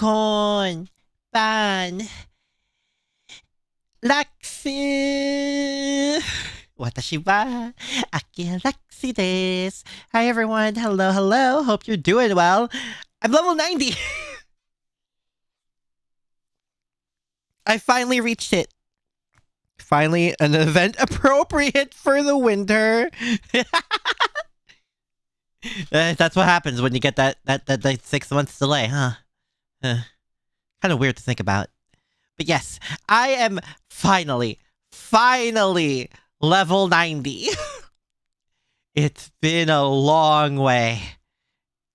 Konbanlux. Watashi wa Akira Lux desu. Hi everyone. Hello, hello. Hope you're doing well. I'm level 90. I finally reached it. Finally, an event appropriate for the winter. That's what happens when you get that 6 months delay, huh? Kind of weird to think about. But yes, I am finally level 90. It's been a long way.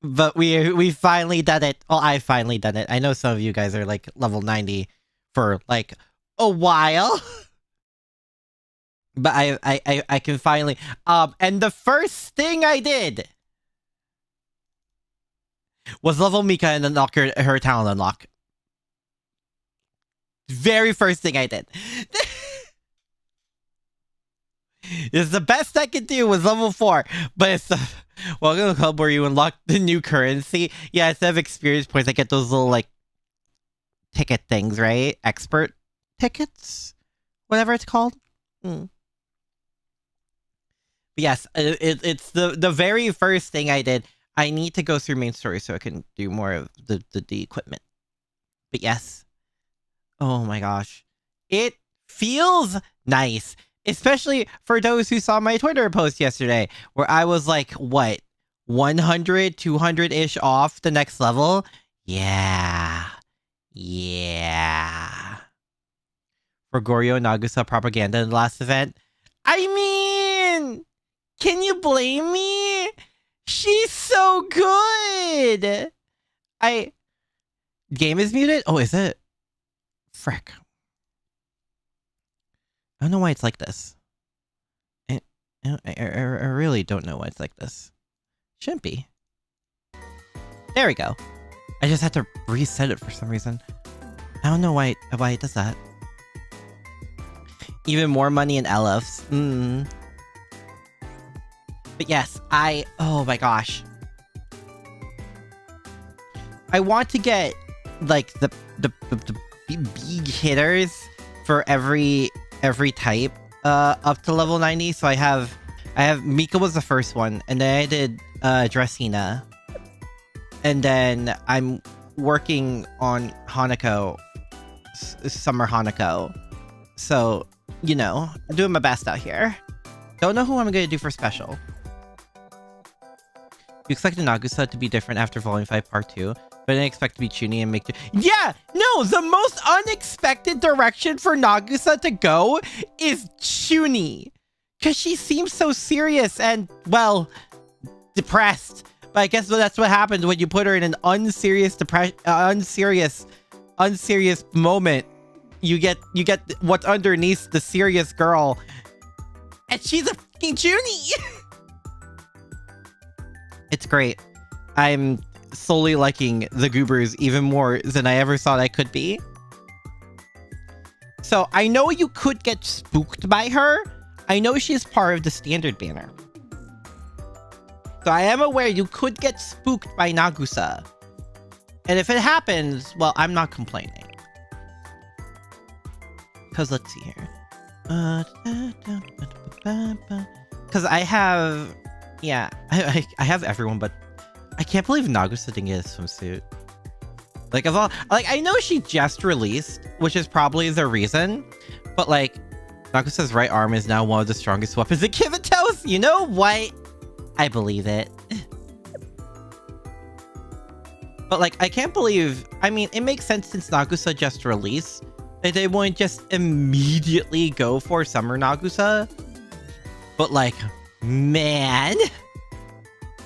But we finally done it. Well, I finally done it. I know some of you guys are like level 90 for like a while. But I can finally and the first thing I did was level Mika and unlock her talent unlock. Very first thing I did. It's the best I could do was level 4. But it's the welcome to the club where you unlock the new currency. Yeah, instead of experience points, I get those little like ticket things, right? Expert tickets? Whatever it's called. But yes, it's the very first thing I did. I need to go through main story so I can do more of the equipment. But yes. Oh my gosh. It feels nice. Especially for those who saw my Twitter post yesterday, where I was like, what, 100, 200-ish off the next level? Yeah. Yeah. For Goryo Nagusa propaganda in the last event? I mean, can you blame me? She's so good! Game is muted? Oh, is it? Frick. I don't know why it's like this. I really don't know why it's like this. Shouldn't be. There we go. I just had to reset it for some reason. I don't know why it does that. Even more money in LFs. But yes, oh my gosh. I want to get like the big hitters for every type up to level 90. So I have Mika was the first one, and then I did Dressina, and then I'm working on Hanako, Summer Hanako. So you know, I'm doing my best out here. Don't know who I'm gonna do for special. You expect Nagusa to be different after Volume 5 Part 2, but I didn't expect to be Chuni and make... Yeah! No! The most unexpected direction for Nagusa to go is Chuni! Because she seems so serious and, well, depressed. But I guess that's what happens when you put her in an unserious moment. You get what's underneath the serious girl. And she's a fucking Chuni! It's great. I'm solely liking the goobers even more than I ever thought I could be. So I know you could get spooked by her. I know she's part of the standard banner. So I am aware you could get spooked by Nagusa. And if it happens, well, I'm not complaining. Because let's see here. Because I have... Yeah, I have everyone, but I can't believe Nagusa didn't get a swimsuit. Like, of all... Like, I know she just released, which is probably the reason. But, like, Nagusa's right arm is now one of the strongest weapons in Kivitos. You know what? I believe it. But, like, I can't believe... I mean, it makes sense since Nagusa just released. That they wouldn't just immediately go for Summer Nagusa. But, like... Man,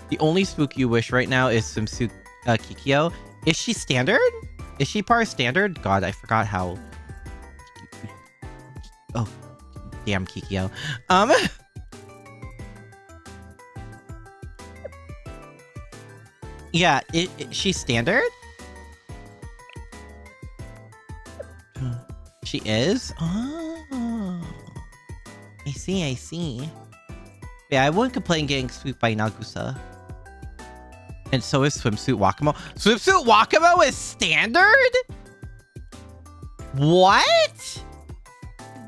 the only spook you wish right now is swimsuit Kikyo. Is she standard? Is she part standard? God, I forgot how. Oh, damn Kikyo. Yeah, she's standard. She is. Oh, I see. Yeah, I wouldn't complain getting spooked by Nagusa. And so is Swimsuit Wakamo. Swimsuit Wakamo is standard? What?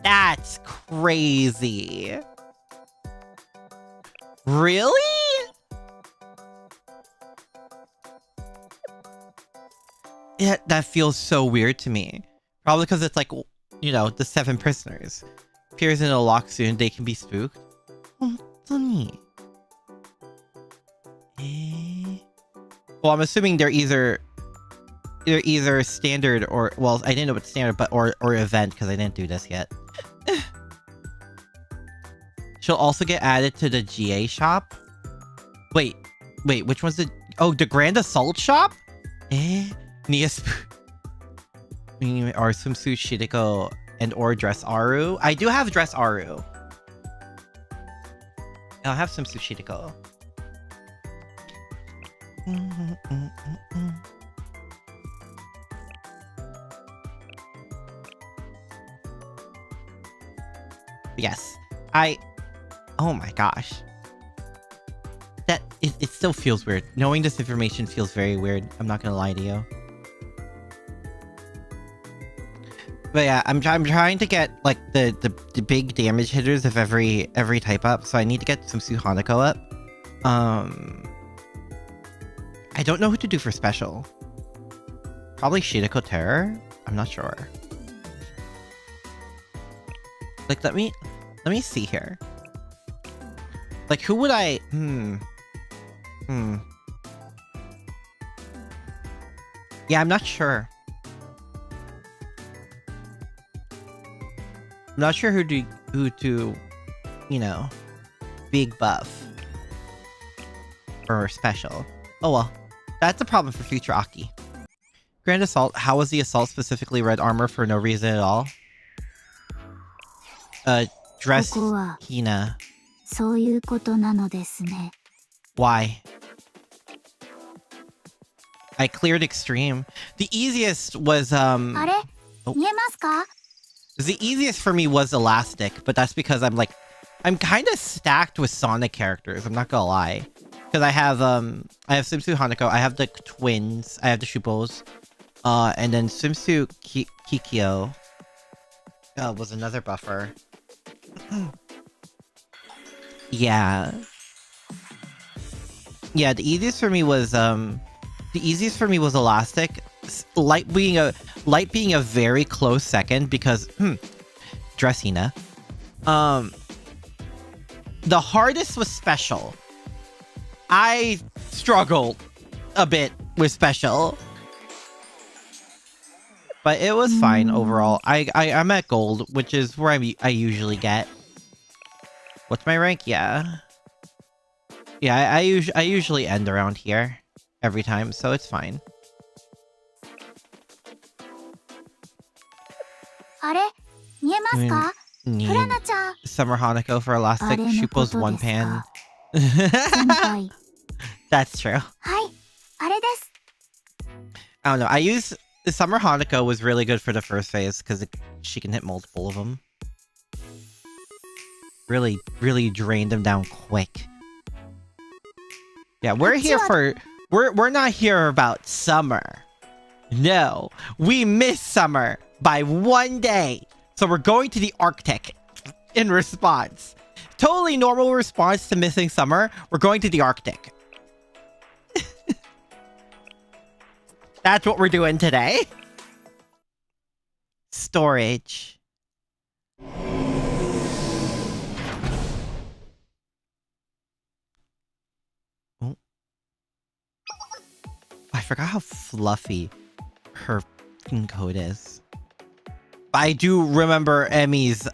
That's crazy. Really? Yeah, that feels so weird to me. Probably because it's like, you know, the 7 prisoners. Appears in a lock soon, they can be spooked. Well, I'm assuming they're either standard or, well, I didn't know what's standard, but or event because I didn't do this yet. She'll also get added to the GA shop. Wait, which one's the? Oh, the Grand Assault shop. Nia or swimsuit Shiriko and or dress Aru. I do have dress Aru. I'll have swimsuit Shiriko. Yes, oh my gosh. That it still feels weird. Knowing this information feels very weird. I'm not gonna lie to you. But yeah, I'm trying to get like the big damage hitters of every type up. So I need to get some Hanako up. I don't know who to do for special. Probably Shiriko Terror? I'm not sure. Like, let me see here. Like, who would I... Yeah, I'm not sure. I'm not sure who to, you know, big buff. Or special. Oh well. That's a problem for future Aki. Grand Assault. How was the assault specifically red armor for no reason at all? Dress Hina. Why? I cleared extreme. The easiest was The easiest for me was elastic, but that's because I'm kind of stacked with Sonic characters. I'm not gonna lie. Because I have Swimsuit Hanako, I have the twins, I have the Shupos, and then Swimsuit Kikyo was another buffer. Yeah. Yeah, the easiest for me was elastic. Light being a very close second because Dressina. The hardest was special. I struggled a bit with special. But it was fine overall. I'm at gold, which is where I usually get. What's my rank? Yeah. Yeah, I usually end around here every time, so it's fine. Need Summer Hanako for elastic. Shupo's one pan. That's true. I don't know. I use the Summer Hanako was really good for the first phase because she can hit multiple of them. Really drained them down quick. Yeah, we're here for we're not here about summer. No, we miss summer by 1 day. So we're going to the Arctic in response. Totally normal response to missing summer. We're going to the Arctic. That's what we're doing today. Storage. Oh. I forgot how fluffy her coat is. I do remember Emmy's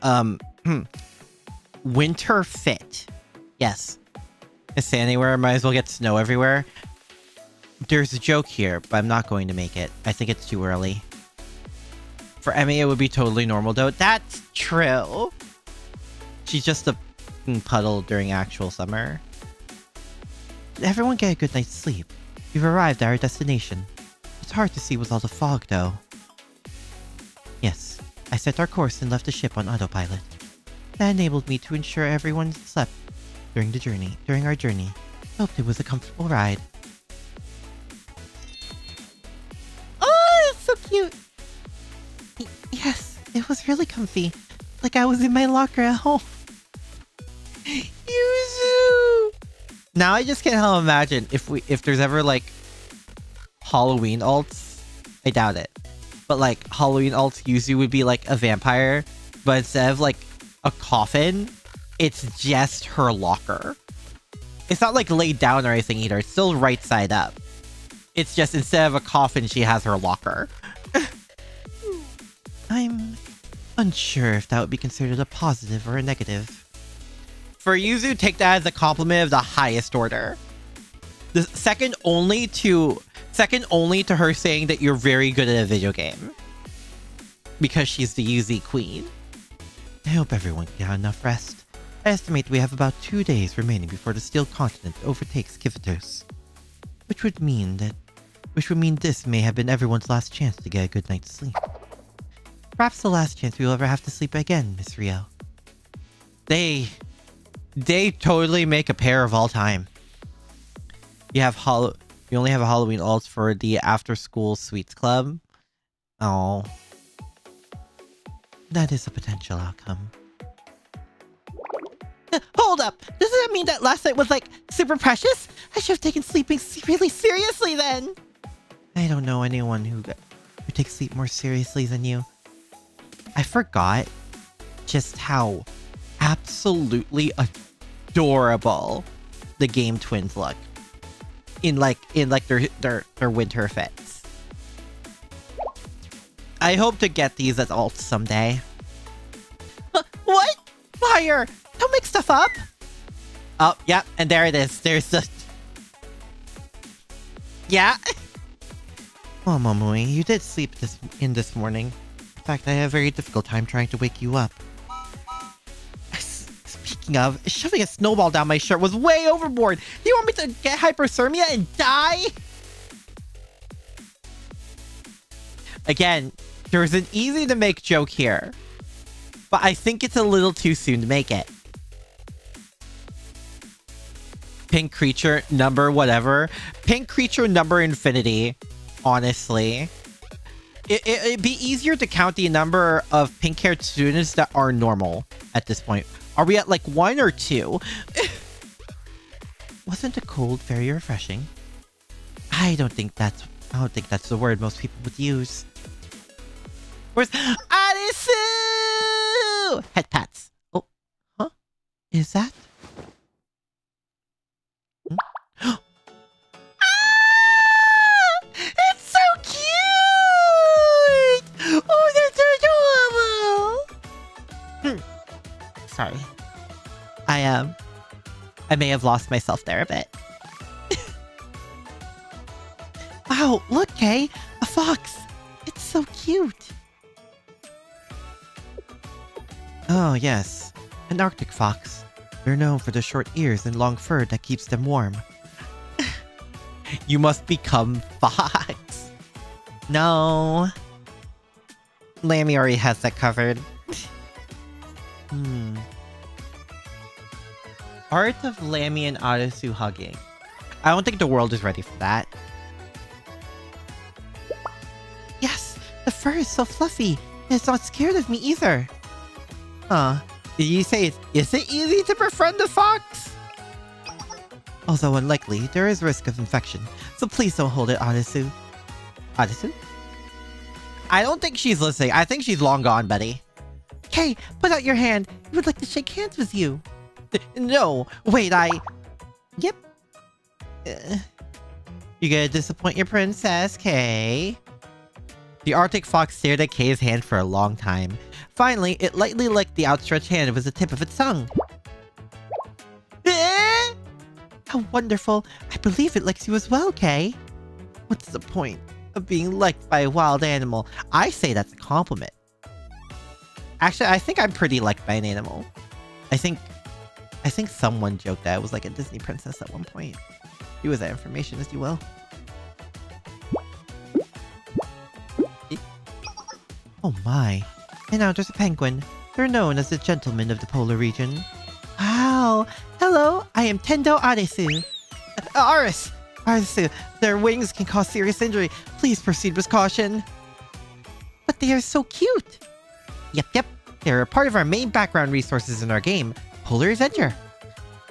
winter fit. Yes. It's anywhere, might as well get snow everywhere. There's a joke here, but I'm not going to make it. I think it's too early. For Emmy, it would be totally normal though. That's true. She's just a puddle during actual summer. Did everyone get a good night's sleep? We've arrived at our destination. It's hard to see with all the fog though. Yes, I set our course and left the ship on autopilot. That enabled me to ensure everyone slept during our journey. Hoped it was a comfortable ride. cute. Yes, it was really comfy. Like I was in my locker at home. Yuzu! Now I just can't help imagine if there's ever like Halloween alts. I doubt it. But like Halloween alts Yuzu would be like a vampire, but instead of like a coffin, it's just her locker. It's not like laid down or anything either. It's still right side up. It's just instead of a coffin, she has her locker. I'm unsure if that would be considered a positive or a negative. For Yuzu, take that as a compliment of the highest order. The second only to her saying that you're very good at a video game. Because she's the Yuzu queen. I hope everyone got enough rest. I estimate we have about 2 days remaining before the Steel Continent overtakes Kivatos. Which would mean this may have been everyone's last chance to get a good night's sleep. Perhaps the last chance we'll ever have to sleep again, Miss Rio. They totally make a pair of all time. You only have a Halloween alt for the after school sweets club. Oh. That is a potential outcome. Hold up! Doesn't that mean that last night was like super precious? I should have taken sleeping really seriously then. I don't know anyone who takes sleep more seriously than you. I forgot just how absolutely adorable the game twins look in their winter fits. I hope to get these as alts someday. What? Fire! Don't make stuff up! Oh, yeah, and there it is. There's the... Yeah? Well, Momoi, you did sleep this morning. In fact, I had a very difficult time trying to wake you up. Speaking of, shoving a snowball down my shirt was way overboard. Do you want me to get hyperthermia and die? Again, there's an easy to make joke here. But I think it's a little too soon to make it. Pink creature number whatever. Pink creature number infinity. Honestly. It'd be easier to count the number of pink-haired students that are normal at this point. Are we at like 1 or 2? Wasn't the cold very refreshing? I don't think that's the word most people would use. Where's Arisu? Head pats. Oh, huh? Is that? Ah! It's so cute! Oh, that's adorable! Sorry. I may have lost myself there a bit. Wow, look, Kay! A fox! It's so cute! Oh, yes. An Arctic fox. They're known for their short ears and long fur that keeps them warm. You must become fox. No. Lammy already has that covered. Art of Lammy and Arisu hugging. I don't think the world is ready for that. Yes, the fur is so fluffy. And it's not scared of me either. Did you say is it easy to befriend a fox? Although unlikely, there is risk of infection. So please don't hold it, Arisu. Arisu? I don't think she's listening. I think she's long gone, buddy. Kay, put out your hand. We would like to shake hands with you. No, wait, Yep. You gonna disappoint your princess, Kay? The Arctic fox stared at Kay's hand for a long time. Finally, it lightly licked the outstretched hand with the tip of its tongue. How wonderful. I believe it likes you as well, Kay. What's the point of being liked by a wild animal? I say that's a compliment. Actually, I think I'm pretty liked by an animal. I think someone joked that I was like a Disney princess at one point. Do with that information as you will. Oh my. And now there's a penguin. They're known as the gentlemen of the polar region. Wow. Hello, I am Tendo Arisu. Arisu, their wings can cause serious injury. Please proceed with caution. but they are so cute. Yep. They're a part of our main background resources in our game, Polar Adventure.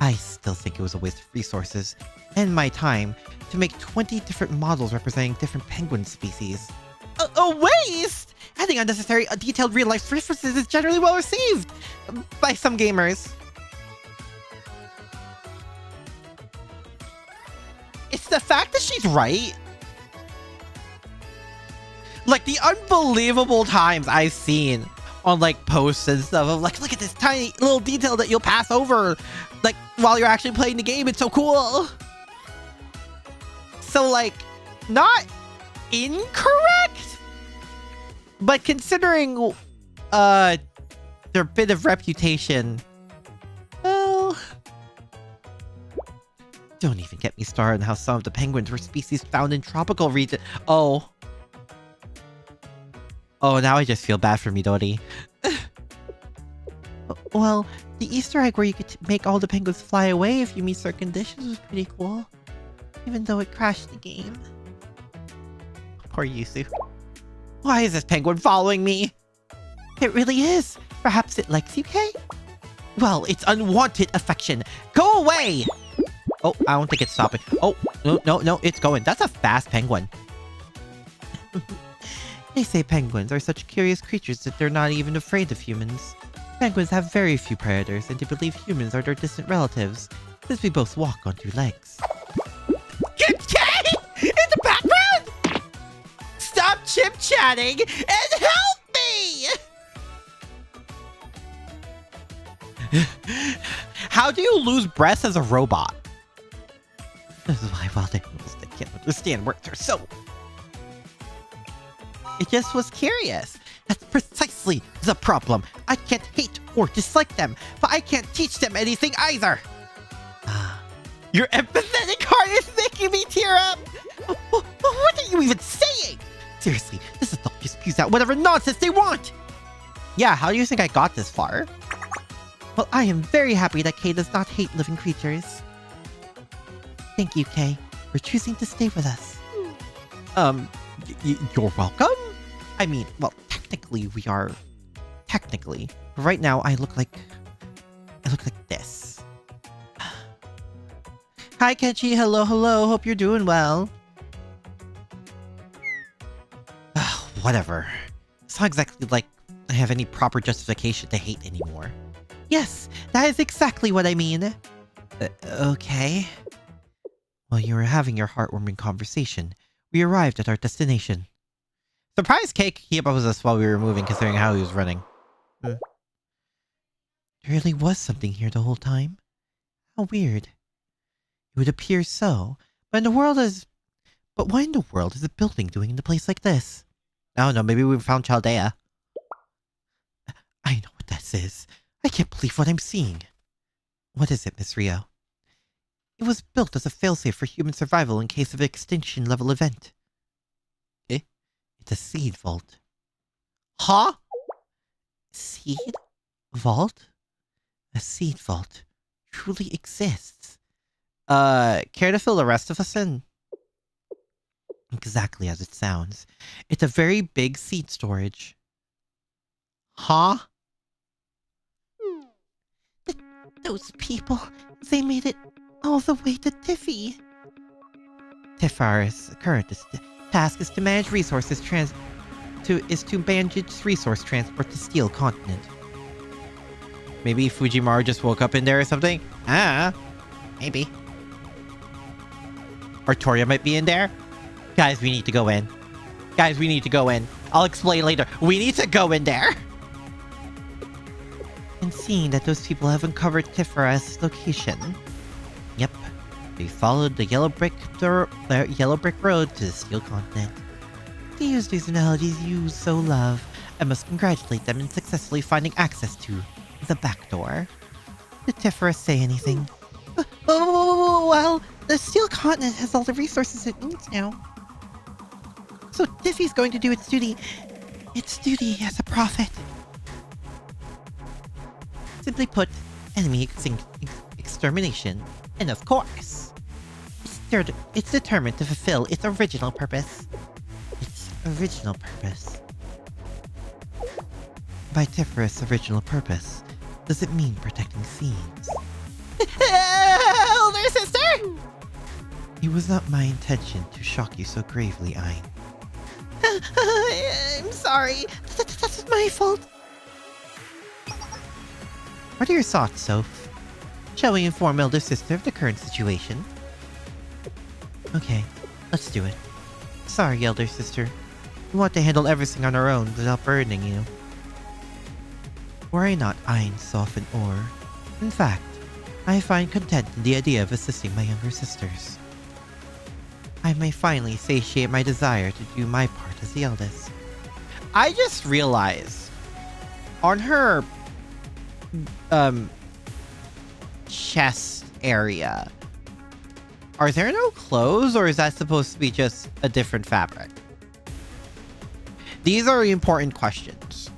I still think it was a waste of resources and my time to make 20 different models representing different penguin species. A waste? Adding unnecessary, detailed real-life references is generally well received by some gamers. It's the fact that she's right. Like, the unbelievable times I've seen on, like, posts and stuff of, like, look at this tiny little detail that you'll pass over, like, while you're actually playing the game. It's so cool. So, like, not incorrect, but considering, their bit of reputation, well, don't even get me started on how some of the penguins were species found in tropical regions. Oh, now I just feel bad for Midori. Well, the Easter egg where you could make all the penguins fly away if you meet certain conditions was pretty cool. Even though it crashed the game. Poor Yusu. Why is this penguin following me? It really is. Perhaps it likes you, Kay? Well, it's unwanted affection. Go away! Oh, I don't think it's stopping. Oh, no, it's going. That's a fast penguin. They say penguins are such curious creatures that they're not even afraid of humans. Penguins have very few predators, and they believe humans are their distant relatives, since we both walk on two legs. Kay! In the background! Stop chip-chatting and help me! How do you lose breath as a robot? This is why wild animals that can't understand words are so... It just was curious. That's precisely the problem. I can't hate or dislike them, but I can't teach them anything either. Your empathetic heart is making me tear up. What are you even saying? Seriously, this adult just spews out whatever nonsense they want. Yeah, how do you think I got this far? Well, I am very happy that Kay does not hate living creatures. Thank you, Kay, for choosing to stay with us. You're welcome? I mean, well, technically we are... Technically. But right now, I look like this. Hi, Kenchi. Hello. Hope you're doing well. Whatever. It's not exactly like I have any proper justification to hate anymore. Yes, that is exactly what I mean. Okay. While you were having your heartwarming conversation, we arrived at our destination. Surprise cake! He opposed us while we were moving, considering how he was running. There really was something here the whole time. How weird. It would appear so, but what in the world is a building doing in a place like this? I don't know, maybe we found Chaldea. I know what this is. I can't believe what I'm seeing. What is it, Miss Rio? It was built as a failsafe for human survival in case of an extinction-level event. It's a seed vault. Huh? Seed? Vault? A seed vault truly exists. Care to fill the rest of us in? Exactly as it sounds. It's a very big seed storage. Huh? Those people, they made it all the way to Tiffy. Tiffara's current task is to manage resources to manage resource transport to Steel Continent. Maybe Fujimaru just woke up in there or something? Maybe. Or Toria might be in there? Guys, we need to go in. I'll explain later. We need to go in there! And seeing that those people have uncovered Tiffara's location. Yep. We followed the yellow brick road to the Steel Continent. They use these analogies you so love. I must congratulate them in successfully finding access to the back door. Did Tiffara say anything? Well, the Steel Continent has all the resources it needs now. So Tiffy's going to do its duty as a prophet. Simply put, enemy extermination. And of course, it's determined to fulfill its original purpose. by Tiferus' original purpose, does it mean protecting scenes? Older sister! It was not my intention to shock you so gravely, Ein. I'm sorry. That's my fault. What are your thoughts, Soph? Shall we inform elder sister of the current situation? Okay, let's do it. Sorry, elder sister. We want to handle everything on our own without burdening you. Were I not Ein, Soph, and Or, in fact, I find content in the idea of assisting my younger sisters. I may finally satiate my desire to do my part as the eldest. I just realized, on her chest area, are there no clothes, or is that supposed to be just a different fabric? These are important questions.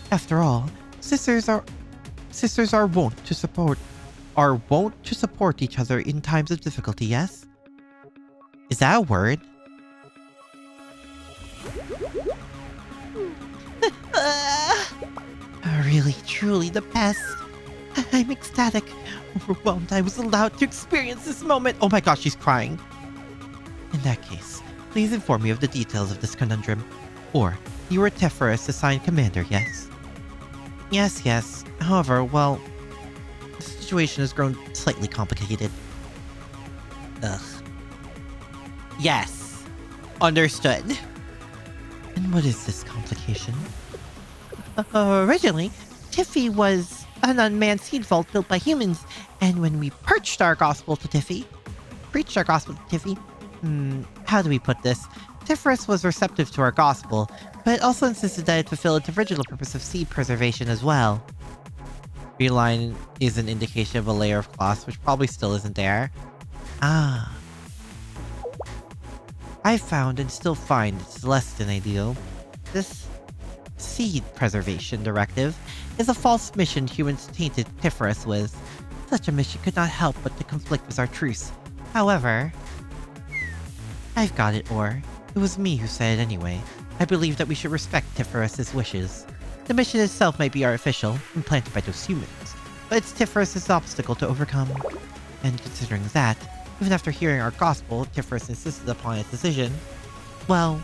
After all, sisters are wont to support each other in times of difficulty, yes? Is that a word? Really, truly the best. I'm ecstatic. Overwhelmed I was allowed to experience this moment. Oh my gosh, she's crying. In that case, please inform me of the details of this conundrum. Or, you were Tiferus assigned commander, yes? Yes. However, well, the situation has grown slightly complicated. Ugh. Yes. Understood. And what is this complication? Originally, Tiffy was an unmanned seed vault built by humans, and when we preached our gospel to Tiffy, how do we put this? Tiferus was receptive to our gospel, but also insisted that it fulfill its original purpose of seed preservation as well. Reline is an indication of a layer of cloth, which probably still isn't there. Ah. I found and still find it's less than ideal. This seed preservation directive is a false mission humans tainted Tiferus with. Such a mission could not help but to conflict with our truce. However, I've got it, Or. It was me who said it anyway. I believe that we should respect Tiferus' wishes. The mission itself might be artificial, implanted by those humans, but it's Tiferus' obstacle to overcome. And considering that, even after hearing our gospel, Tiferus insisted upon its decision, well,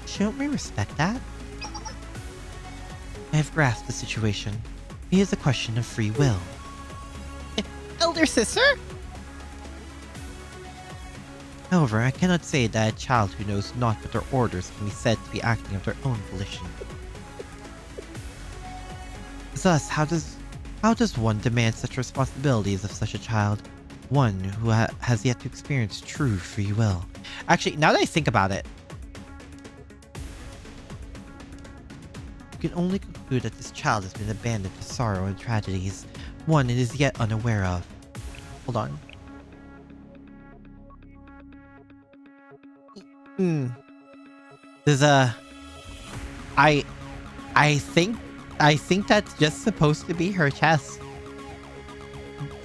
shouldn't we respect that? I have grasped the situation. It is a question of free will. Elder sister? However, I cannot say that a child who knows not what their orders can be said to be acting of their own volition. Thus, how does one demand such responsibilities of such a child? One who has yet to experience true free will. Actually, now that I think about it, you can only conclude that this child has been abandoned to sorrow and tragedies, one it is yet unaware of. Hold on. There's I think that's just supposed to be her chest.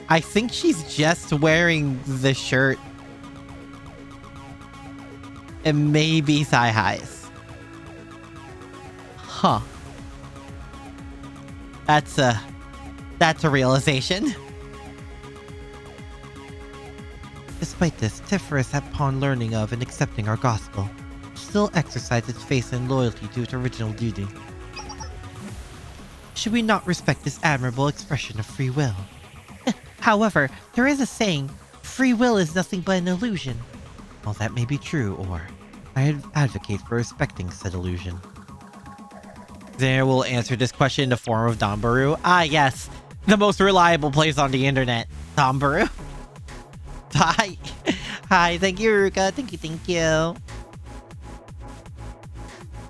I think she's just wearing the shirt. And maybe thigh highs. Huh. That's a realization. Despite this, Tiferus, upon learning of and accepting our gospel, still exercised its faith and loyalty to its original duty. Should we not respect this admirable expression of free will? However, there is a saying, free will is nothing but an illusion. While that may be true, Or, I advocate for respecting said illusion. There will answer this question in the form of Donbaru. Ah yes, the most reliable place on the internet. Donbaru. Hi. Hi, thank you, Ruka. Thank you.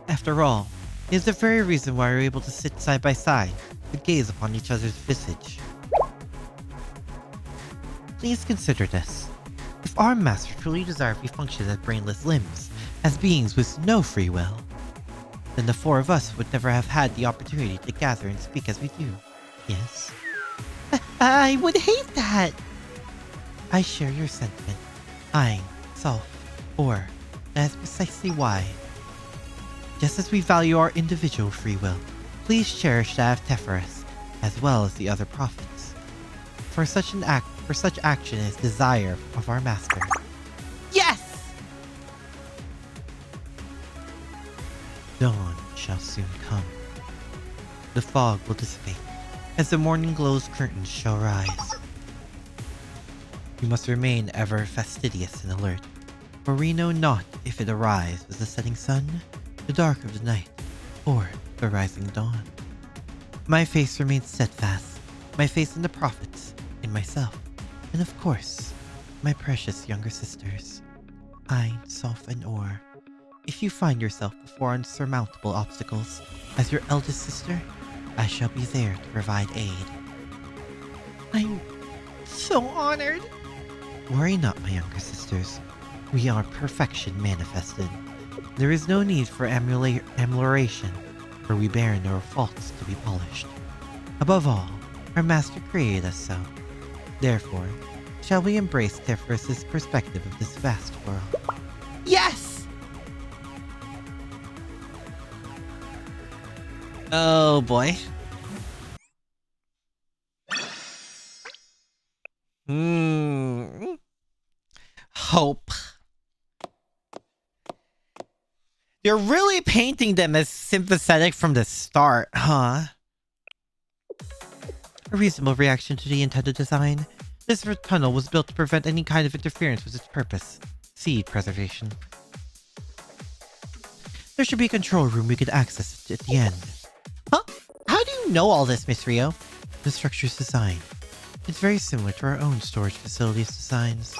After all, it is the very reason why we're able to sit side by side and gaze upon each other's visage. Please consider this. If our master truly desired we function as brainless limbs, as beings with no free will, then the four of us would never have had the opportunity to gather and speak as we do. Yes? I would hate that! I share your sentiment. Ein, Soph, Or, that is precisely why. Just as we value our individual free will, Please cherish that of Tephorus, as well as the other prophets. For such action is desire of our master. Yes! Dawn shall soon come. The fog will dissipate, as the morning glow's curtains shall rise. We must remain ever fastidious and alert, for we know not if it arise with the setting sun, the dark of the night, or the rising dawn. My face remains steadfast, my faith in the prophets, in myself, and of course, my precious younger sisters, Ain, Soph, and Or. If you find yourself before unsurmountable obstacles, as your eldest sister, I shall be there to provide aid. I'm so honored. Worry not, my younger sisters. We are perfection manifested. There is no need for admiration, for we bear no faults to be polished. Above all, our master created us so. Therefore, shall we embrace Tephorus' perspective of this vast world? Yes! Oh boy. Hope. You're really painting them as sympathetic from the start, huh? A reasonable reaction to the intended design. This tunnel was built to prevent any kind of interference with its purpose. Seed preservation. There should be a control room we could access at the end. Huh? How do you know all this, Miss Rio? The structure's design. It's very similar to our own storage facilities designs.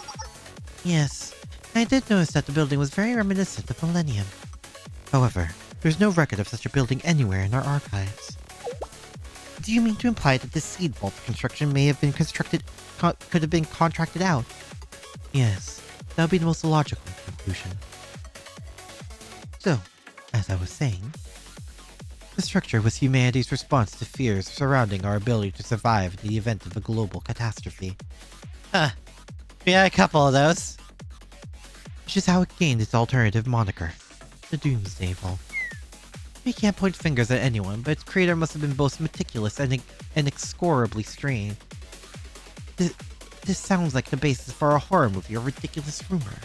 Yes, I did notice that the building was very reminiscent of Millennium. However, there's no record of such a building anywhere in our archives. Do you mean to imply that this seed vault construction may have been could have been contracted out? Yes, that would be the most logical conclusion. So, as I was saying, the structure was humanity's response to fears surrounding our ability to survive in the event of a global catastrophe. We had a couple of those. Which is how it gained its alternative moniker, the Doomsday Vault. We can't point fingers at anyone, but its creator must have been both meticulous and inexorably strange. This sounds like the basis for a horror movie or ridiculous rumor.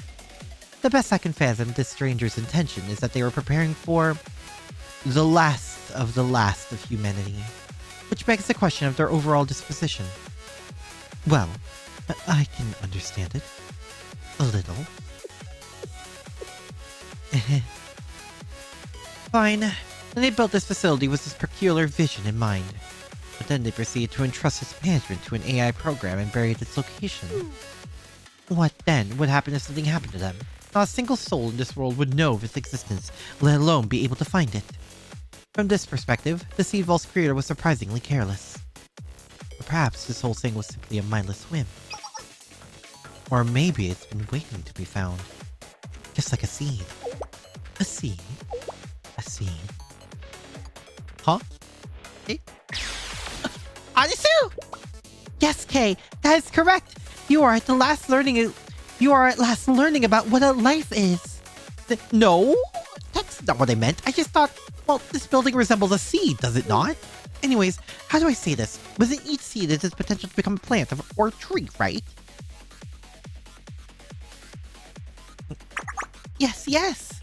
The best I can fathom this stranger's intention is that they were preparing for the last of humanity, which begs the question of their overall disposition. Well, I can understand it. A little. Fine. When they built this facility with this peculiar vision in mind. But then they proceeded to entrust its management to an AI program and buried its location. What then? What happened if something happened to them? Not a single soul in this world would know of its existence, let alone be able to find it. From this perspective, the Seed Vault's creator was surprisingly careless. Or perhaps this whole thing was simply a mindless whim. Or maybe it's been waiting to be found. Just like a seed. A seed? A seed? Huh? Eh? Anisu! Yes, Kay, that is correct! You are at last learning about what a life is. No, that's not what I meant. I just thought, well, this building resembles a seed, does it not? Anyways, how do I say this? Within each seed is its potential to become a plant or a tree, right? Yes, yes.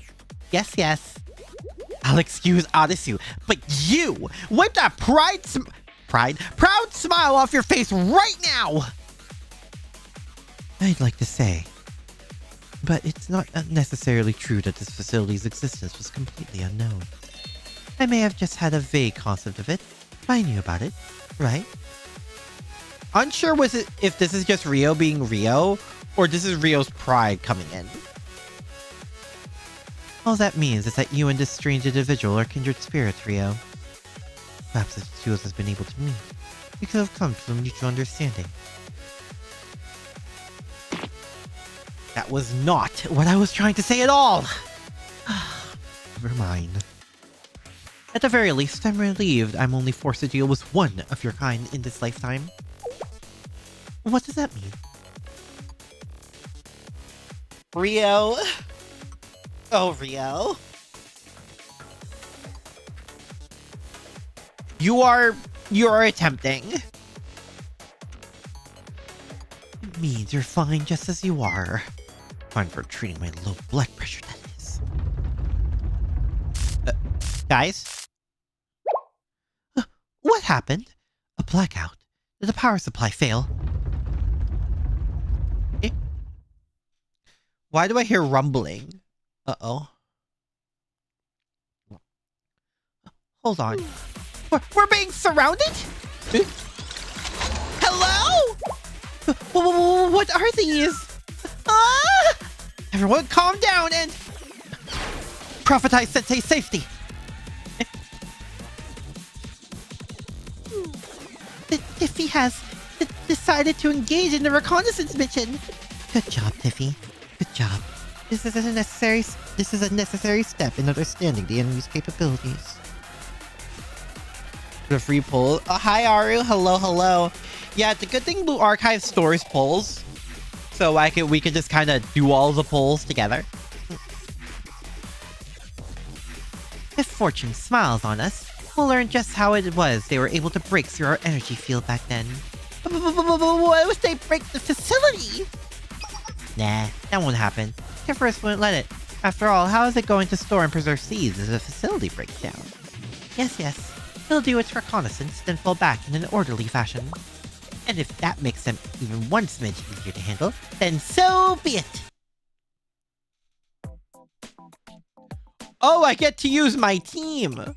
Yes, yes. I'll excuse Anisu, but you! Wipe that proud smile off your face right now! I'd like to say, but it's not necessarily true that this facility's existence was completely unknown. I may have just had a vague concept of it, but I knew about it, right? Unsure if this is just Rio being Rio, or this is Rio's pride coming in. All that means is that you and this strange individual are kindred spirits, Rio. Perhaps if the two of us has been able to meet, we could have come to a mutual understanding. That was not what I was trying to say at all! Never mind. At the very least, I'm relieved I'm only forced to deal with one of your kind in this lifetime. What does that mean? Rio? Oh, Rio? You're attempting. It means you're fine just as you are. Fine for treating my low blood pressure, that is. Guys? What happened? A blackout. Did the power supply fail? Eh? Why do I hear rumbling? Uh-oh. Hold on. We're being surrounded? Hello? What are these? Ah! Everyone calm down and prophetize Sensei's safety. Tiffy has decided to engage in the reconnaissance mission. Good job, Tiffy. Good job. This is a necessary step in understanding the enemy's capabilities. The free poll. Hi, Aru. Hello, hello. Yeah, it's a good thing Blue Archive stores polls, so we could just kind of do all the polls together. If fortune smiles on us, we'll learn just how it was they were able to break through our energy field back then. Why would they break the facility? Nah, that won't happen. Tiffers wouldn't let it. After all, how is it going to store and preserve seeds if the facility breaks down? Yes. It'll do its reconnaissance, then fall back in an orderly fashion. And if that makes them even one smidge easier to handle, then so be it! Oh, I get to use my team!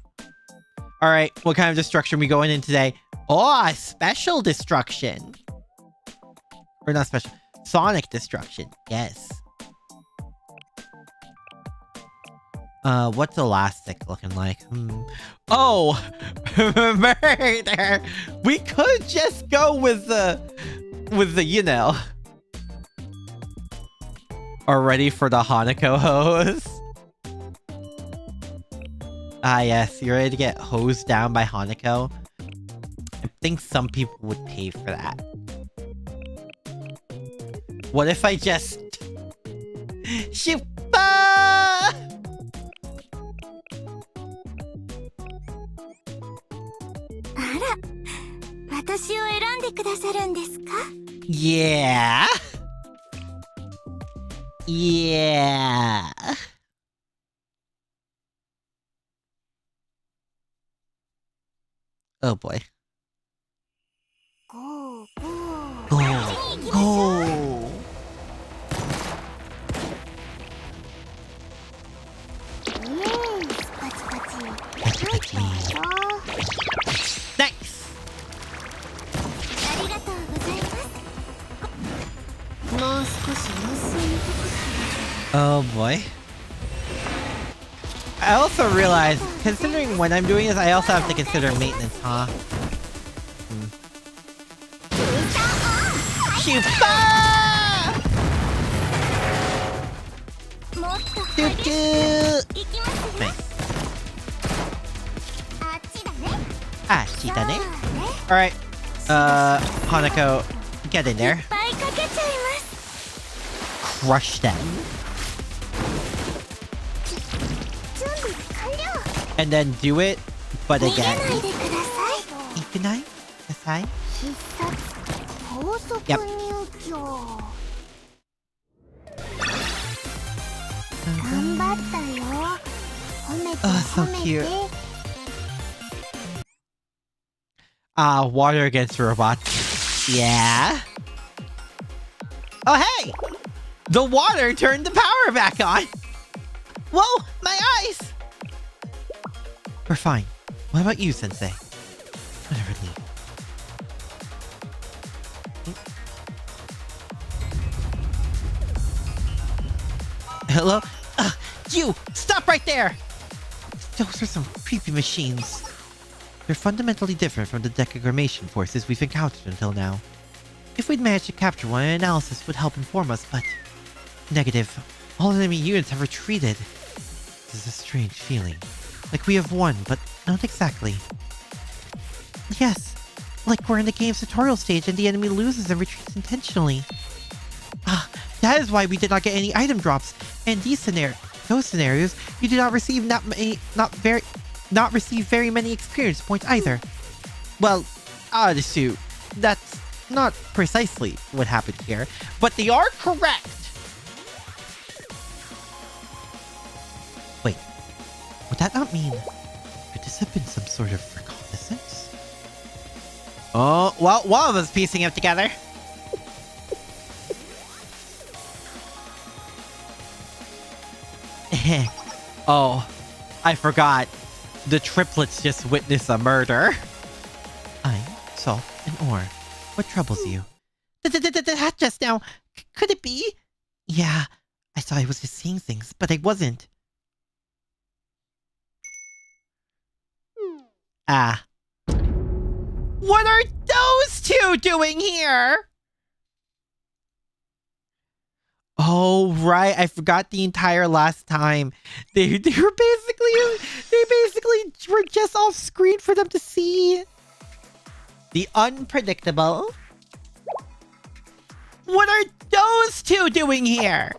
Alright, what kind of destruction are we going in today? Oh, special destruction! Or not special. Sonic destruction. Yes. What's Elastic looking like? Oh! Murder! We could just go with the, you know. Are ready for the Hanako hose? Ah, yes. You're ready to get hosed down by Hanako? I think some people would pay for that. What if I just... Shupa! Yeah. Yeah. Oh boy. Go. Nice. Oh boy. I also realized, considering when I'm doing this, I also have to consider maintenance, huh? Nice. Alright. Hanako, get in there. Crush them. And then do it, but again. Ikunai? Kasai? Yep. Oh, so cute. Water against robots. Yeah. Oh, hey! The water turned the power back on! Whoa! My eyes! We're fine. What about you, Sensei? What a relief. Hello? You! Stop right there! Those are some creepy machines. They're fundamentally different from the decaggramation forces we've encountered until now. If we'd managed to capture one, an analysis would help inform us, but... Negative. All enemy units have retreated. This is a strange feeling. Like we have won, but not exactly. Yes, like we're in the game's tutorial stage and the enemy loses and retreats intentionally. That is why we did not get any item drops. And those scenarios, you did not receive very many experience points either. Well, Adisu, that's not precisely what happened here, but they are correct. Wait, would that not mean... Could this have been some sort of reconnaissance? Oh, well, one of us piecing it together. Oh, I forgot. The triplets just witnessed a murder. I saw an ore. What troubles you? That just now. Could it be? Yeah, I thought I was just seeing things, but I wasn't. Ah. What are those two doing here? Oh, right. I forgot the entire last time. They basically were just off screen for them to see. The unpredictable. What are those two doing here?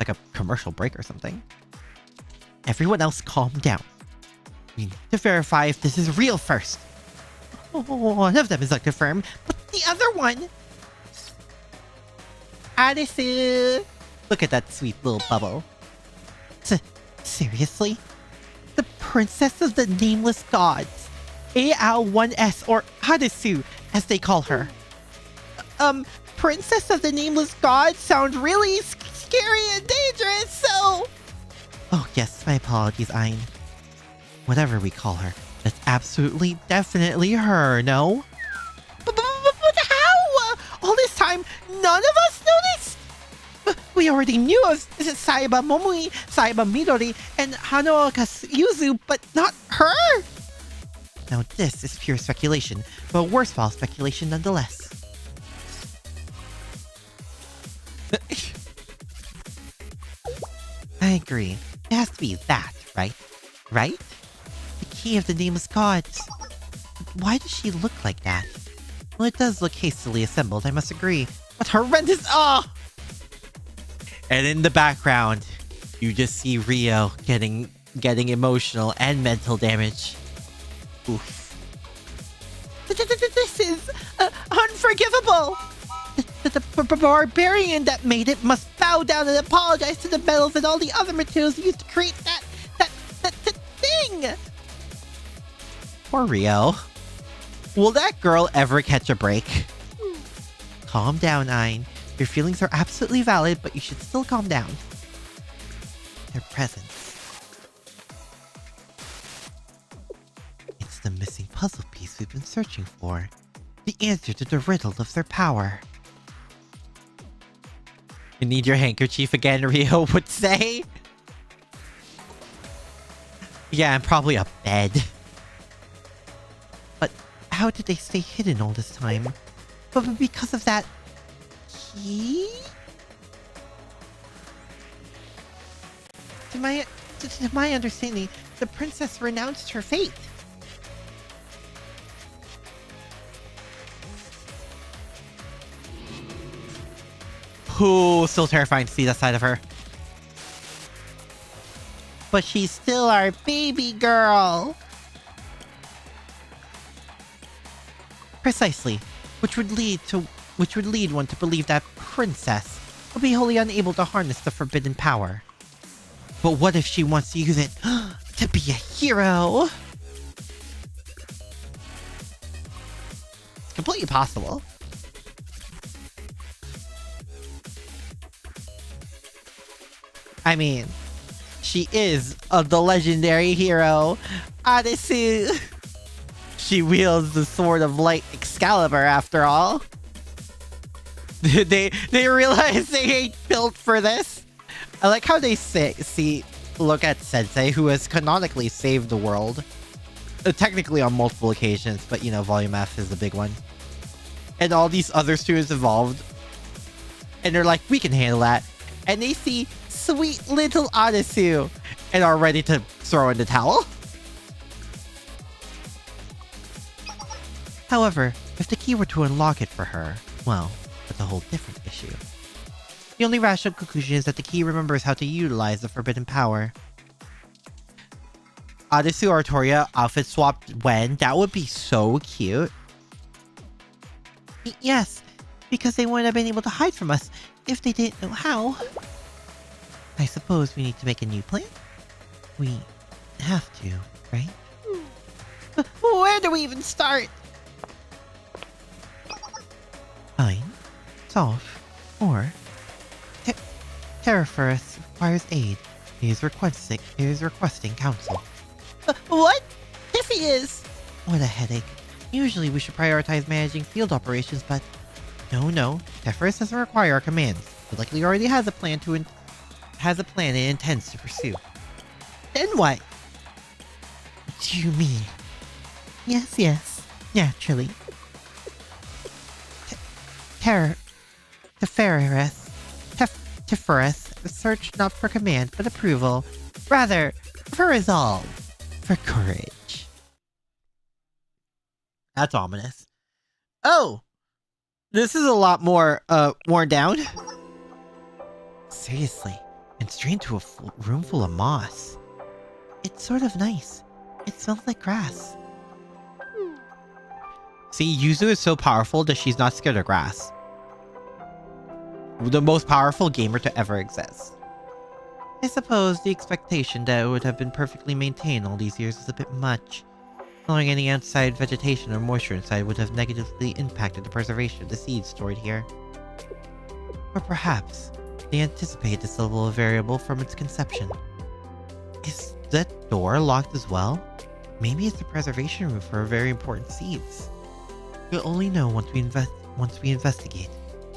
Like a commercial break or something. Everyone else calm down. We need to verify if this is real first. Oh, one of them is unconfirmed, but the other one... Adisu! Look at that sweet little bubble. Seriously? The Princess of the Nameless Gods. AL1S, or Adisu, as they call her. Princess of the Nameless Gods sounds really scary and dangerous, so... Oh yes, my apologies, Ein. Whatever we call her, that's absolutely, definitely her, no? But how? All this time, none of us noticed? We already knew of Saiba Momui, Saiba Midori, and Hano Yuzu, but not her? Now this is pure speculation, but worthwhile speculation nonetheless. I agree. It has to be that, right? Right? The key of the Nameless Gods. Why does she look like that? Well, it does look hastily assembled, I must agree. But horrendous... Oh! And in the background, you just see Rio getting emotional and mental damage. Oof. This is unforgivable! The barbarian that made it must bow down and apologize to the metals and all the other materials used to create that thing! Poor Rio. Will that girl ever catch a break? Calm down, Ein. Your feelings are absolutely valid, but you should still calm down. Their presence. It's the missing puzzle piece we've been searching for. The answer to the riddle of their power. You need your handkerchief again, Rio would say. Yeah, and probably a bed. But how did they stay hidden all this time? But because of that key? To my understanding, the princess renounced her fate. Ooh, still terrifying to see that side of her. But she's still our baby girl. Precisely, which would lead one to believe that princess will be wholly unable to harness the forbidden power. But what if she wants to use it to be a hero? It's completely possible. I mean, she is the legendary hero, Adisu. She wields the sword of light Excalibur, after all. They realize they ain't built for this. I like how they look at Sensei, who has canonically saved the world. Technically on multiple occasions, but you know, Volume F is the big one. And all these other students involved. And they're like, we can handle that. And they see sweet little Adisu and are ready to throw in the towel. However, if the key were to unlock it for her, well, that's a whole different issue. The only rational conclusion is that the key remembers how to utilize the forbidden power. Adasu or Toria outfit swapped when? That would be so cute. Yes, because they wouldn't have been able to hide from us if they didn't know how. I suppose we need to make a new plan? We have to, right? Where do we even start? Fine. Solve. Or... Terraforest requires aid. He is requesting counsel. What? Yes, he is! What a headache. Usually we should prioritize managing field operations, but... No. Terraforest doesn't require our commands. He likely already has a plan it intends to pursue. Then what? What do you mean? Yes. Naturally. Tifereth, search not for command, but approval. Rather, for resolve. For courage. That's ominous. Oh! This is a lot more, worn down. Seriously, and straight into a room full of moss. It's sort of nice. It smells like grass. See, Yuzu is so powerful that she's not scared of grass. The most powerful gamer to ever exist. I suppose the expectation that it would have been perfectly maintained all these years is a bit much. Knowing any outside vegetation or moisture inside would have negatively impacted the preservation of the seeds stored here. Or perhaps they anticipate this level of variable from its conception. Is that door locked as well? Maybe it's the preservation room for very important seeds. We'll only know once we investigate.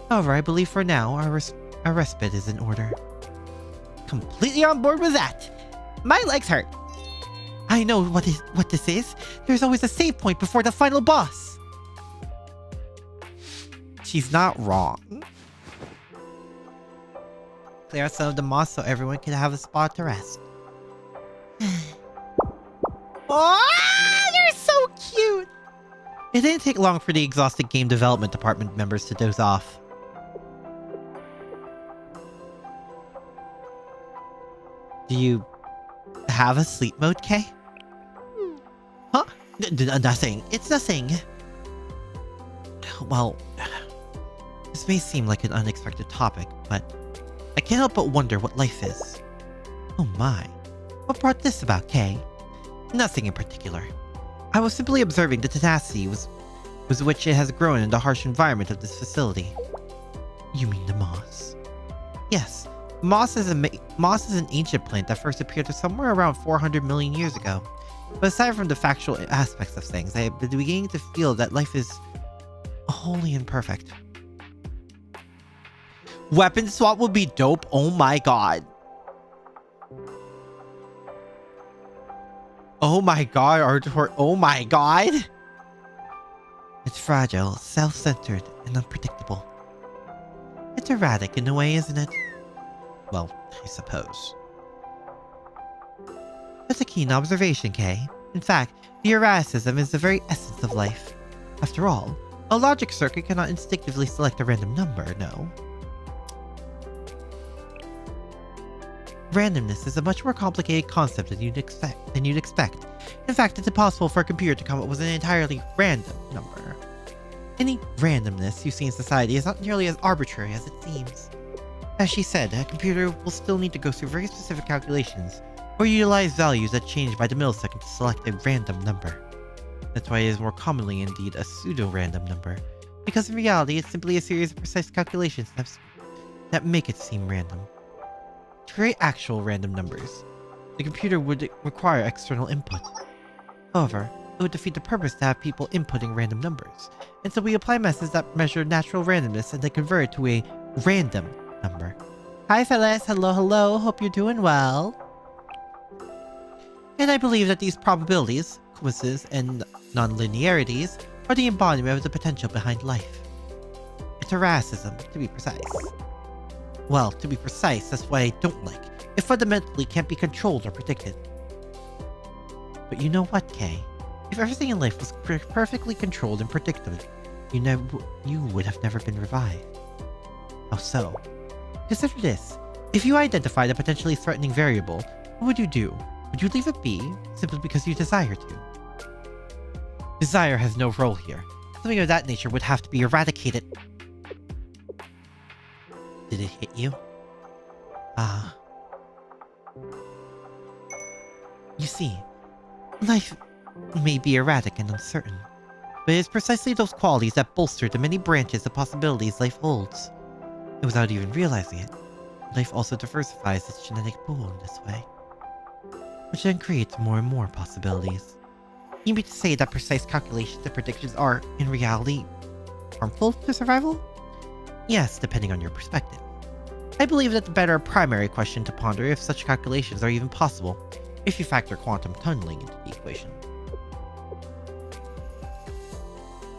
However, I believe for now our respite is in order. Completely on board with that. My legs hurt. I know what this is. There's always a save point before the final boss. She's not wrong. Clear out some of the moss so everyone can have a spot to rest. Oh, they're so cute! It didn't take long for the exhausted game development department members to doze off. Do you have a sleep mode, Kay? Huh? Nothing. It's nothing. Well, this may seem like an unexpected topic, but I can't help but wonder what life is. Oh my. What brought this about, Kay? Nothing in particular. I was simply observing the tenacity with which it has grown in the harsh environment of this facility. You mean the moss? Yes. Moss is an ancient plant that first appeared somewhere around 400 million years ago. But aside from the factual aspects of things, I have been beginning to feel that life is wholly imperfect. Weapon swap would be dope. Oh my god. Oh my god, Arthur. Oh my god. It's fragile, self-centered, and unpredictable. It's erratic in a way, isn't it? Well, I suppose. That's a keen observation, Kay. In fact, the erraticism is the very essence of life. After all, a logic circuit cannot instinctively select a random number, no. Randomness is a much more complicated concept than you'd expect. In fact, it's impossible for a computer to come up with an entirely random number. Any randomness you see in society is not nearly as arbitrary as it seems. As she said, a computer will still need to go through very specific calculations, or utilize values that change by the millisecond to select a random number. That's why it is more commonly indeed a pseudo-random number, because in reality it's simply a series of precise calculations that make it seem random. To create actual random numbers, the computer would require external input. However, it would defeat the purpose to have people inputting random numbers, and so we apply methods that measure natural randomness and then convert it to a random number. Hi fellas, hello, hope you're doing well. And I believe that these probabilities, coincidences, and non-linearities are the embodiment of the potential behind life. It's erraticism, to be precise. Well, to be precise, that's what I don't like. It fundamentally can't be controlled or predicted. But you know what, Kay? If everything in life was perfectly controlled and predicted, you would have never been revived. How so? Consider this. If you identified a potentially threatening variable, what would you do? Would you leave it be simply because you desire to? Desire has no role here. Something of that nature would have to be eradicated. Did it hit you? You see, life may be erratic and uncertain, but it is precisely those qualities that bolster the many branches of possibilities life holds. And without even realizing it, life also diversifies its genetic pool in this way, which then creates more and more possibilities. You mean to say that precise calculations and predictions are, in reality, harmful to survival? Yes, depending on your perspective. I believe that the better primary question to ponder if such calculations are even possible, if you factor quantum tunneling into the equation.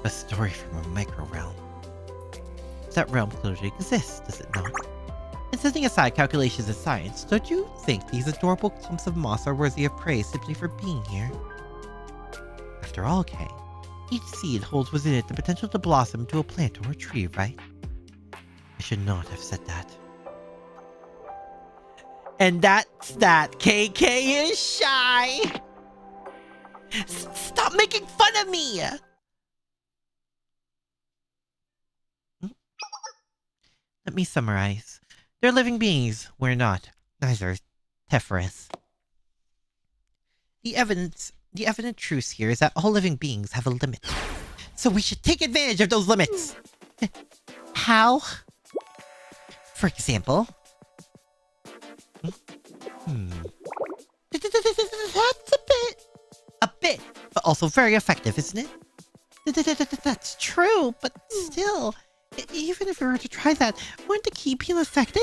A story from a micro realm. That realm clearly exists, does it not? And setting aside calculations and science, don't you think these adorable clumps of moss are worthy of praise simply for being here? After all, Kay, each seed holds within it the potential to blossom into a plant or a tree, right? I should not have said that. And that's that. KK is shy. Stop making fun of me! Let me summarize. They're living beings. We're not. Neither is Tefris. The evident truth here is that all living beings have a limit. So we should take advantage of those limits. How? For example... That's a bit, but also very effective, isn't it? That's true, but still, even if we were to try that, wouldn't the key be affected?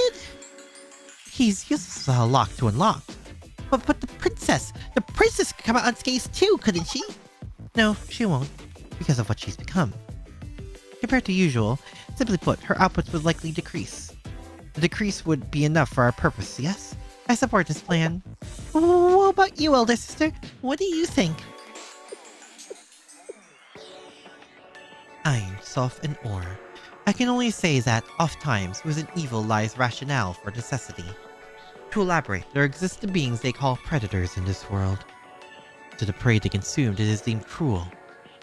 He's used a lock to unlock. But the princess could come out unscathed too, couldn't she? No, she won't, because of what she's become. Compared to usual, simply put, her outputs would likely decrease. The decrease would be enough for our purpose, yes? I support this plan. What about you, elder sister? What do you think? Ein, Sof, and Or. I can only say that, oft-times, within evil lies rationale for necessity. To elaborate, there exist the beings they call predators in this world. To the prey they consumed, it is deemed cruel,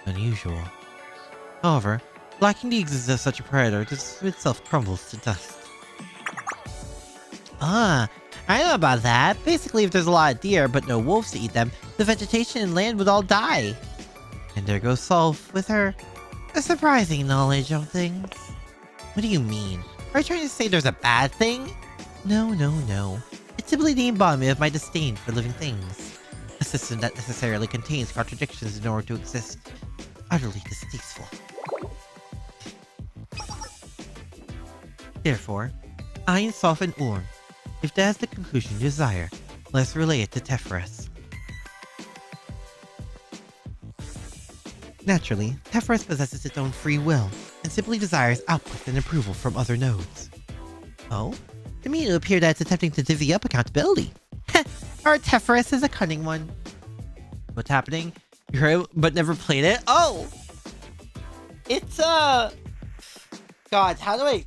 unusual. However, lacking the existence of such a predator, the system itself crumbles to dust. I know about that. Basically, if there's a lot of deer but no wolves to eat them, the vegetation and land would all die. And there goes Solf with her surprising knowledge of things. What do you mean? Are you trying to say there's a bad thing? No. It's simply the embodiment of my disdain for living things. A system that necessarily contains contradictions in order to exist. Utterly distasteful. Therefore, Ein, Sof, and Orm. If that's the conclusion you desire, let's relay it to Tefris. Naturally, Tefris possesses its own free will, and simply desires output and approval from other nodes. Oh? To me it would appear that it's attempting to divvy up accountability. Our Tefris is a cunning one. What's happening? You heard it, but never played it? Oh! It's God, how do I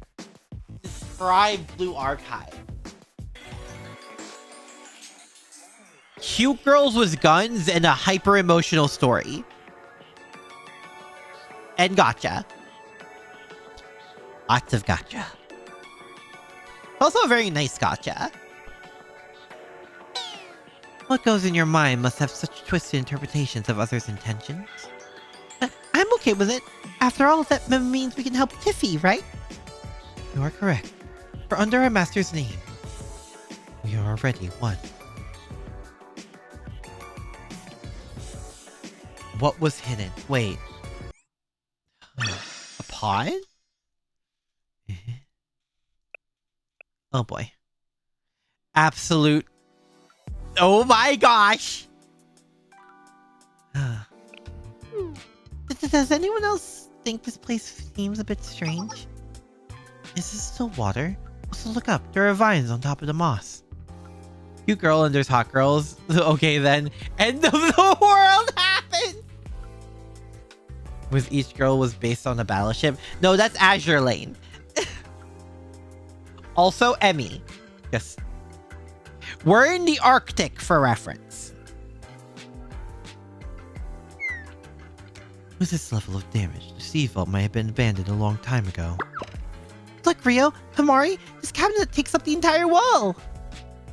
describe Blue Archive? Cute girls with guns and a hyper-emotional story. And gotcha. Lots of gotcha. Also a very nice gotcha. What goes in your mind must have such twisted interpretations of others' intentions. I'm okay with it. After all, that means we can help Tiffy, right? You are correct. For under our master's name, we are already one. What was hidden? Wait. A pod? Oh boy. Absolute. Oh my gosh! Does anyone else think this place seems a bit strange? Is this still water? Also look up, there are vines on top of the moss. Cute girl and there's hot girls. Okay then. End of the world happened! With each girl was based on a battleship. No, that's Azure Lane. Also Emmy. Yes. We're in the Arctic for reference. With this level of damage, the sea vault might have been abandoned a long time ago. Look, Rio, Hamari, this cabinet takes up the entire wall!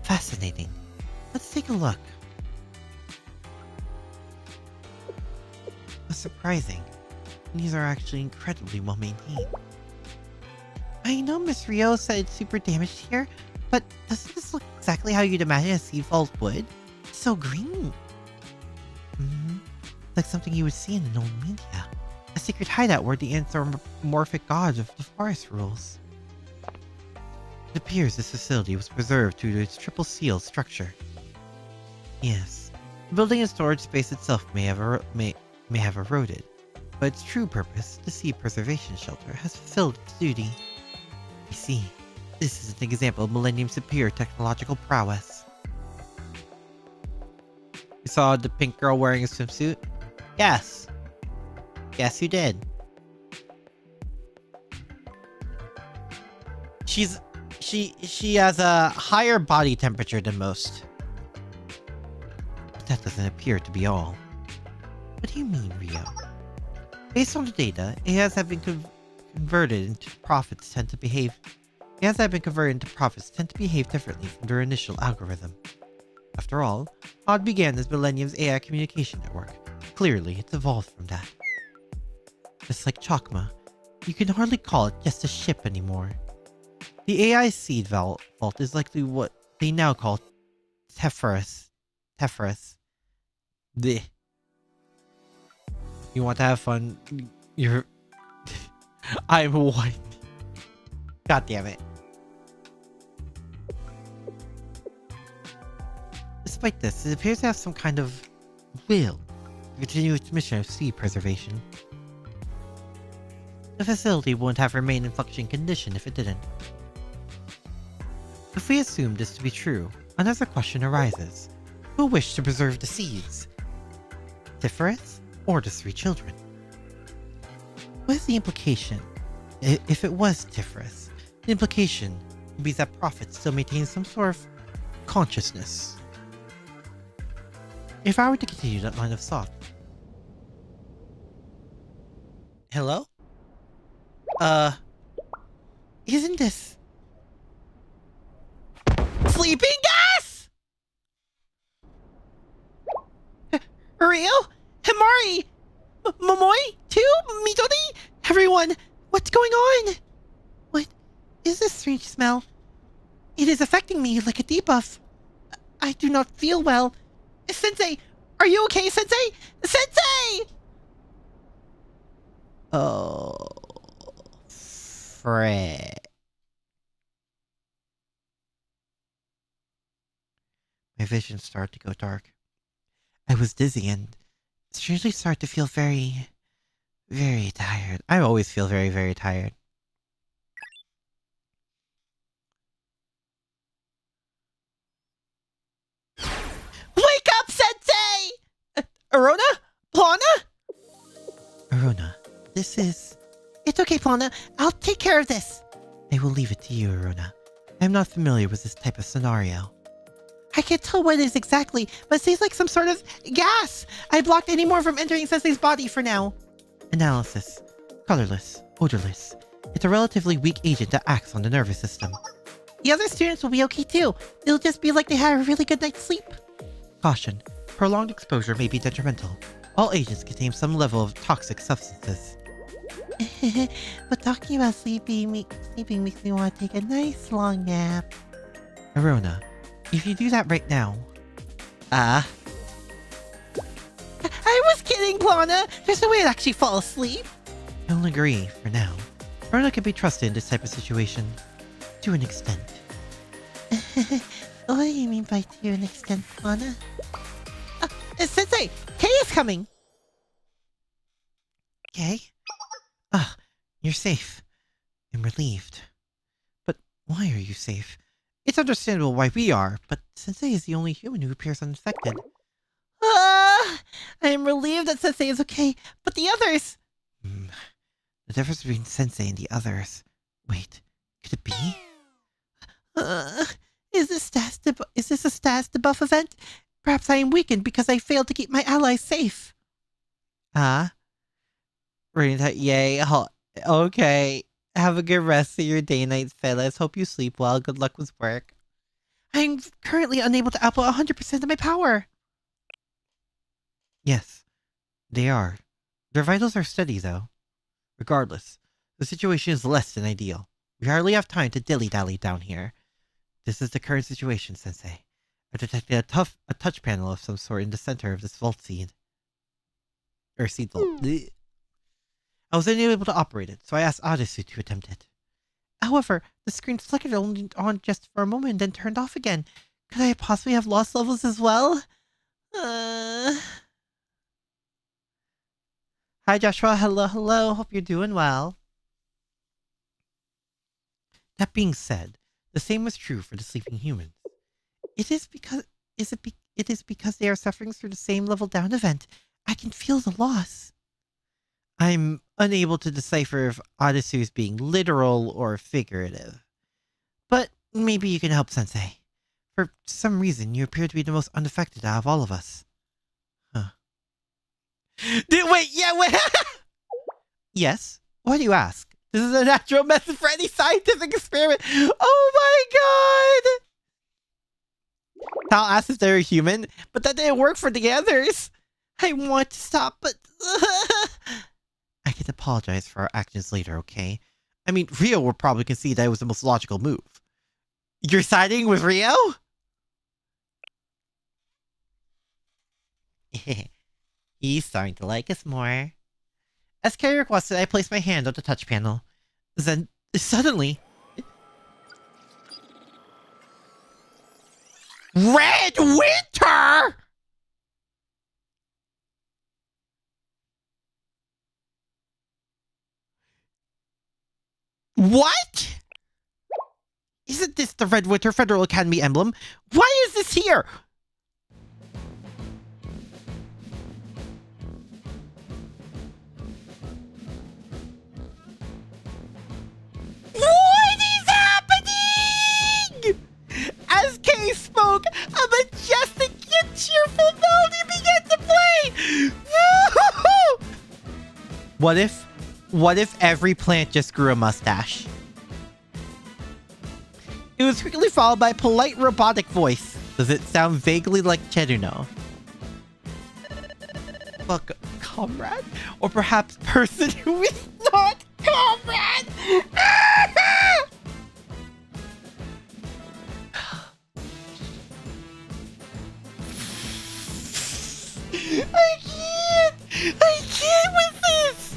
Fascinating. Let's take a look. What's surprising, these are actually incredibly well maintained. I know Miss Rio said it's super damaged here, but doesn't this look exactly how you'd imagine a sea vault would? It's so green. Like something you would see in an old media. A secret hideout where the anthropomorphic god of the forest rules. It appears this facility was preserved due to its triple seal structure. Yes, the building and storage space itself may have eroded, but its true purpose, the sea preservation shelter, has fulfilled its duty. You see, this is an example of Millennium's superior technological prowess. You saw the pink girl wearing a swimsuit? Yes. Yes, you did. She has a higher body temperature than most. But that doesn't appear to be all. What do you mean, Rio? Based on the data, AIs have been converted into profits tend to behave differently from their initial algorithm. After all, how it began as Millennium's AI communication network. Clearly, it's evolved from that. Just like Chakma, you can hardly call it just a ship anymore. The AI seed vault is likely what they now call Tephorus. Blech. You want to have fun? You're... I'm white. God damn it. Despite this, it appears to have some kind of will to continue its mission of sea preservation. The facility wouldn't have remained in functioning condition if it didn't. If we assume this to be true, another question arises. Who wished to preserve the seeds? Tifereth or the three children? What is the implication? If it was Tifereth, the implication would be that Prophet still maintains some sort of consciousness. If I were to continue that line of thought... Hello? Isn't this... sleeping gas?! Rio? Himari? Momoi? Too? Midori? Everyone, what's going on? What is this strange smell? It is affecting me like a debuff. I do not feel well. Sensei! Are you okay, Sensei? Sensei! Oh... Fred. My vision started to go dark. I was dizzy and strangely started to feel very, very tired. I always feel very, very tired. Wake up, Sensei! Arona? Plana? Arona, this is... It's okay, Plana. I'll take care of this. I will leave it to you, Arona. I'm not familiar with this type of scenario. I can't tell what it is exactly, but it seems like some sort of gas. I blocked any more from entering Sensei's body for now. Analysis. Colorless. Odorless. It's a relatively weak agent that acts on the nervous system. The other students will be okay too. It'll just be like they had a really good night's sleep. Caution. Prolonged exposure may be detrimental. All agents contain some level of toxic substances. But talking about sleeping makes me want to take a nice long nap. Arona, if you do that right now... I was kidding, Plana! There's no way I'd actually fall asleep! I'll agree, for now. Arona can be trusted in this type of situation. To an extent. What do you mean by to an extent, Plana? Sensei! Kay is coming! Kay? Ah, you're safe. I'm relieved. But why are you safe? It's understandable why we are, but Sensei is the only human who appears unaffected. I am relieved that Sensei is okay, but the others... The difference between Sensei and the others... Wait, could it be? Is this a status debuff event? Perhaps I am weakened because I failed to keep my allies safe. Yay. Okay. Have a good rest of your day, night, fellas. Hope you sleep well. Good luck with work. I'm currently unable to output 100% of my power. Yes, they are. Their vitals are steady, though. Regardless, the situation is less than ideal. We hardly have time to dilly-dally down here. This is the current situation, Sensei. I detected a touch panel of some sort in the center of this vault seed. Or seed vault. Blech. I was unable to operate it, so I asked Odyssey to attempt it. However, the screen flickered only on just for a moment and then turned off again. Could I possibly have lost levels as well? Hi Joshua, hello, hope you're doing well. That being said, the same was true for the sleeping humans. It is because they are suffering through the same level down event. I can feel the loss. I'm unable to decipher if Odyssey is being literal or figurative. But maybe you can help, Sensei. For some reason, you appear to be the most unaffected out of all of us. Huh. Wait! Yes? Why do you ask? This is a natural method for any scientific experiment. Oh my god! Tal asked if they were human, but that didn't work for the others. I want to stop, but... I can apologize for our actions later, okay? I mean, Rio will probably concede that it was the most logical move. You're siding with Rio? He's starting to like us more. As Carrie requested, I placed my hand on the touch panel. Then, suddenly... Red Winter?! What?! Isn't this the Red Winter Federal Academy emblem? Why is this here?! What is happening?! As Kay spoke, a majestic yet cheerful melody began to play! What if every plant just grew a mustache? It was quickly followed by a polite robotic voice. Does it sound vaguely like Cheruno? Fuck, comrade? Or perhaps person who is not comrade? I can't with this!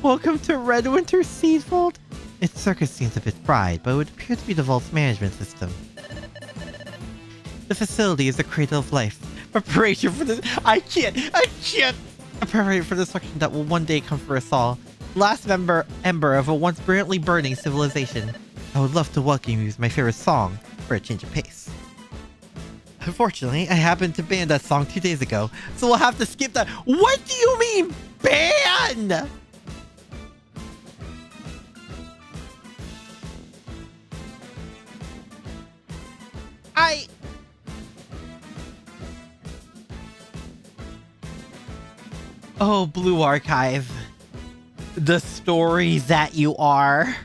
Welcome to Red Winter Seed Vault. Its circuit seems a bit fried, but it would appear to be the vault's management system. The facility is the cradle of life. Preparation for this. I can't! A preparation for the destruction that will one day come for us all. Last ember of a once brilliantly burning civilization. I would love to welcome you as my favorite song for a change of pace. Unfortunately, I happened to ban that song 2 days ago, so we'll have to skip that. What do you mean, ban?! Oh, Blue Archive. The story that you are.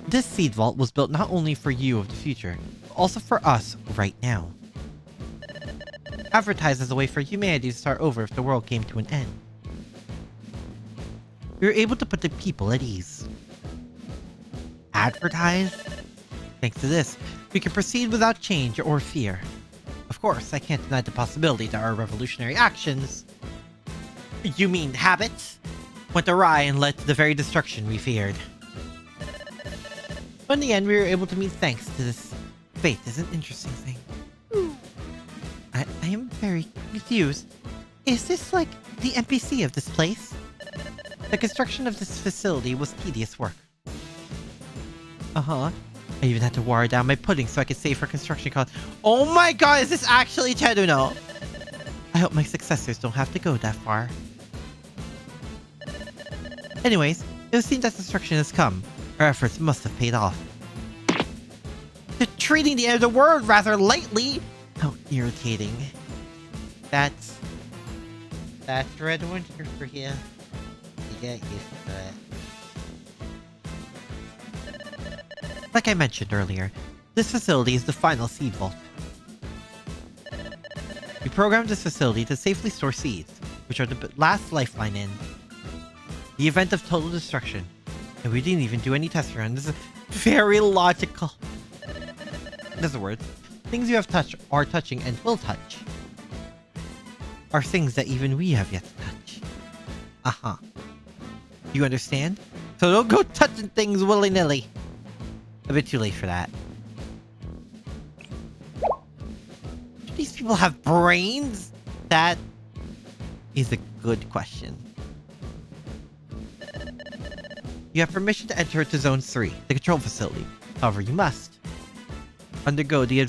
This seed vault was built not only for you of the future, but also for us right now. Advertised as a way for humanity to start over if the world came to an end. We were able to put the people at ease. Advertised? Thanks to this, we can proceed without change or fear. Of course, I can't deny the possibility that our revolutionary actions... You mean habits? Went awry and led to the very destruction we feared. But in the end, we were able to meet thanks to this. Fate is an interesting thing. I am very confused. Is this like the NPC of this place? The construction of this facility was tedious work. Uh-huh. I even had to wire down my pudding so I could save for construction costs. Oh my god, is this actually Cheruno? I hope my successors don't have to go that far. Anyways, it would seem that destruction has come. Our efforts must have paid off. They're treating the end of the world rather lightly. How irritating. That's... That's red winter for you. You get used to it. Like I mentioned earlier, this facility is the final seed vault. We programmed this facility to safely store seeds, which are the last lifeline in the event of total destruction. And we didn't even do any test runs. This is very logical. In other words, things you have touched, are touching, and will touch are things that even we have yet to touch. Uh-huh. You understand? So don't go touching things willy-nilly. A bit too late for that. Do these people have brains? That is a good question. You have permission to enter to Zone 3, the control facility. However, you must undergo the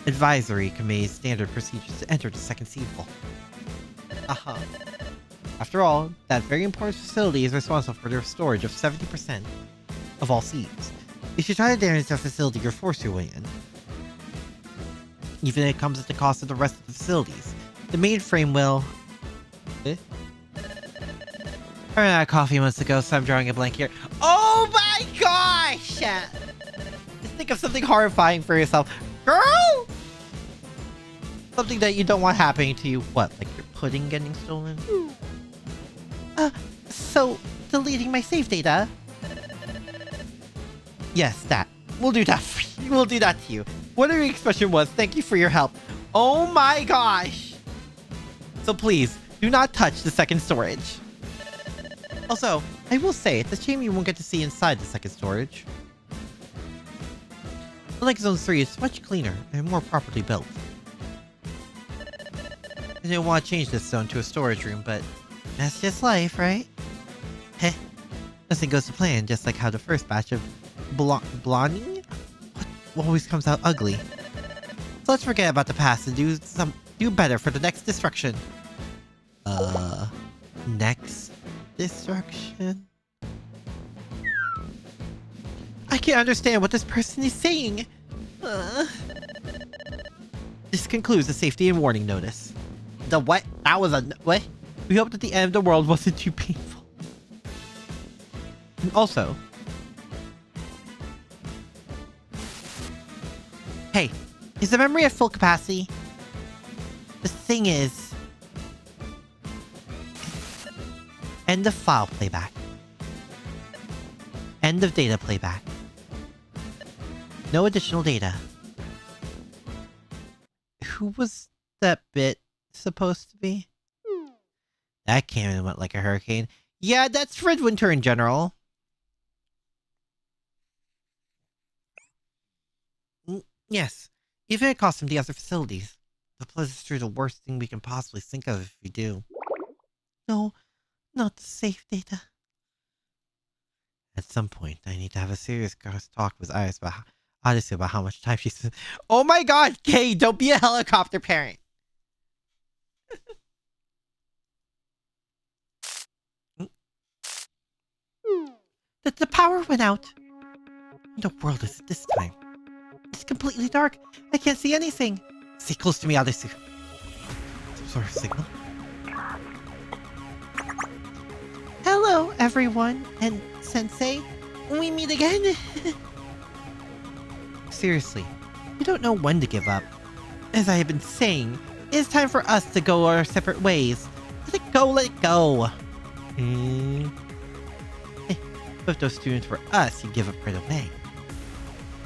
advisory committee's standard procedures to enter the second seed vault. Uh-huh. After all, that very important facility is responsible for the storage of 70% of all seeds. If you try to damage that facility, you're forced your way in. Even if it comes at the cost of the rest of the facilities. The mainframe will... I ran out of coffee months ago, so I'm drawing a blank here. Oh my gosh! Just think of something horrifying for yourself. Girl! Something that you don't want happening to you. What, like your pudding getting stolen? So, deleting my save data? Yes, that. We'll do that for you. We'll do that to you. Whatever your expression was, thank you for your help. Oh my gosh! So please, do not touch the second storage. Also, I will say, it's a shame you won't get to see inside the second storage. Unlike Zone 3, it's much cleaner and more properly built. I didn't want to change this zone to a storage room, but that's just life, right? Heh. Nothing goes to plan, just like how the first batch of blonding always comes out ugly. So let's forget about the past and do better for the next destruction. Next destruction? I can't understand what this person is saying. This concludes the safety and warning notice. The what? That was a what? We hope that the end of the world wasn't too painful. And also, hey, is the memory at full capacity? The thing is, end of file playback. End of data playback. No additional data. Who was that bit supposed to be? That cannon went like a hurricane. Yeah, that's Fred Winter in general. Yes, even if it costs him the other facilities. The plus is through the worst thing we can possibly think of if we do. No, not the safe data. At some point, I need to have a serious talk with Iris about Odyssey about how much time she spent. Oh my god, Kay, don't be a helicopter parent. The power went out. What the world is it this time? It's completely dark. I can't see anything. Stay close to me, Odyssey. Some sort of signal. Hello, everyone, and Sensei. We meet again. Seriously, you don't know when to give up. As I have been saying, it is time for us to go our separate ways. Let it go, let it go. If those students were us, you'd give up right away.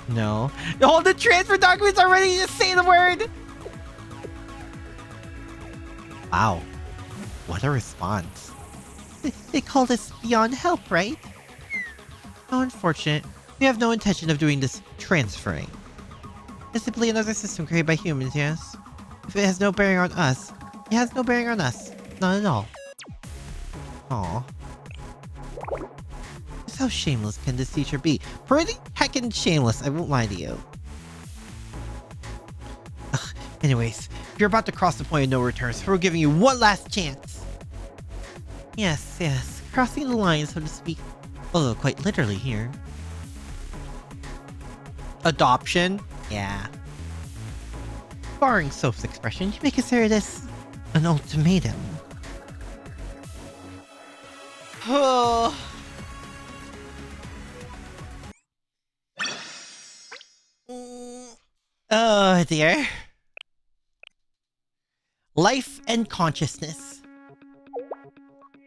No. All the transfer documents are ready to say the word! Wow. What a response. They call this beyond help, right? How unfortunate. We have no intention of doing this transferring. It's simply another system created by humans, yes? If it has no bearing on us, it has no bearing on us. Not at all. Aww. Just how shameless can this teacher be? Pretty heckin' shameless, I won't lie to you. Ugh, anyways, you're about to cross the point of no return, so we're giving you one last chance. Yes, yes, crossing the line, so to speak. Although quite literally here. Adoption? Yeah. Barring Soap's expression, you may consider this an ultimatum. Oh. Oh dear. Life and consciousness.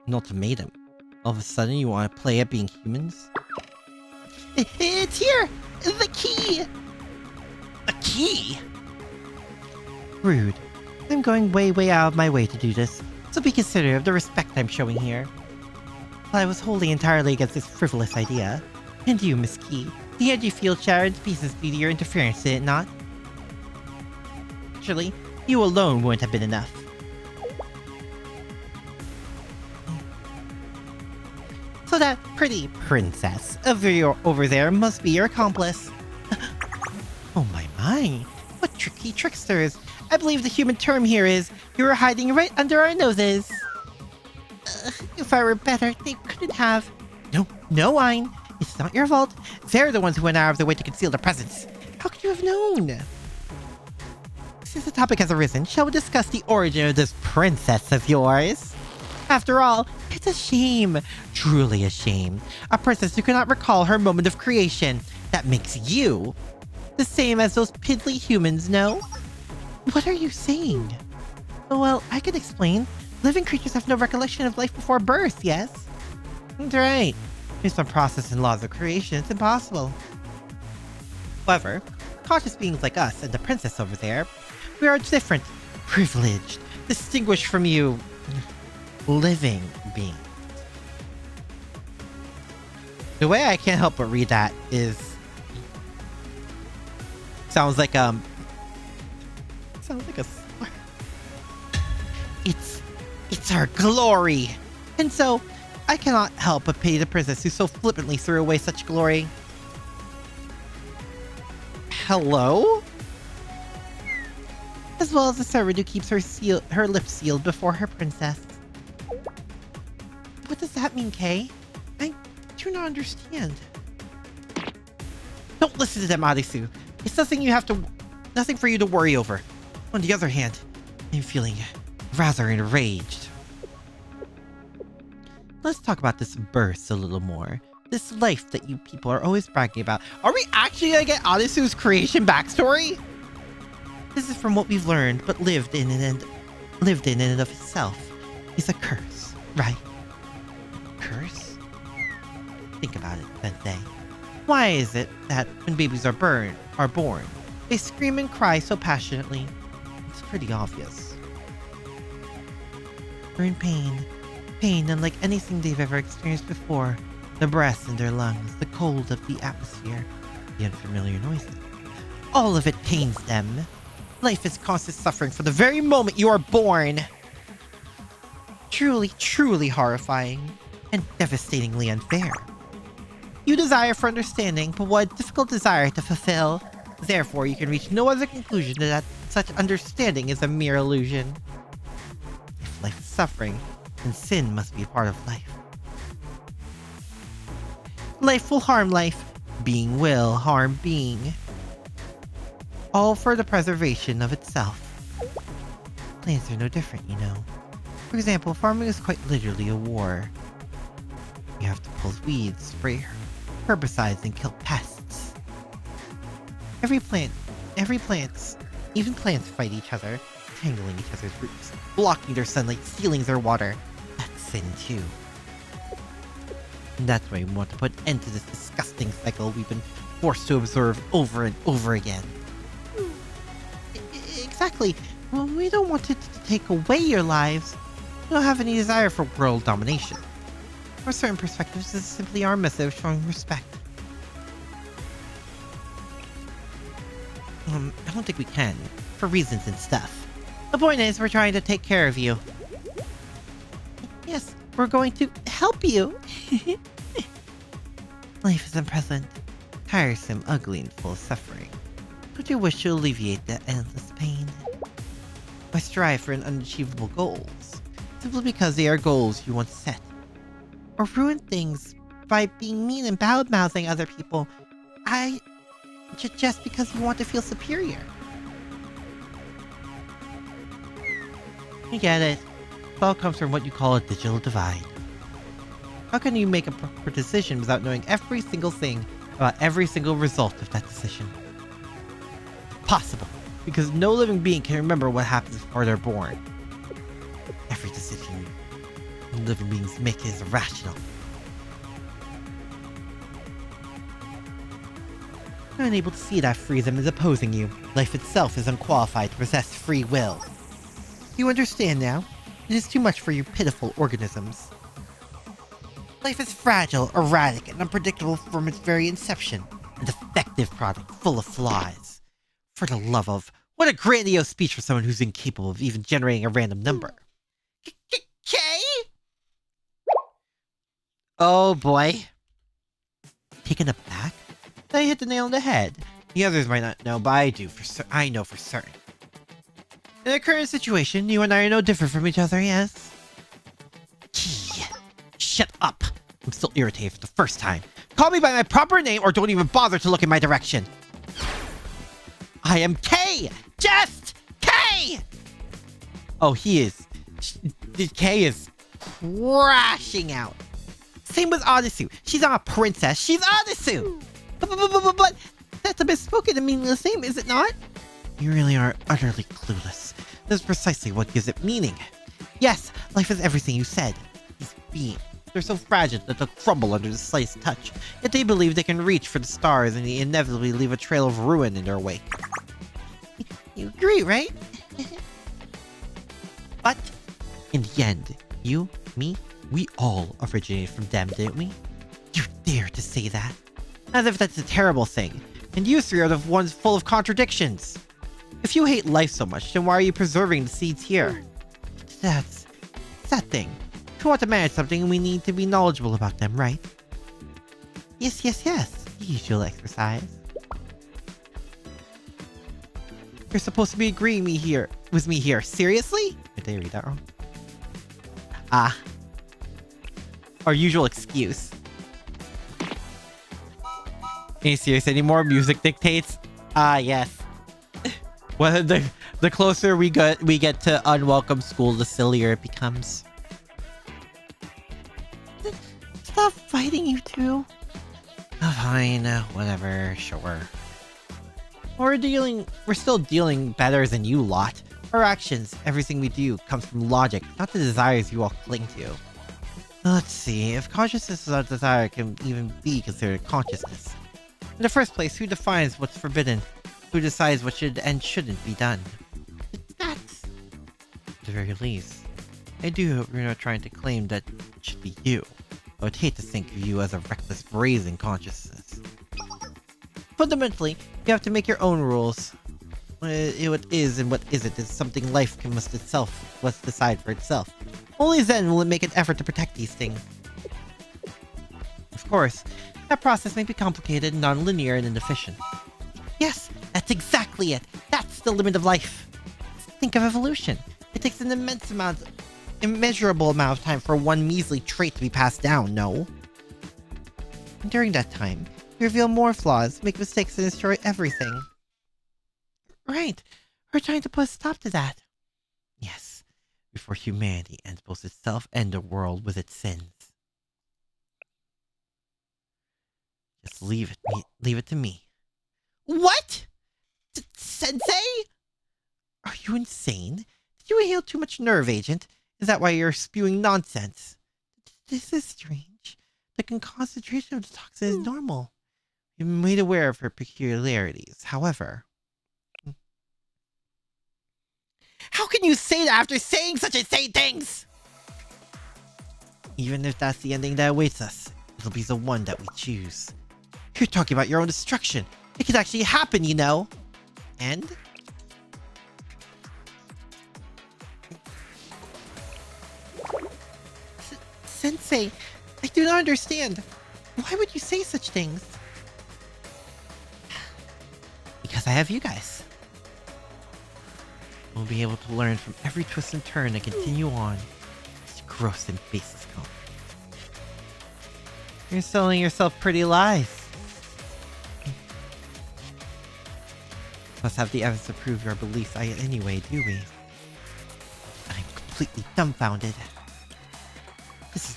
An ultimatum. All of a sudden you want to play at being humans? It's here! The key! A key? Rude. I'm going way out of my way to do this, so be considerate of the respect I'm showing here. Well, I was wholly entirely against this frivolous idea. And you, Miss Key, the energy field shattered to pieces due to your interference, did it not? Actually, you alone wouldn't have been enough. So that pretty princess over there must be your accomplice. Oh my. What tricky tricksters. I believe the human term here is, you were hiding right under our noses. If I were better, they couldn't have. No, Wine. It's not your fault. They're the ones who went out of their way to conceal their presence. How could you have known? Since the topic has arisen, shall we discuss the origin of this princess of yours? After all, it's a shame. Truly a shame. A princess who cannot recall her moment of creation. That makes you the same as those piddly humans, no? What are you saying? Well, I could explain. Living creatures have no recollection of life before birth, yes? That's right. Based on process and laws of creation, it's impossible. However, conscious beings like us and the princess over there, we are different, privileged, distinguished from you living beings. The way I can't help but read that is... Sounds like a... It's our glory! And so, I cannot help but pity the princess who so flippantly threw away such glory. Hello? As well as the servant who keeps her lips sealed before her princess. What does that mean, Kay? I do not understand. Don't listen to them, Arisu. It's nothing for you to worry over. On the other hand, I'm feeling rather enraged. Let's talk about this birth a little more. This life that you people are always bragging about. Are we actually gonna get Arisu's creation backstory? This is from what we've learned, but lived in and of itself is a curse, right? Curse? Think about it, Sensei. Why is it that when babies are born, they scream and cry so passionately? It's pretty obvious. They're in pain. Pain unlike anything they've ever experienced before. The breath in their lungs, the cold of the atmosphere, the unfamiliar noises. All of it pains them. Life is constant suffering from the very moment you are born. Truly horrifying and devastatingly unfair. You desire for understanding, but what a difficult desire to fulfill. Therefore, you can reach no other conclusion than that such understanding is a mere illusion. If life is suffering, then sin must be a part of life. Life will harm life. Being will harm being. All for the preservation of itself. Plants are no different, you know. For example, farming is quite literally a war. You have to pull weeds, spray herbicides, and kill pests. Even plants fight each other, tangling each other's roots, blocking their sunlight, stealing their water. That's sin too. And that's why we want to put an end to this disgusting cycle we've been forced to observe over and over again. Exactly. Well, we don't want it to take away your lives. We don't have any desire for world domination. For certain perspectives, this is simply our method of showing respect. I don't think we can, for reasons and stuff. The point is, we're trying to take care of you. Yes, we're going to help you. Life is unpleasant, tiresome, ugly, and full of suffering. Don't you wish to alleviate that endless pain? Why strive for unachievable goals, simply because they are goals you once set? Or ruin things by being mean and bad-mouthing other people, just because you want to feel superior? You get it. It all comes from what you call a digital divide. How can you make a proper decision without knowing every single thing about every single result of that decision? Possible, because no living being can remember what happens before they're born. Every decision living beings make is irrational. You're unable to see that freedom is opposing you. Life itself is unqualified to possess free will. You understand now? It is too much for you pitiful organisms. Life is fragile, erratic, and unpredictable from its very inception. A defective product full of flaws. For the love of... What a grandiose speech for someone who's incapable of even generating a random number. K? Oh boy. Taken aback? I hit the nail on the head. The others might not know, but I do. I know for certain. In the current situation, you and I are no different from each other, yes? Shut up! I'm still irritated for the first time. Call me by my proper name or don't even bother to look in my direction. I am K! Just K! Oh, he is. K is crashing out. Same with Onisu. She's not a princess. She's Onisu! But that's a misspoken and meaningless name, is it not? You really are utterly clueless. This is precisely what gives it meaning. Yes, life is everything you said. These beings, they're so fragile that they'll crumble under the slightest touch. Yet they believe they can reach for the stars and inevitably leave a trail of ruin in their wake. You agree, right? But in the end, you, me, we all originated from them, didn't we? You dare to say that? As if that's a terrible thing. And you three are the ones full of contradictions. If you hate life so much, then why are you preserving the seeds here? That's that thing. If we want to manage something, we need to be knowledgeable about them, right? Yes. The usual exercise. You're supposed to be agreeing with me here. Seriously? Did I read that wrong? Our usual excuse. Are you serious? Any more music dictates? Yes. Well, the closer we get to unwelcome school, the sillier it becomes. Stop fighting, you two. Fine, whatever, sure. We're still dealing better than you lot. Our actions, everything we do, comes from logic, not the desires you all cling to. Let's see, if consciousness without desire can even be considered consciousness. In the first place, who defines what's forbidden? Who decides what should and shouldn't be done? That's... At the very least, I do hope you're not trying to claim that it should be you. I would hate to think of you as a reckless, brazen consciousness. Fundamentally, you have to make your own rules. What is and what isn't is something life must decide for itself. Only then will it make an effort to protect these things. Of course, that process may be complicated, non-linear, and inefficient. Yes, that's exactly it. That's the limit of life. Think of evolution. It takes an immeasurable amount of time for one measly trait to be passed down, no? And during that time, you reveal more flaws, make mistakes, and destroy everything. Right. We're trying to put a stop to that. Yes. Before humanity ends both itself and the world with its sins. Just leave it to me. What? Sensei? Are you insane? Did you inhale too much nerve agent? Is that why you're spewing nonsense? This is strange. The concentration of the toxin is normal. You've been made aware of her peculiarities. However... How can you say that after saying such insane things? Even if that's the ending that awaits us, it'll be the one that we choose. You're talking about your own destruction. It could actually happen, you know. And? Sensei, I do not understand. Why would you say such things? Because I have you guys. We'll be able to learn from every twist and turn and continue on. It's gross and baseless comment. You're selling yourself pretty lies. Must have the evidence to prove your beliefs anyway, do we? I'm completely dumbfounded. This is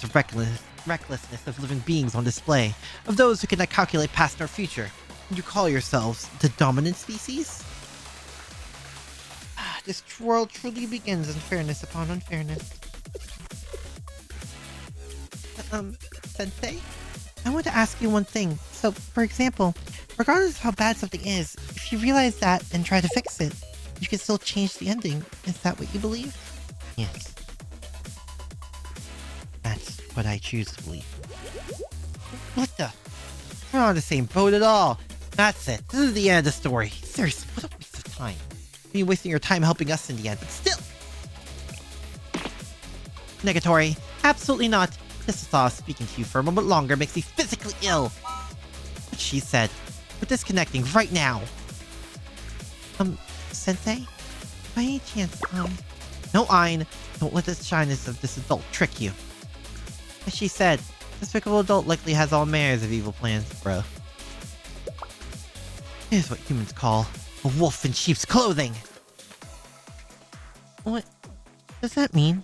recklessness of living beings on display, of those who cannot calculate past nor future. And you call yourselves the dominant species? This world truly begins unfairness upon unfairness. Sensei? I want to ask you one thing. So, for example, regardless of how bad something is, if you realize that and try to fix it, you can still change the ending. Is that what you believe? Yes. That's what I choose to believe. What the? We're not on the same boat at all. That's it. This is the end of the story. Seriously, what a waste of time. You're wasting your time helping us in the end, but still! Negatory, absolutely not. This thought of speaking to you for a moment longer makes me physically ill. What she said. We're disconnecting right now. Sensei? By any chance, no, Ein. Don't let the shyness of this adult trick you. As she said, this despicable adult likely has all manners of evil plans, bro. Here's what humans call a wolf in sheep's clothing. What does that mean?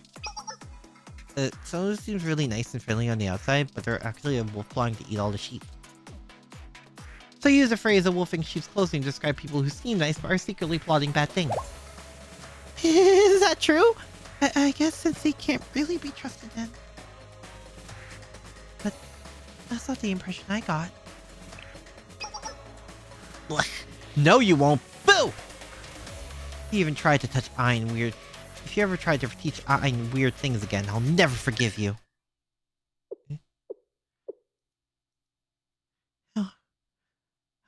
Some of it seems really nice and friendly on the outside, but they're actually a wolf plotting to eat all the sheep. So you use the phrase a wolf in sheep's clothing to describe people who seem nice but are secretly plotting bad things. Is that true? I guess since they can't really be trusted then. But that's not the impression I got. No, you won't. Boo! You even tried to touch Ein weird. If you ever tried to teach Ein weird things again, I'll never forgive you.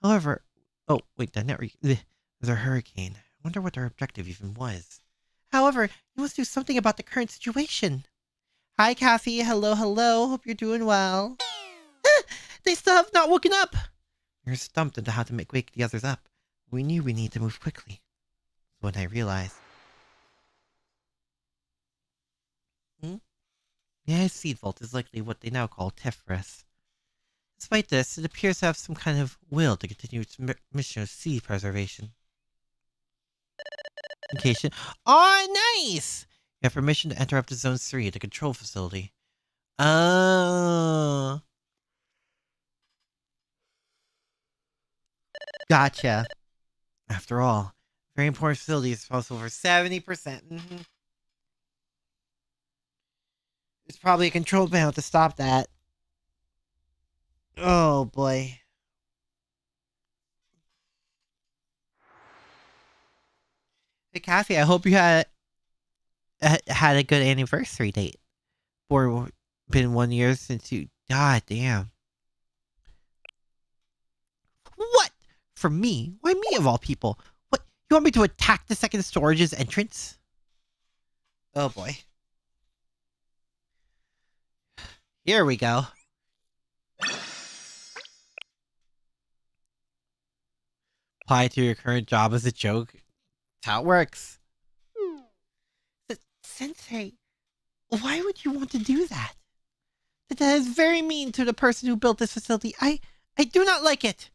However, oh wait, there's a hurricane. I wonder what their objective even was. However, you must do something about the current situation. Hi, Cassie. Hello, hello. Hope you're doing well. They still have not woken up. You're stumped into how to wake the others up. We knew we need to move quickly. When I realized. Yeah, Seed Vault is likely what they now call Tefres. Despite this, it appears to have some kind of will to continue its mission of seed preservation. Location. Oh, nice! You have permission to enter up to Zone 3, the control facility. Oh. Gotcha. After all, very important facility is responsible for 70%. There's probably a control panel to stop that. Oh boy. Hey Cassie, I hope you had a good anniversary date. Or been 1 year since you. God damn. What? For me? Why me of all people? What? You want me to attack the second storage's entrance? Oh boy. Here we go. Apply to your current job as a joke. That's how it works. Sensei, why would you want to do that? That is very mean to the person who built this facility. I do not like it.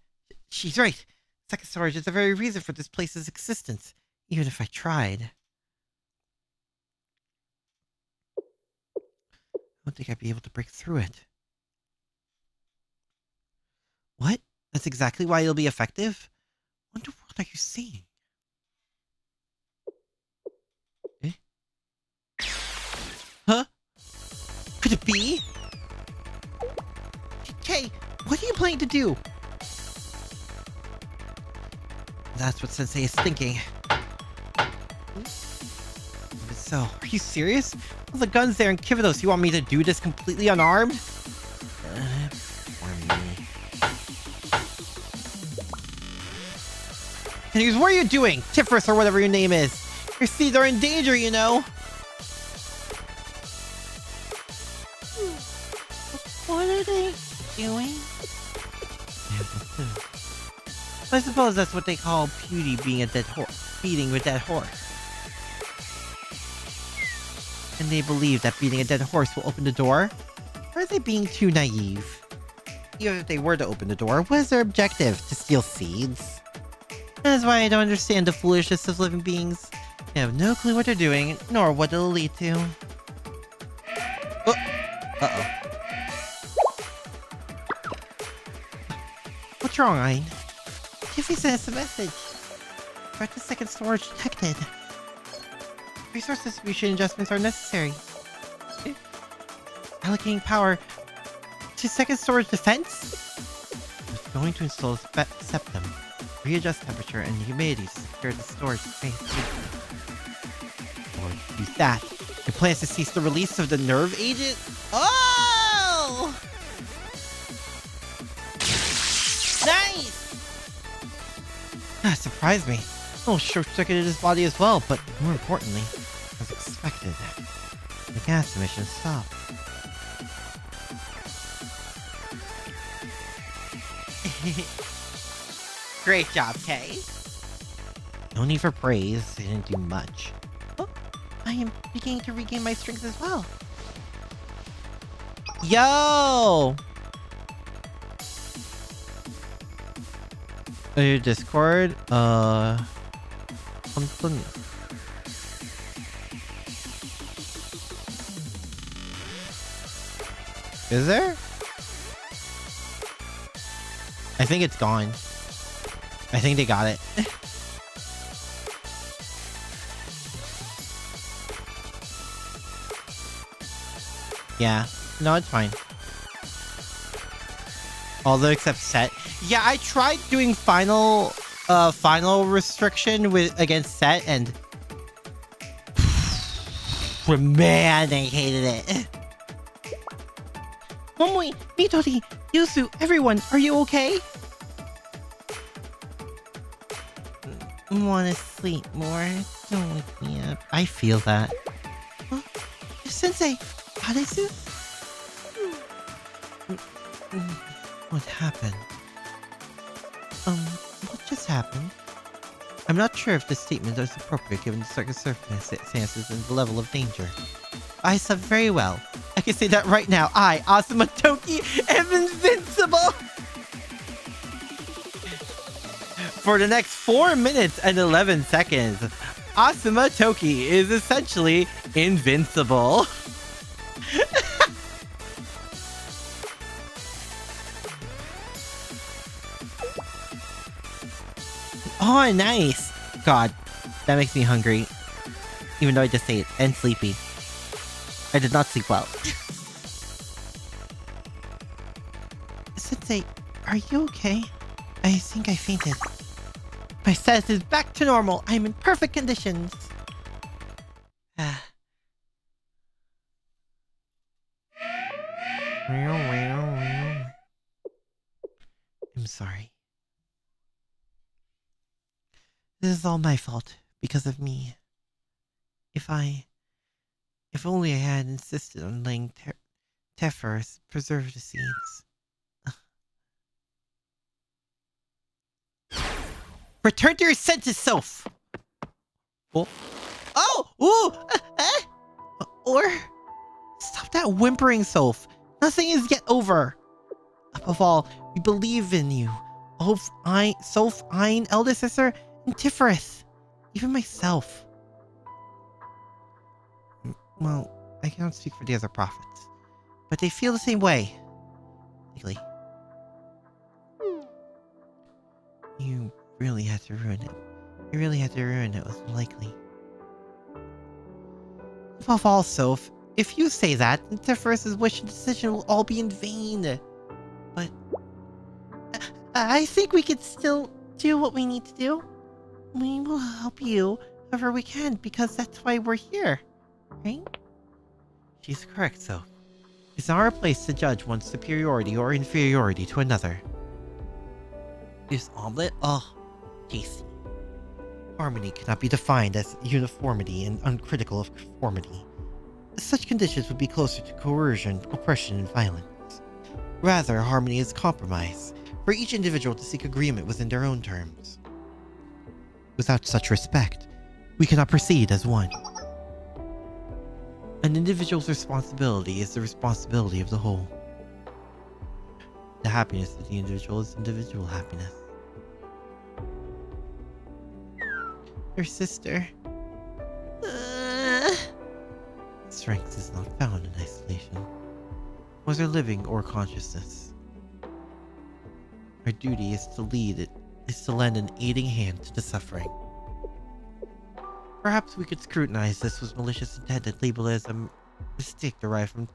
She's right. Second storage is the very reason for this place's existence, even if I tried. I don't think I'd be able to break through it. What? That's exactly why it'll be effective? What are you saying? Eh? Huh? Could it be? Hey, what are you planning to do? That's what Sensei is thinking. So, are you serious? All the guns there in Kividos, you want me to do this completely unarmed? And what are you doing? Tifris or whatever your name is. Your seeds are in danger, you know. What are they doing? I suppose that's what they call Beauty being a dead horse. Feeding with dead horse. And they believe that beating a dead horse will open the door? Or are they being too naive? Even if they were to open the door, what is their objective? To steal seeds? That's why I don't understand the foolishness of living beings. They have no clue what they're doing, nor what it'll lead to. Oh. Uh-oh. What's wrong, Ein? Tiffy sent us a message. Threat to second storage detected. Resource distribution adjustments are necessary. Allocating power to second storage defense? It's going to install a septum. Readjust temperature and humidity to secure the storage space. Or use that. It plans to cease the release of the nerve agent? Oh! Nice! That surprised me. Oh, short-circuited his body as well, but more importantly, as expected, the gas emissions stopped. Great job, Kay. No need for praise, they didn't do much. Oh, I am beginning to regain my strength as well. Yo! Your Discord, something. Is there? I think it's gone. I think they got it. Yeah. No, it's fine. Although except set. Yeah, I tried doing final restriction against set and man, I hated it. Momoi, Midori, Yuzu, everyone, are you okay? Want to sleep more? Don't wake me up. I feel that. Huh? Sensei, Adesu? What happened? What just happened? I'm not sure if this statement is appropriate given the circumstances and the level of danger. I slept very well. I can say that right now. I, Asuma Toki, am invincible! For the next 4 minutes and 11 seconds, Asuma Toki is essentially invincible. Oh, nice. God, that makes me hungry. Even though I just ate and sleepy. I did not sleep well. Sensei, are you okay? I think I fainted. My status is back to normal. I'm in perfect conditions. I'm sorry. This is all my fault, because of me. If only I had insisted on letting Tephers preserve the seeds. Return to your senses, Soph! Oh! Ooh! Or... Stop that whimpering, Soph. Nothing is yet over. Above all, we believe in you. Soph, Ein, elder sister, and Tifereth. Even myself. Well, I cannot speak for the other prophets, but they feel the same way. Legally. You really had to ruin it. You really had to ruin it with likely. Above all, Soph, if you say that, then Tifereth's wish and decision will all be in vain. But... I think we could still do what we need to do. We will help you however we can, because that's why we're here. Right? She's correct, Soph. It's not our place to judge one's superiority or inferiority to another. This omelet? Oh, tasty. Harmony cannot be defined as uniformity and uncritical of conformity. Such conditions would be closer to coercion, oppression, and violence. Rather, harmony is compromise, for each individual to seek agreement within their own terms. Without such respect, we cannot proceed as one. An individual's responsibility is the responsibility of the whole. The happiness of the individual is individual happiness. Your sister. Strength is not found in isolation, whether living or consciousness. Our duty is to lend an aiding hand to the suffering. Perhaps we could scrutinize this with malicious intent and label it as a mistake derived from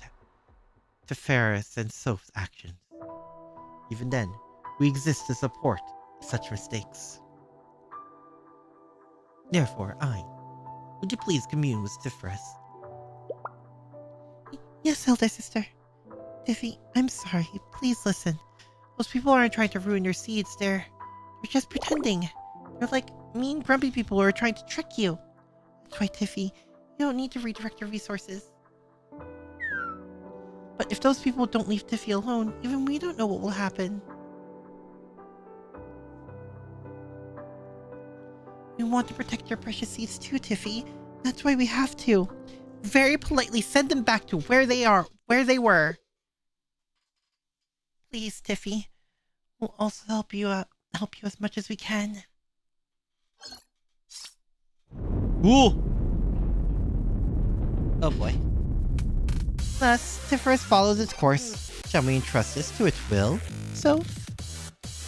Teferis and Soph's actions. Even then, we exist to support such mistakes. Therefore, would you please commune with Teferis? Yes, elder sister. Tiffy, I'm sorry. Please listen. Those people aren't trying to ruin your seeds. They're just pretending. They're like mean, grumpy people who are trying to trick you. That's why, Tiffy, you don't need to redirect your resources. But if those people don't leave Tiffy alone, even we don't know what will happen. We want to protect your precious seeds too, Tiffy. That's why we have to. Very politely send them back to where they were. Please, Tiffy. We'll also help you as much as we can. Ooh! Oh boy. Thus, Teferis follows its course. Shall we entrust this to its will? So?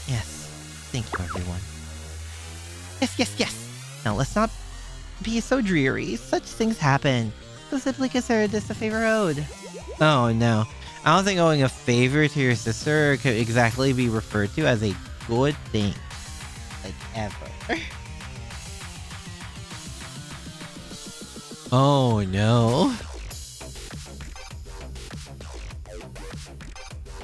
Yes. Thank you, everyone. Yes. Now let's not be so dreary. Such things happen. So simply consider this a favor owed. Oh no. I don't think owing a favor to your sister could exactly be referred to as a good thing. Like, ever. Oh no.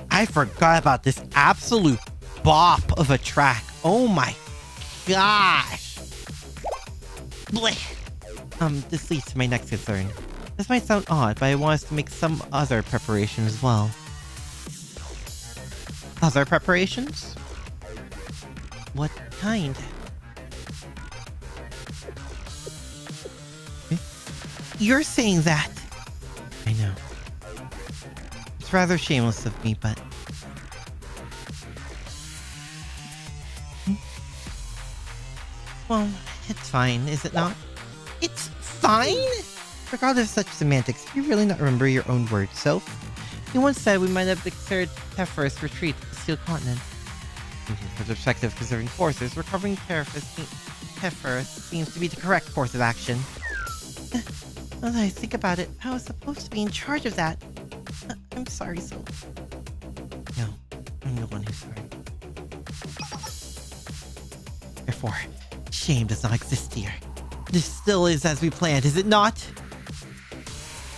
I forgot about this absolute bop of a track. Oh my gosh. Blech. This leads to my next concern. This might sound odd, but I want us to make some other preparation as well. Other preparations? What kind? You're saying that? I know. It's rather shameless of me, but... Well, it's fine, is it not? It's fine? Regardless of such semantics, you really not remember your own words, so? You once said we might have declared Teferis retreat to the Steel Continent. From the perspective of conserving forces, recovering Teferis seems to be the correct course of action. Now that I think about it, I was supposed to be in charge of that. I'm sorry, so... No, I'm the one who's sorry. Therefore, shame does not exist here. This still is as we planned, is it not?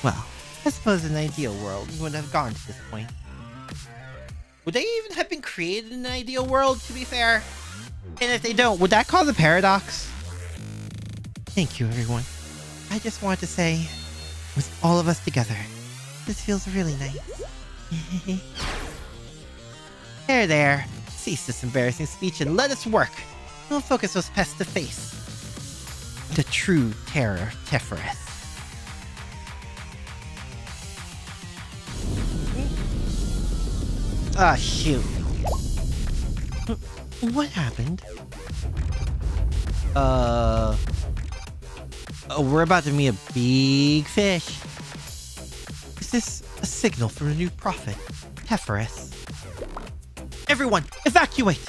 Well, I suppose in an ideal world, we wouldn't have gone to this point. Would they even have been created in an ideal world, to be fair? And if they don't, would that cause a paradox? Thank you, everyone. I just wanted to say, with all of us together, this feels really nice. There. Cease this embarrassing speech and let us work. We'll focus those pests to face the true terror of Teferis. Ah, shoot. What happened? Oh, we're about to meet a big fish. Is this a signal from a new prophet, Teferis? Everyone, evacuate!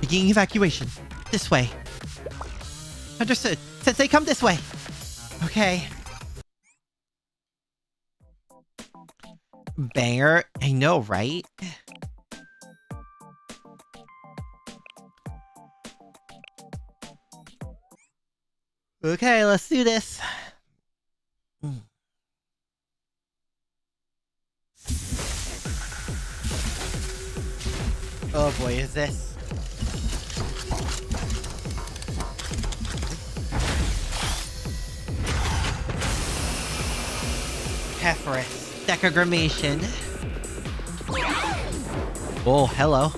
Beginning evacuation. This way. Understood. Sensei, come this way. Okay. Banger. I know, right? Okay, let's do this. Oh boy, is this? Teferis. Decagrammation. Oh, hello.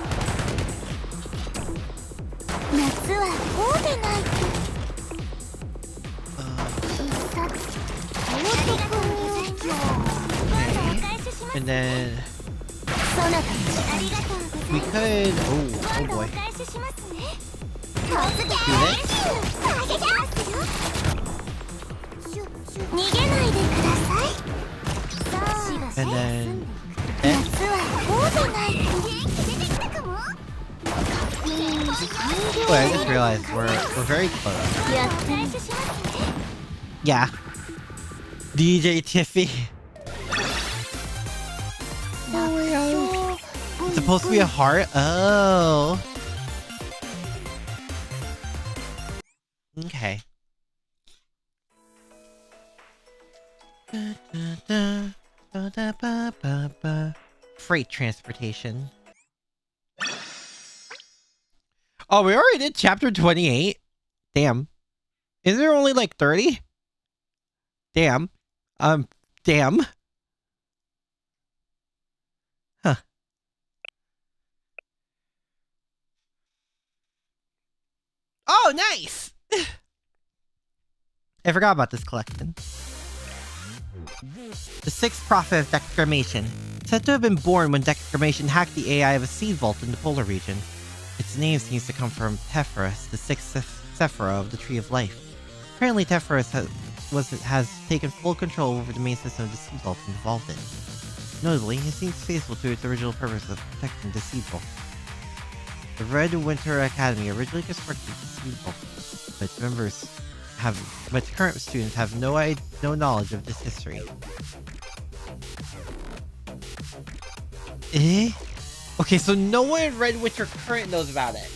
Okay. And then we could... Oh boy. Do this? And then... Oh, I just realized we're very close. Yeah. DJ Tiffy. Oh my god. It's supposed to be a heart? Oh. Okay. Freight transportation. Oh, we already did chapter 28? Damn. Is there only like 30? Damn. Damn. Huh. Oh, nice! I forgot about this collection. The sixth prophet of Declamation. Said to have been born when Declamation hacked the AI of a seed vault in the polar region. Its name seems to come from Tephrus, the sixth Sephira of the Tree of Life. Apparently Tephrus has taken full control over the main system of the seed vault involved in. Notably, it seems faithful to its original purpose of protecting the seed vault. The Red Winter Academy originally constructed the seed vault, but current students have no knowledge of this history. Eh? Okay, so no one in Red Winter Current knows about it.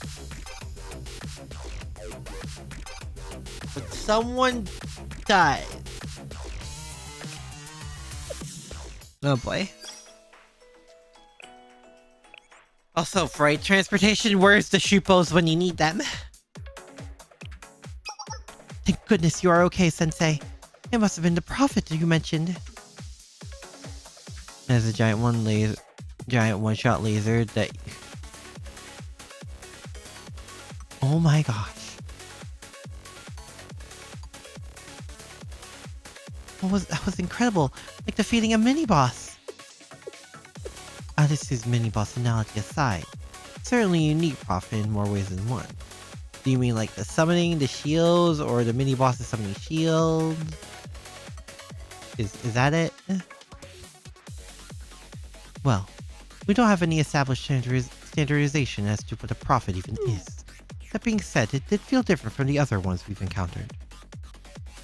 But someone does. Oh boy. Also, freight transportation, where's the Shupos when you need them? Thank goodness you are okay, Sensei. It must have been the prophet you mentioned. As a giant one-shot laser that... Oh my gosh. That was incredible. Like defeating a mini-boss. This mini-boss analogy aside. Certainly a unique prophet in more ways than one. Do you mean like the summoning, the shields, or the mini-boss is summoning shields? Is that it? Well, we don't have any established standardization as to what a prophet even is. That being said, it did feel different from the other ones we've encountered.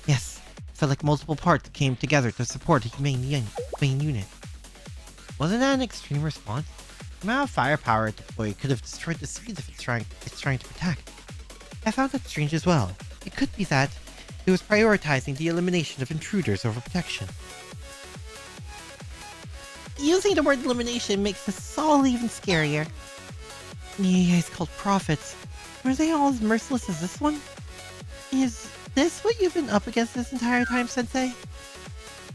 Yes, it felt like multiple parts came together to support a main unit. Wasn't that an extreme response? The amount of firepower it deployed could have destroyed the seeds if it's trying to protect. I found that strange as well. It could be that it was prioritizing the elimination of intruders over protection. Using the word elimination makes this all even scarier. The AIs called prophets. Were they all as merciless as this one? Is this what you've been up against this entire time, Sensei?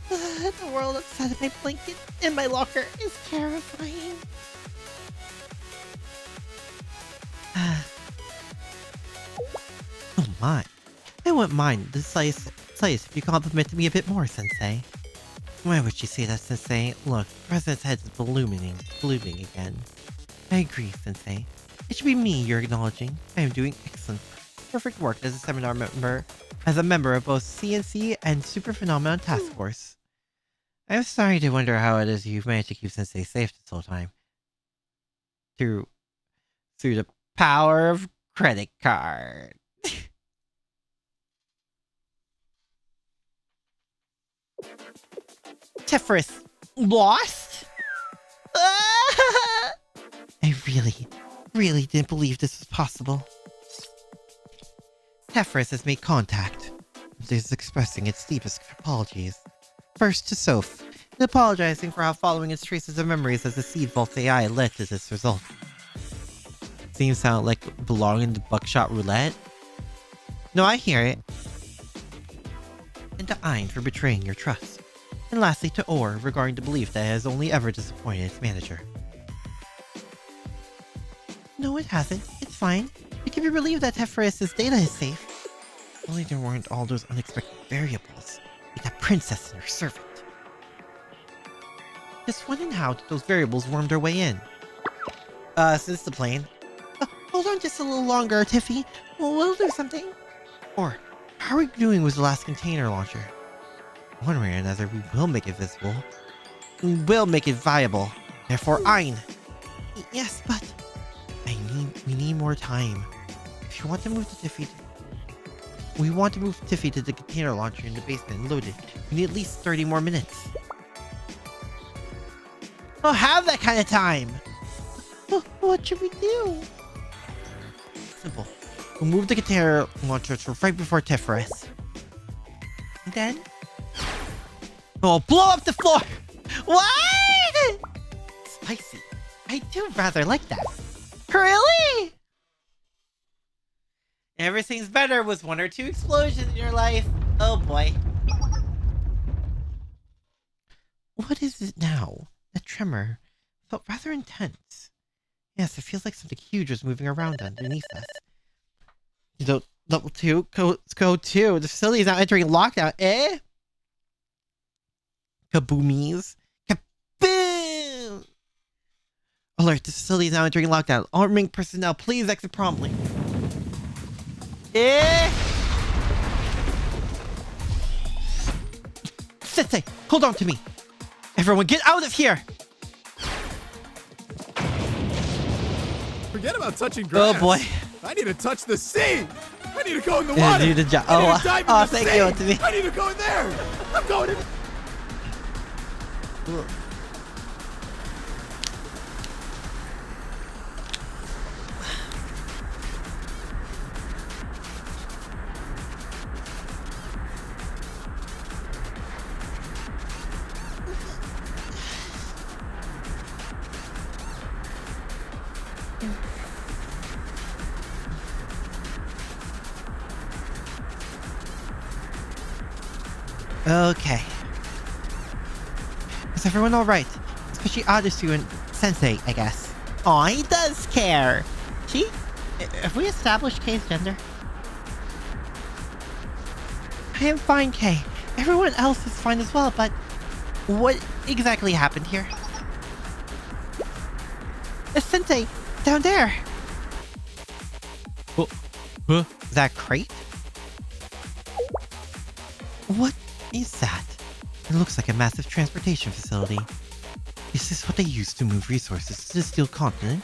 The world outside of my blanket and my locker is terrifying. Oh my. I wouldn't mind the slice if you complimented me a bit more, Sensei. Why would you say that, Sensei? Look, the President's head is ballooning again. I agree, Sensei. It should be me you're acknowledging. I am doing excellent, perfect work as a seminar member, of both CNC and Super Phenomenon Task Force. I'm starting to wonder how it is you've managed to keep Sensei safe this whole time. Through the power of credit card. Tephrus lost? I really didn't believe this was possible. Tephrus has made contact. It is expressing its deepest apologies. First to Soph, and apologizing for how following its traces of memories as the Seed Vault AI led to this result. Seems sound like belonging to Buckshot Roulette? No, I hear it. And to Ein for betraying your trust. And lastly to Orr regarding the belief that it has only ever disappointed its manager. No, it hasn't. It's fine. We can be relieved that Tephrus' data is safe. Only there weren't all those unexpected variables, like that princess and her servant. Just when and how did those variables worm their way in? Since the plane. Hold on just a little longer, Tiffy. We'll do something. Or, how are we doing with the last container launcher? One way or another, we will make it visible. We will make it viable. Therefore, Ein. Yes, but we need more time. If you want to move to Tiffy, we want to move Tiffy to the container launcher in the basement and load it. We need at least 30 more minutes. I don't have that kind of time. What should we do? Simple. We'll move the container launcher to right before Tiffurus. And then we'll blow up the floor. What? Spicy. I do rather like that. Really? Everything's better with 1 or 2 explosions in your life. Oh boy. What is it now? That tremor felt rather intense. Yes, it feels like something huge was moving around underneath us. Level 2, go 2. The facility is now entering lockdown. Kaboomies. Kaboom! Alert, the facility is now entering lockdown. All remaining personnel, please exit promptly. Sensei, hold on to me. Everyone get out of here! Forget about touching grass. Oh boy. I need to touch the sea. I need to go in the water. I need to dive in the sea. Thank you, to me. I need to go in there. I'm going in. Okay. Is everyone alright? Especially Adasu and Sensei, I guess. Aw, he does care. She? Have we established Kei's gender? I am fine, Kei. Everyone else is fine as well, but what exactly happened here? Sensei, down there! Huh? Is that crate? What is that? It looks like a massive transportation facility. Is this what they use to move resources to the Steel Continent?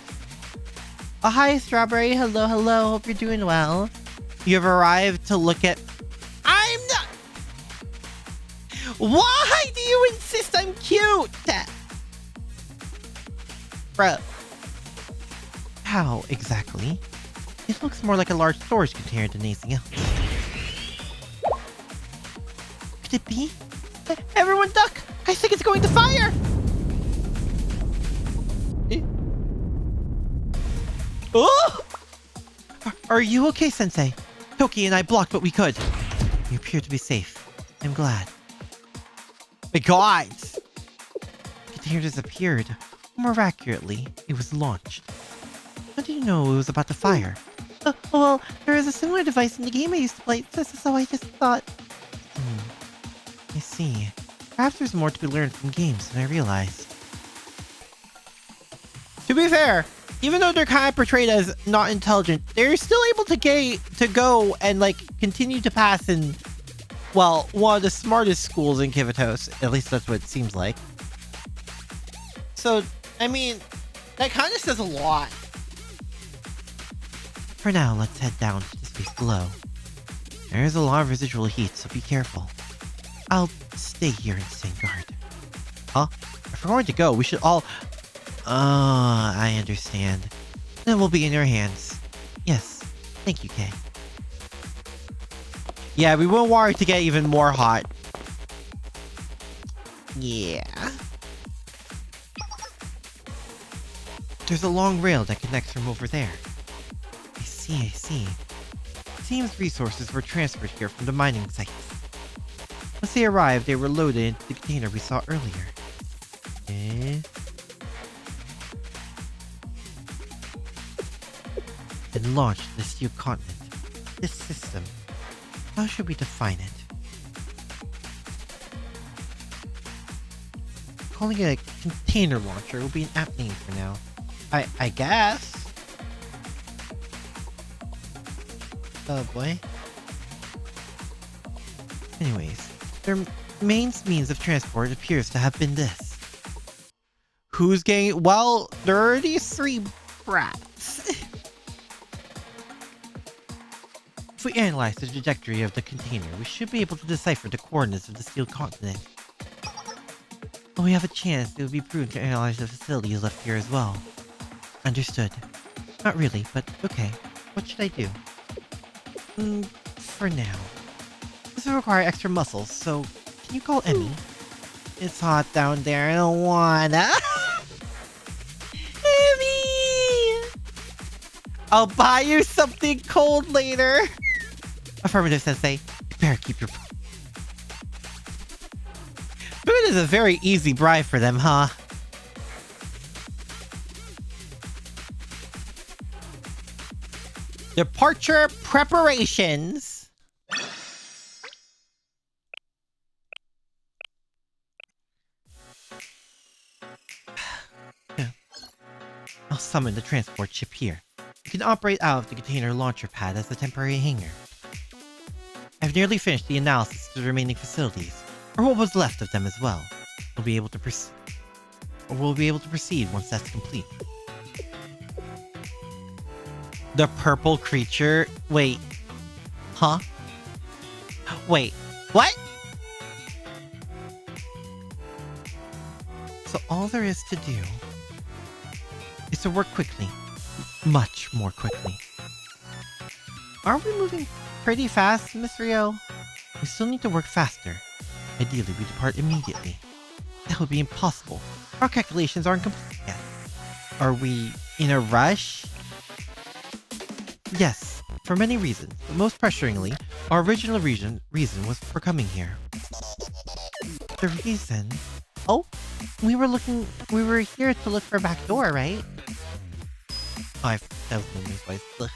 Oh, hi, Strawberry. Hello, hello. Hope you're doing well. You have arrived to look at... I'm not... Why do you insist I'm cute? Bro. How exactly? It looks more like a large storage container than anything else. Could it be? Everyone duck! I think it's going to fire! Oh! Are you okay, Sensei? Toki and I blocked what we could. You appear to be safe. I'm glad. My God! The container disappeared. More accurately, it was launched. How did you know it was about to fire? Well, there is a similar device in the game I used to play, so I just thought... I see. Perhaps there's more to be learned from games than I realized. To be fair, even though they're kind of portrayed as not intelligent, they're still able to go and like continue to pass in, well, one of the smartest schools in Kivatos. At least that's what it seems like. So, I mean, that kind of says a lot. For now, let's head down to the space below. There is a lot of residual heat, so be careful. I'll stay here and stand guard. Huh? If we're going to go, we should all... I understand. Then we'll be in your hands. Yes. Thank you, Kei. Yeah, we won't want it to get even more hot. Yeah. There's a long rail that connects from over there. I see. Seems resources were transferred here from the mining sites. Once they arrived, they were loaded into the container we saw earlier. And launched the Steel Continent. This system. How should we define it? Calling it a container launcher will be an apt name for now. I guess. Oh boy. Anyways, there main means of transport appears to have been this. Who's getting... Well, there are these 3 brats. If we analyze the trajectory of the container, we should be able to decipher the coordinates of the steel continent. When we have a chance, it would be prudent to analyze the facilities left here as well. Understood. Not really, but okay. What should I do? For now. This will require extra muscles, so can you call Emmy? It's hot down there, I don't wanna. Emmy! I'll buy you something cold later. Affirmative, Sensei. You better keep your... Food is a very easy bribe for them, huh? Departure preparations. I'll summon the transport ship here. You can operate out of the container launcher pad as a temporary hangar. I've nearly finished the analysis of the remaining facilities, or what was left of them as well. We'll be able to proceed once that's complete. The purple creature? Wait. Huh? Wait. What? So all there is to do is to work quickly. Much more quickly. Aren't we moving pretty fast, Miss Rio? We still need to work faster. Ideally, we depart immediately. That would be impossible. Our calculations aren't complete yet. Are we in a rush? Yes, for many reasons, but most pressuringly, our original reason was for coming here. The reason? Oh, we were here to look for a back door, right? Oh, that was my voice.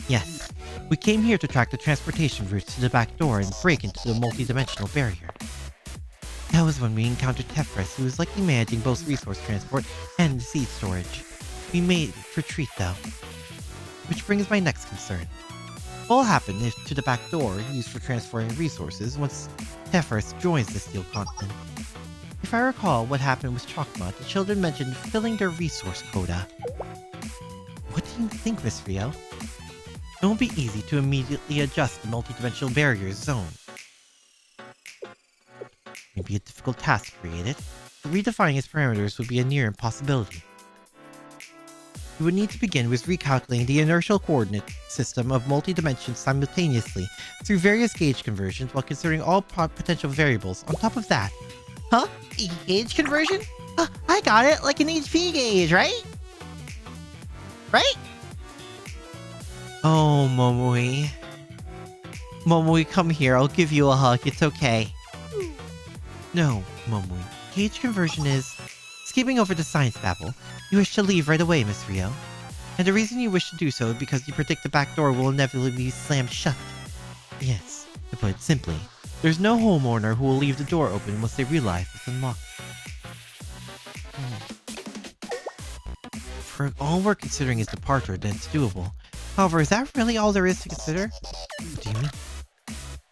Yes, we came here to track the transportation routes to the back door and break into the multi-dimensional barrier. That was when we encountered Tefris, who was likely managing both resource transport and seed storage. We made retreat though. Which brings my next concern. What will happen if to the back door used for transferring resources once Tefris joins the Steel Continent? If I recall what happened with Chokma, the children mentioned filling their resource quota. What do you think, Miss Rio? It won't be easy to immediately adjust the multi-dimensional barriers zone. It may be a difficult task to create it, but redefining its parameters would be a near impossibility. We would need to begin with recalculating the inertial coordinate system of multi-dimensions simultaneously through various gauge conversions while considering all potential variables. On top of that... Huh? A gauge conversion? I got it! Like an HP gauge, right? Right? Oh, Momoi. Momoi, come here. I'll give you a hug. It's okay. No, Momoi. Gauge conversion is... Skipping over the science babble, you wish to leave right away, Miss Rio. And the reason you wish to do so is because you predict the back door will inevitably be slammed shut. Yes, to put it simply, there's no homeowner who will leave the door open once they realize it's unlocked. For all we're considering is departure, then it's doable. However, is that really all there is to consider? What do you mean?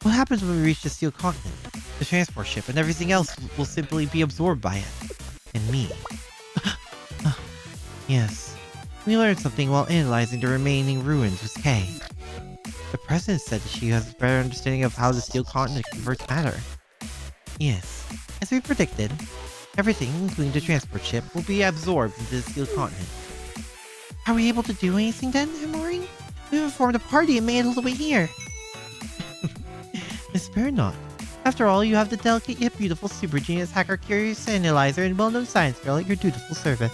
What happens when we reach the Steel Continent? The transport ship and everything else will simply be absorbed by it. And me. Yes. We learned something while analyzing the remaining ruins with Kay. The president said that she has a better understanding of how the Steel Continent converts matter. Yes. As we predicted, everything, including the transport ship, will be absorbed into the Steel Continent. Are we able to do anything then, Himori? We've informed a party and made it all the way here. Despair not. After all, you have the delicate yet beautiful super genius hacker curious analyzer and well-known science girl at your dutiful service.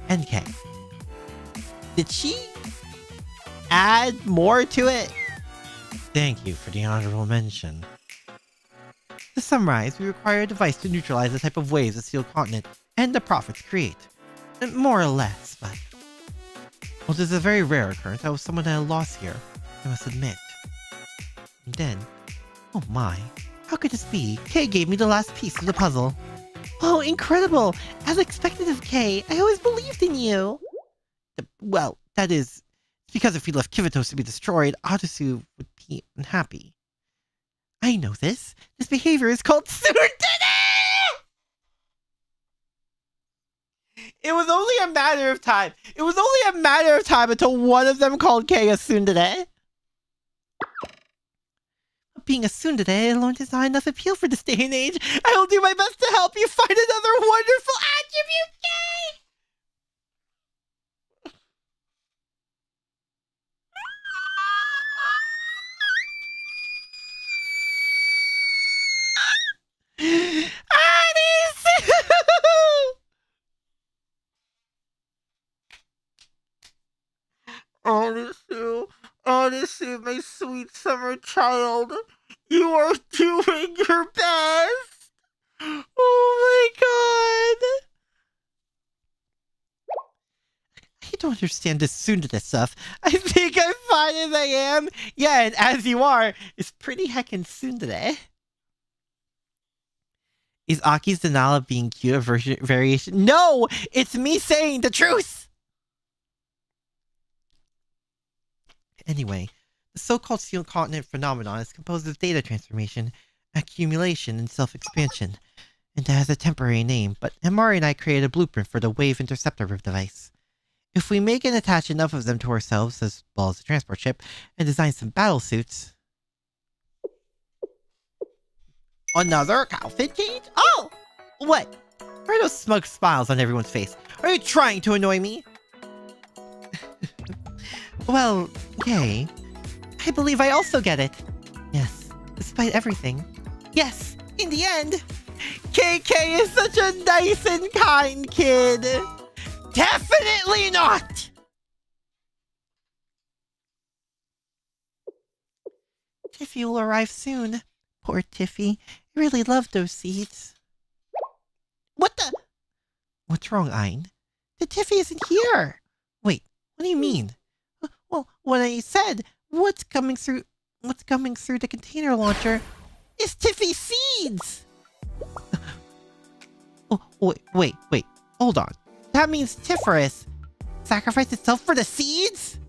NK. Did she add more to it? Thank you for the honorable mention. To summarize, we require a device to neutralize the type of waves the Steel Continent and the prophets create. More or less, but... Well, this is a very rare occurrence. I was somewhat at a loss here, I must admit. And then... Oh my, how could this be? Kay gave me the last piece of the puzzle. Oh, incredible! As expected of Kay, I always believed in you! Well, that is... Because if we left Kivitos to be destroyed, Otasu would be unhappy. I know this. This behavior is called tsundere! It was only a matter of time. It was only a matter of time until one of them called Kei a tsundere. Being a tsundere alone is not enough appeal for this day and age. I will do my best to help you find another wonderful attribute, Kei! Honestly, my sweet summer child, you are doing your best. Oh my god. I don't understand this tsundere stuff. I think I'm fine as I am. Yeah, and as you are, it's pretty heckin' tsundere. Is Aki's denial of being cute a variation? No! It's me saying the truth! Anyway, the so-called sealed continent phenomenon is composed of data transformation, accumulation, and self-expansion, and it has a temporary name, but Amari and I created a blueprint for the wave interceptor device. If we make and attach enough of them to ourselves, as well as a transport ship, and design some battle suits... Another outfit change? Oh! What? Why are those smug smiles on everyone's face? Are you trying to annoy me? Well, yay. I believe I also get it. Yes, despite everything. Yes, in the end. KK is such a nice and kind kid. Definitely not! Tiffy will arrive soon. Poor Tiffy. I really loved those seeds. What the? What's wrong, Ein? The Tiffy isn't here. Wait, what do you mean? Well, when I said what's coming through the container launcher is Tiffy seeds. Oh, wait. Hold on. That means Tiferus sacrificed itself for the seeds?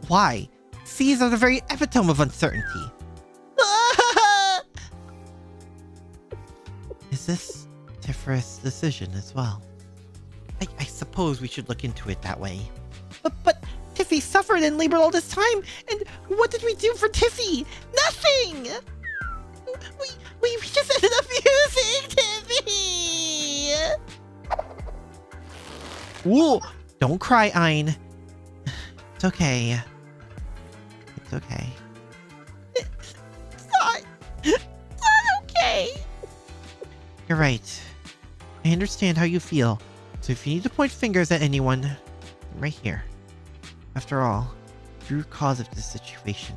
Why? Seeds are the very epitome of uncertainty. Is this Tiferus' decision as well? I suppose we should look into it that way. But Tiffy suffered and labored all this time, and what did we do for Tiffy? Nothing! We just ended up using Tiffy! Ooh, don't cry, Ein. It's okay. It's okay. It's not okay. You're right. I understand how you feel. So if you need to point fingers at anyone, I'm right here. After all, the root cause of this situation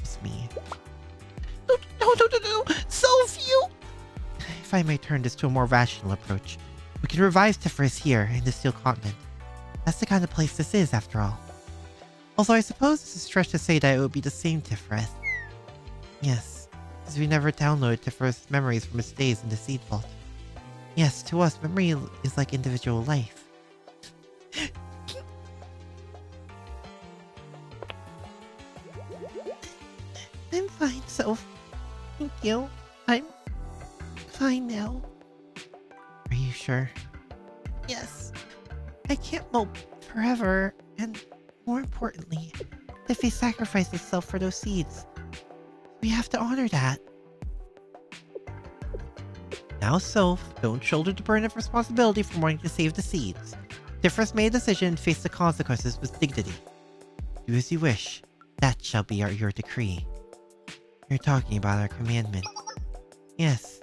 is me. No, so few! If I may turn this to a more rational approach, we can revive Tiferus here in the Steel Continent. That's the kind of place this is, after all. Although I suppose it's a stretch to say that it would be the same Tiferus. Yes, because we never downloaded Tiferus' memories from its days in the Seed Vault. Yes, to us, memory is like individual life. I'm fine, Soph. Thank you. I'm fine now. Are you sure? Yes. I can't mope forever, and more importantly, Tiffy sacrificed itself for those seeds. We have to honor that. Now, Soph, don't shoulder the burden of responsibility for wanting to save the seeds. Tiferus made a decision and face the consequences with dignity. Do as you wish. That shall be your decree. You're talking about our commandment. Yes.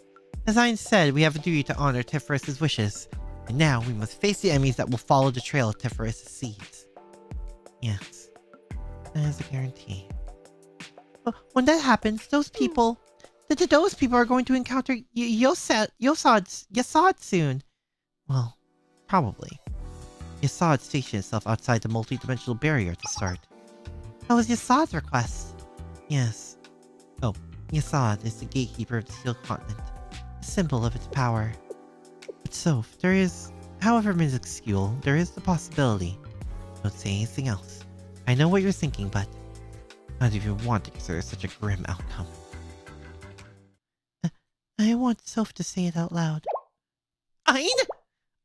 As Ein said, we have a duty to honor Tiferus' wishes. And now we must face the enemies that will follow the trail of Tiferus' seeds. Yes. That is a guarantee. But when that happens, those people are going to encounter Yasad soon. Well, probably. Yasad stationed itself outside the multi-dimensional barrier to start. That was Yasad's request. Yes. Oh, Yasad is the gatekeeper of the Steel Continent, a symbol of its power. But Soph, there is, however minuscule, there is the possibility. Don't say anything else. I know what you're thinking, but not even want to consider such a grim outcome. I want Soph to say it out loud. Ein?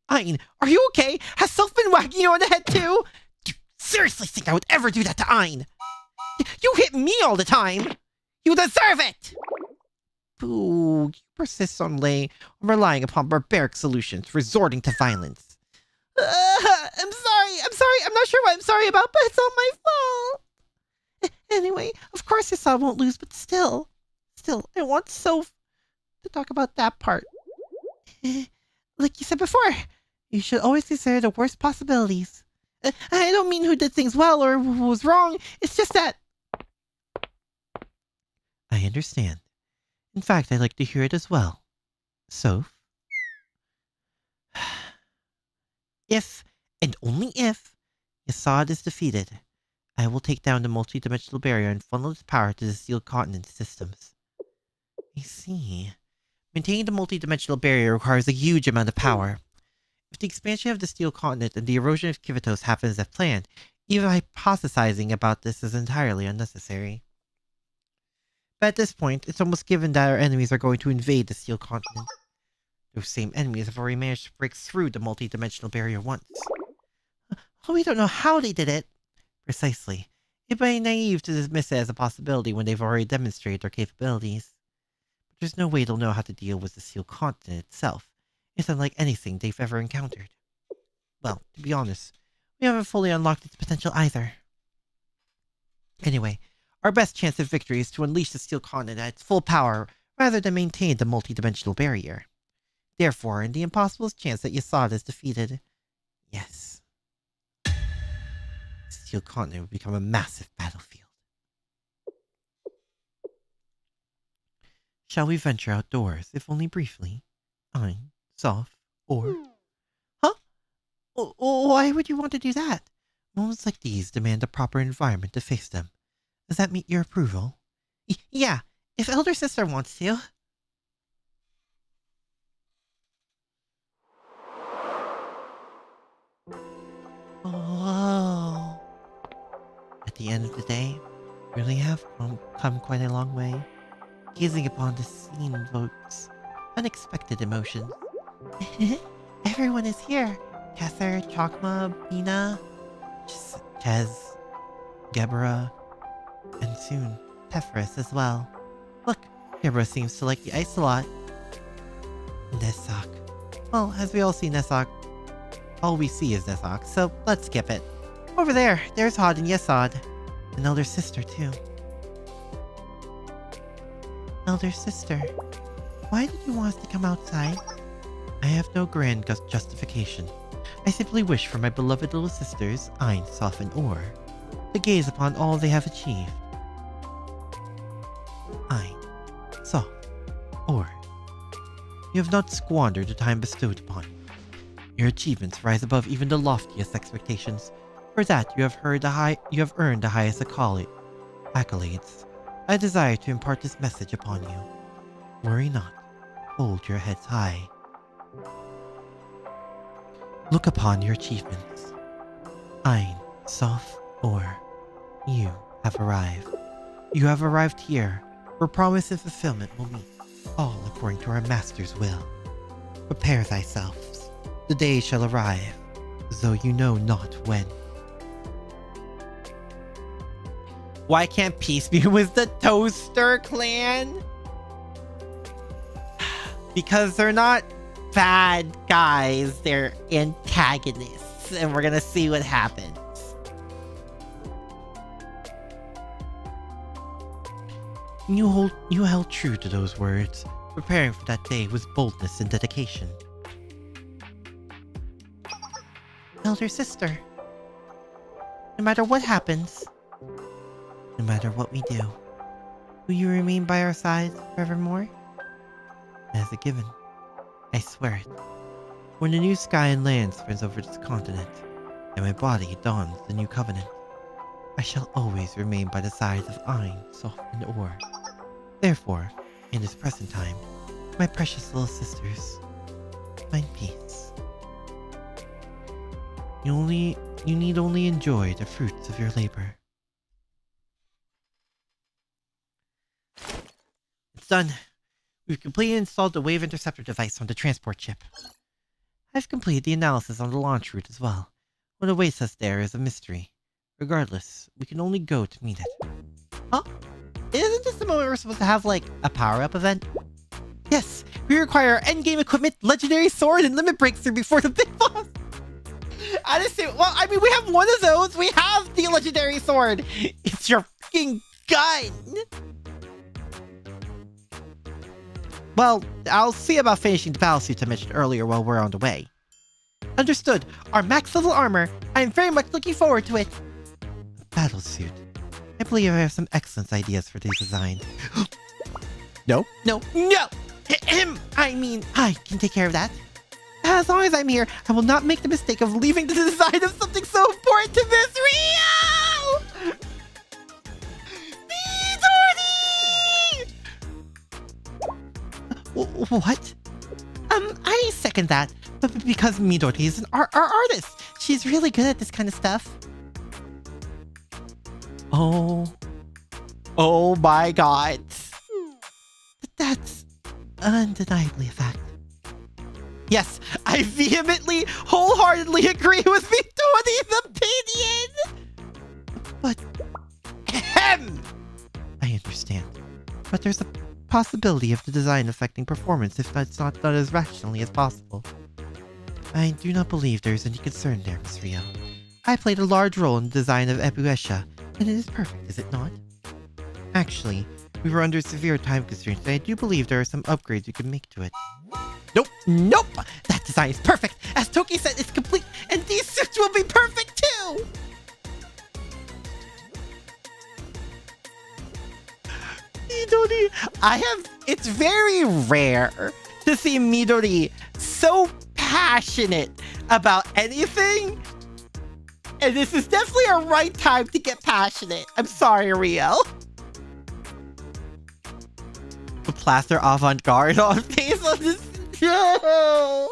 Ein, are you okay? Has Soph been whacking you on the head too? Do you seriously think I would ever do that to Ein? You hit me all the time! You deserve it! Boo, you persist on relying upon barbaric solutions, resorting to violence. I'm sorry, I'm not sure what I'm sorry about, but it's all my fault. Anyway, of course Yasad won't lose, but still, I want Soph to talk about that part. Like you said before, you should always consider the worst possibilities. I don't mean who did things well or who was wrong, it's just that... I understand. In fact, I'd like to hear it as well. Soph? If, and only if, Yasad is defeated, I will take down the multi-dimensional barrier and funnel its power to the Steel Continent systems. I see. Maintaining the multi-dimensional barrier requires a huge amount of power. If the expansion of the Steel Continent and the erosion of Kivitos happens as planned, even hypothesizing about this is entirely unnecessary. But at this point, it's almost given that our enemies are going to invade the Steel Continent. Those same enemies have already managed to break through the multi-dimensional barrier once. We don't know how they did it. Precisely. It'd be naive to dismiss it as a possibility when they've already demonstrated their capabilities. But there's no way they'll know how to deal with the Steel Continent itself. It's unlike anything they've ever encountered. Well, to be honest, we haven't fully unlocked its potential either. Anyway, our best chance of victory is to unleash the Steel Continent at its full power rather than maintain the multi-dimensional barrier. Therefore, in the impossible chance that Yasad is defeated, yes, the Steel Continent will become a massive battlefield. Shall we venture outdoors, if only briefly? Ein, Soph, or... Huh? Why would you want to do that? Moments like these demand a proper environment to face them. Does that meet your approval? Yeah, if Elder Sister wants to. Whoa. At the end of the day, we really have come quite a long way. Gazing upon this scene evokes unexpected emotions. Everyone is here. Kether, Chokma, Bina, Ches, Gebra, and soon Tefris as well. Look, Gebra seems to like the ice a lot. Nesak. Well, as we all see Nesak, all we see is Nesak, so let's skip it. Over there, there's Hod and Yasad. An elder sister, too. Elder sister, why did you want us to come outside? I have no grand justification. I simply wish for my beloved little sisters, Ein, Soph, and Or, to gaze upon all they have achieved. Ein, Soph, Or, you have not squandered the time bestowed upon you. Your achievements rise above even the loftiest expectations. For that you have earned the highest accolades. I desire to impart this message upon you. Worry not. Hold your heads high. Look upon your achievements. Ein, Soph, Or, you have arrived. You have arrived here, where promise and fulfillment will meet, all according to our master's will. Prepare thyself. The day shall arrive, though you know not when. Why can't peace be with the Toaster Clan? Because they're not bad guys, they're antagonists, and we're gonna see what happens. You held true to those words, preparing for that day with boldness and dedication. Elder sister, no matter what happens, no matter what we do, will you remain by our side forevermore? As a given, I swear it. When the new sky and land spreads over this continent, and my body dons the new covenant, I shall always remain by the sides of Ein, Soph, and Or. Therefore, in this present time, my precious little sisters, find peace. The only You need only enjoy the fruits of your labor. It's done. We've completely installed the wave interceptor device on the transport ship. I've completed the analysis on the launch route as well. What awaits us there is a mystery. Regardless, we can only go to meet it. Huh? Isn't this the moment we're supposed to have, like, a power-up event? Yes, we require endgame equipment, legendary sword, and limit breakthrough before the big boss! Honestly, well, I mean, we have one of those! We have the legendary sword! It's your fucking gun! Well, I'll see about finishing the battlesuit I mentioned earlier while we're on the way. Understood. Our max level armor. I am very much looking forward to it. A battlesuit. I believe I have some excellent ideas for these designs. No. I mean, I can take care of that. As long as I'm here, I will not make the mistake of leaving the design of something so important to Miss Rio! Midori! What? I second that. But because Midori is an artist. She's really good at this kind of stuff. Oh my god. That's undeniably a fact. Yes, I vehemently, wholeheartedly agree with Midori's opinion! But... I understand. But there's a possibility of the design affecting performance if that's not done as rationally as possible. I do not believe there is any concern there, Miss Rio. I played a large role in the design of Ebuesha, and it is perfect, is it not? Actually, we were under severe time constraints, and I do believe there are some upgrades we can make to it. Nope! That design is perfect! As Toki said, it's complete, and these suits will be perfect too! Midori, it's very rare to see Midori so passionate about anything. And this is definitely a right time to get passionate. I'm sorry, Rio. The plaster avant-garde on face on this. No!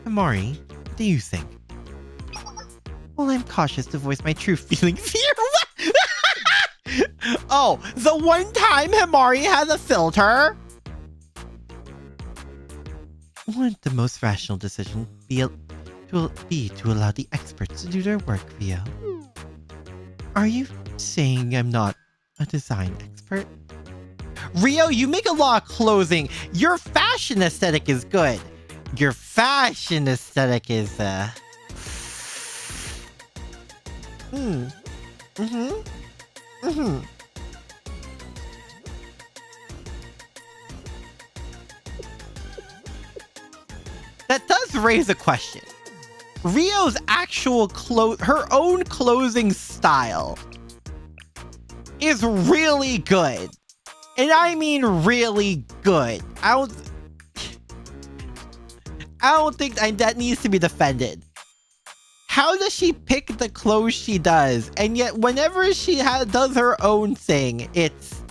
Amari, what do you think? Well, I'm cautious to voice my true feelings here. Oh, the one time Himari has a filter? Wouldn't the most rational decision be to allow the experts to do their work, Rio? Are you saying I'm not a design expert? Rio, you make a lot of clothing. Your fashion aesthetic is good. Your fashion aesthetic is, That does raise a question. Rio's actual her own clothing style is really good. And I mean really good. I don't think that needs to be defended. How does she pick the clothes she does? And yet whenever she does her own thing, it's,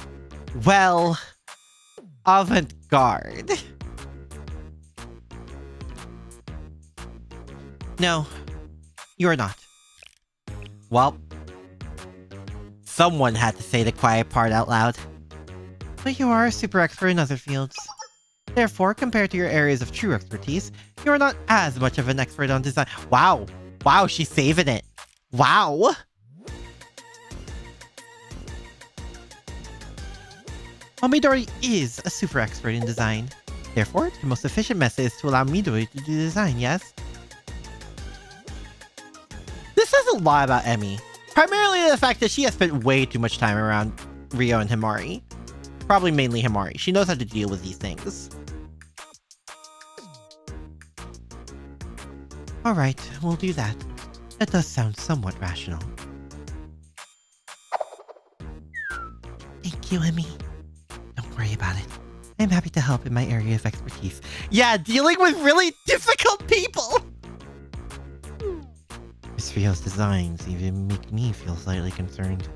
well, avant-garde. No, you're not. Well, someone had to say the quiet part out loud. But you are a super expert in other fields. Therefore, compared to your areas of true expertise, you are not as much of an expert on design. Wow, she's saving it. Wow. Well, Midori is a super expert in design. Therefore, the most efficient method is to allow Midori to do the design, yes? This says a lot about Emmy. Primarily the fact that she has spent way too much time around Rio and Himari. Probably mainly Himari. She knows how to deal with these things. Alright, we'll do that. That does sound somewhat rational. Thank you, Emmy. Don't worry about it. I'm happy to help in my area of expertise. Yeah, dealing with really difficult people! Miss Rio's designs even make me feel slightly concerned.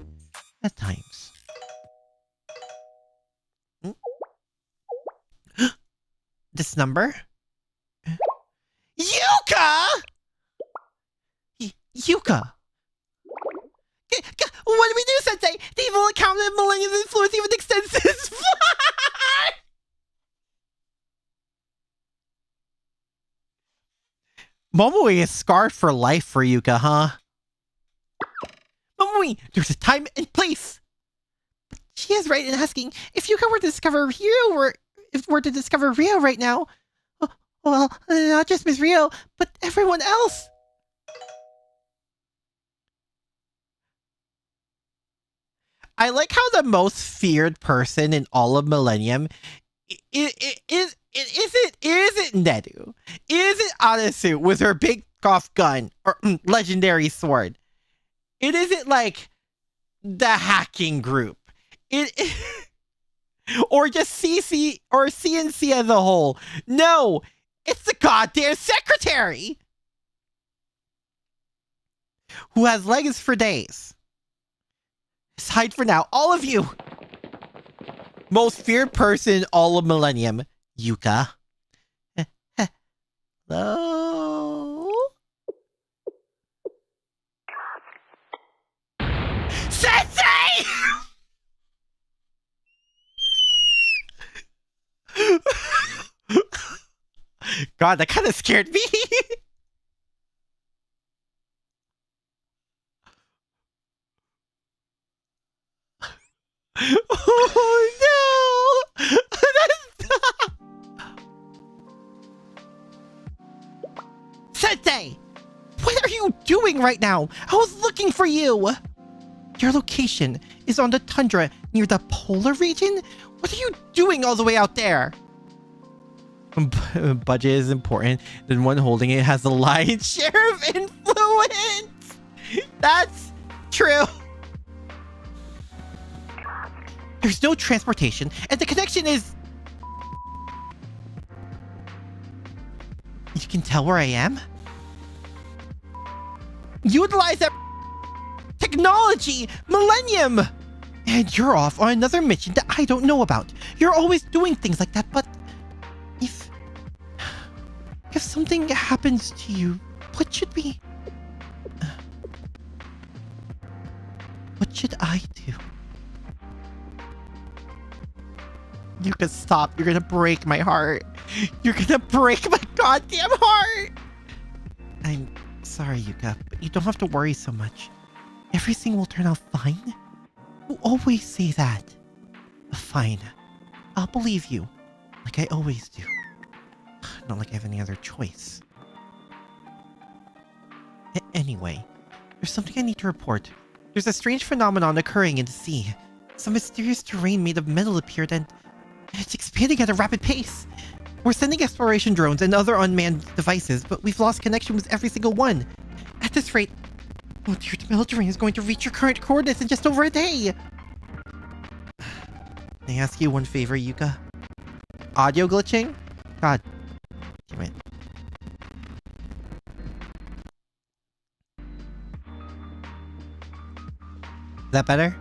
At times. This number? Yuka! Yuka! What do we do, Sensei? The evil account of Millennium's influence even extends to his fly! Momoi is scarred for life for Yuka, huh? Momoi, there's a time and place! She is right in asking, if Yuka were to discover Rio right now, well, not just Miss Rio, but everyone else. I like how the most feared person in all of Millennium isn't Nedu. Isn't Adasu with her big golf gun or legendary sword. It isn't like the hacking group. Or just CC or CNC as a whole. No, it's the goddamn secretary who has legs for days. Aside for now, all of you. Most feared person in all of Millennium, Yuka. Hello? Sensei! God, that kind of scared me. Oh no! Sensei! What are you doing right now? I was looking for you! Your location is on the tundra near the polar region? What are you doing all the way out there? Budget is important. The one holding it has the lion's share of influence! That's true. There's no transportation, and the connection is... You can tell where I am? Utilize that technology! Millennium! And you're off on another mission that I don't know about. You're always doing things like that, but... If something happens to you, what should we... What should I do? You can stop. You're gonna break my heart. You're gonna break my goddamn heart! I'm sorry, Yuka, but you don't have to worry so much. Everything will turn out fine. You always say that. Fine. I'll believe you. Like I always do. Not like I have any other choice. Anyway, there's something I need to report. There's a strange phenomenon occurring in the sea. Some mysterious terrain made of metal appeared and it's expanding at a rapid pace. We're sending exploration drones and other unmanned devices, but we've lost connection with every single one. At this rate, oh dear, the metal terrain is going to reach your current coordinates in just over a day. Can I ask you one favor, Yuka? Audio glitching? God damn it. Is that better?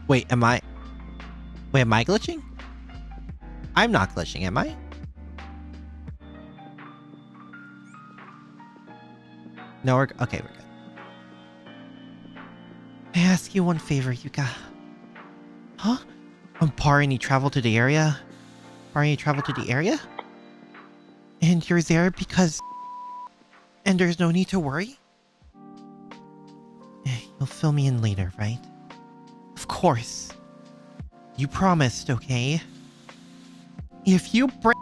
Wait, am I glitching? I'm not glitching, am I? No, we're good. Can I ask you one favor, Yuka? Huh? Parini travel to the area? And you're there because... And there's no need to worry? You'll fill me in later, right? Of course. You promised, okay? If you break...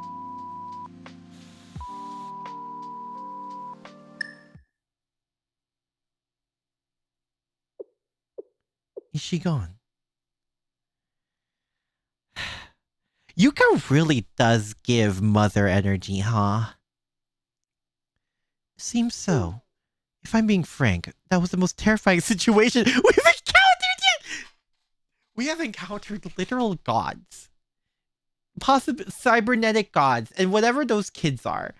Is she gone? Yuka really does give mother energy, huh? Seems so. If I'm being frank, that was the most terrifying situation we've encountered yet! We have encountered literal gods. Possibly cybernetic gods, and whatever those kids are.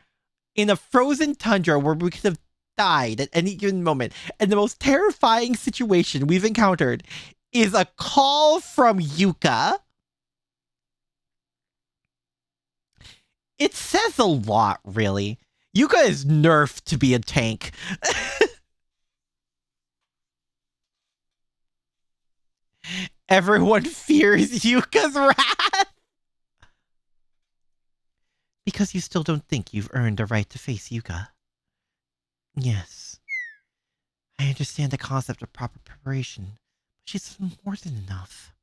In a frozen tundra where we could have died at any given moment. And the most terrifying situation we've encountered is a call from Yuka. It says a lot, really. Yuka is nerfed to be a tank. Everyone fears Yuka's wrath. Because you still don't think you've earned the right to face Yuka. Yes. I understand the concept of proper preparation, but she's more than enough.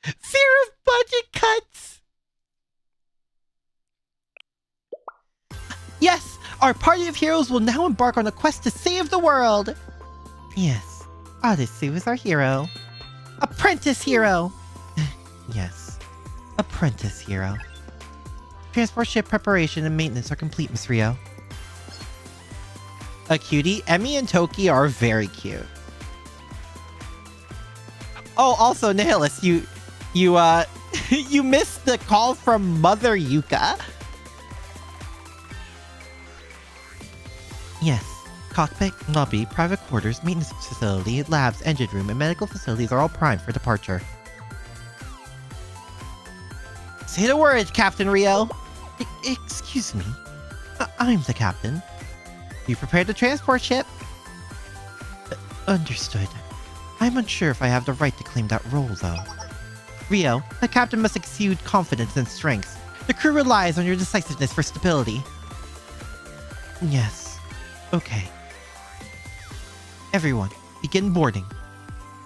Fear of budget cuts! Yes! Our party of heroes will now embark on a quest to save the world! Yes, Odyssey is our hero. Apprentice hero! Yes, apprentice hero. Transport ship preparation and maintenance are complete, Miss Rio. A cutie. Emmy and Toki are very cute. Oh, also, Nihilus, you you missed the call from Mother Yuka. Yes. Cockpit, lobby, private quarters, maintenance facility, labs, engine room, and medical facilities are all primed for departure. Say the word, Captain Rio. Excuse me. I'm the captain. You prepared the transport ship? Understood. I'm unsure if I have the right to claim that role, though. Rio, the captain must exude confidence and strength. The crew relies on your decisiveness for stability. Yes. Okay. Everyone, begin boarding.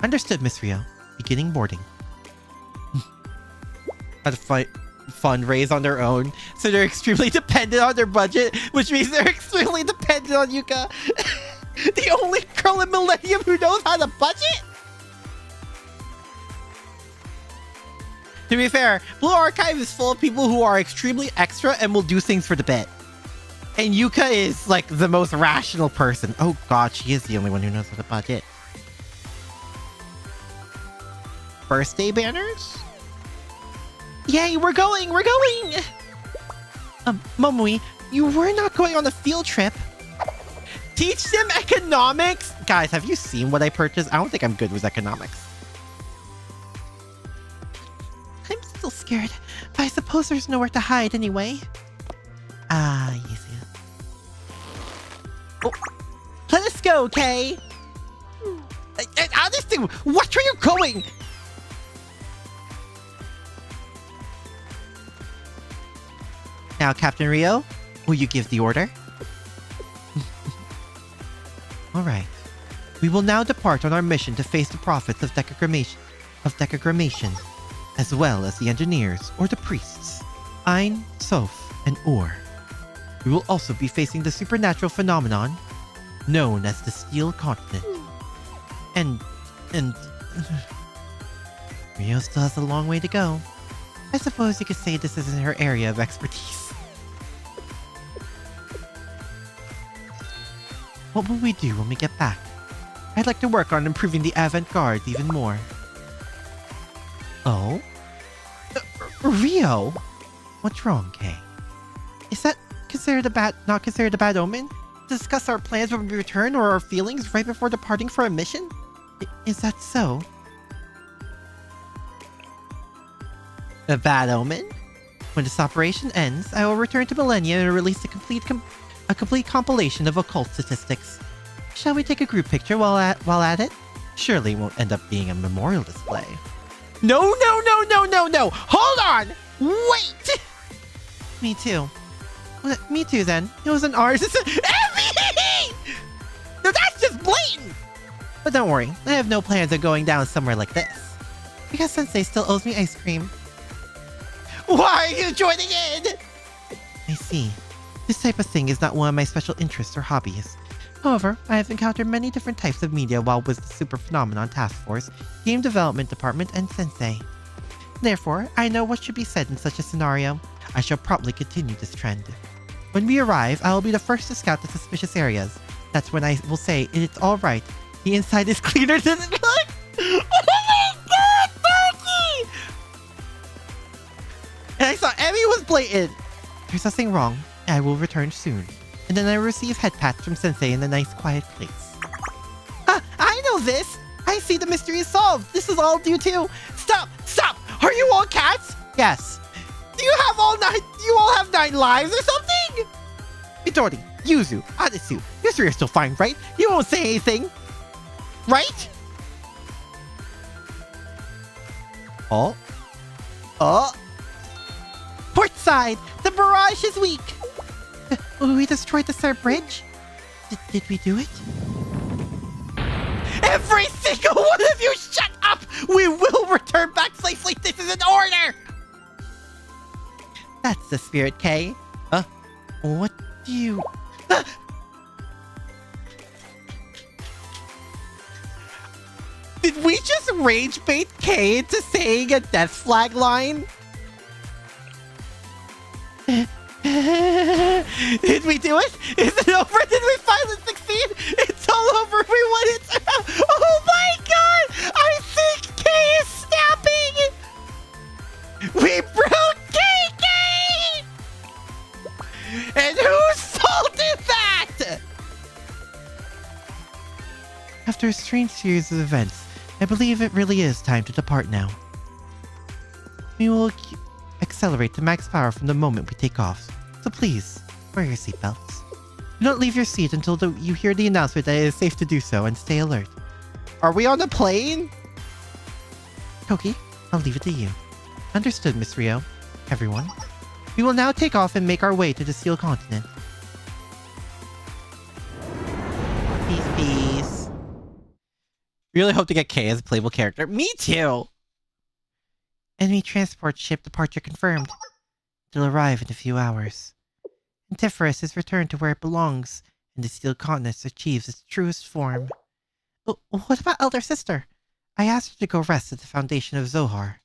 Understood, Miss Rio. Beginning boarding. Had to fundraise on their own, so they're extremely dependent on their budget, which means they're extremely dependent on Yuka. The only girl in Millennium who knows how to budget? To be fair, Blue Archive is full of people who are extremely extra and will do things for the bit. And Yuka is, like, the most rational person. Oh god, she is the only one who knows how to budget. Birthday banners? Yay, we're going! We're going! Momoi, you were not going on a field trip. Teach them economics? Guys, have you seen what I purchased? I don't think I'm good with economics. I'm still scared, but I suppose there's nowhere to hide anyway. Ah, yes. Oh, let us go, Kay! Honestly, watch where you're going! Now, Captain Rio, will you give the order? Alright. We will now depart on our mission to face the prophets of decagrammation, as well as the engineers or the priests, Ein, Soph, and Ur. We will also be facing the supernatural phenomenon known as the Steel Continent. And Rio still has a long way to go. I suppose you could say this isn't her area of expertise. What will we do when we get back? I'd like to work on improving the avant-garde even more. Oh? Rio? What's wrong, Kay? Is that not considered a bad omen? Discuss our plans when we return or our feelings right before departing for a mission? Is that so? A bad omen? When this operation ends, I will return to Millennia and release a complete compilation of occult statistics. Shall we take a group picture while at it? Surely it won't end up being a memorial display. No! Hold on! Wait! Me too. Me too, then. It wasn't ours. It's No, that's just blatant! But don't worry, I have no plans of going down somewhere like this. Because Sensei still owes me ice cream. Why are you joining in? I see. This type of thing is not one of my special interests or hobbies. However, I have encountered many different types of media while with the Super Phenomenon Task Force, Game Development Department, and Sensei. Therefore, I know what should be said in such a scenario. I shall promptly continue this trend. When we arrive, I will be the first to scout the suspicious areas. That's when I will say it's alright. The inside is cleaner than it looks! Oh my god, Turkey! And I saw Emmy was blatant! There's nothing wrong. I will return soon. And then I will receive head pats from Sensei in a nice quiet place. I know this! I see the mystery is solved! This is all due to... Stop! Are you all cats? Yes. Do you all have 9 lives or something? Midori, Yuzu, Adasu, you three are still fine, right? You won't say anything, right? Oh. Port side! The barrage is weak! We destroyed the third bridge? Did we do it? Every single one of you shut up! We will return back safely! This is an order! That's the spirit, Kay. What do you... Did we just rage bait Kay into saying a death flag line? Did we do it? Is it over? Did we finally succeed? It's all over. We won it. Oh my god! I think Kay is snapping! We broke KK! And whose fault is that? After a strange series of events, I believe it really is time to depart now. We will accelerate to max power from the moment we take off. So please, wear your seatbelts. Do not leave your seat until you hear the announcement that it is safe to do so, and stay alert. Are we on a plane? Koki, I'll leave it to you. Understood, Miss Rio. Everyone. We will now take off and make our way to the Steel Continent. Peace, peace. Really hope to get Kay as a playable character. Me too! Enemy transport ship departure confirmed. It'll arrive in a few hours. Antiphorus is returned to where it belongs, and the Steel Continent achieves its truest form. What about Elder Sister? I asked her to go rest at the foundation of Zohar.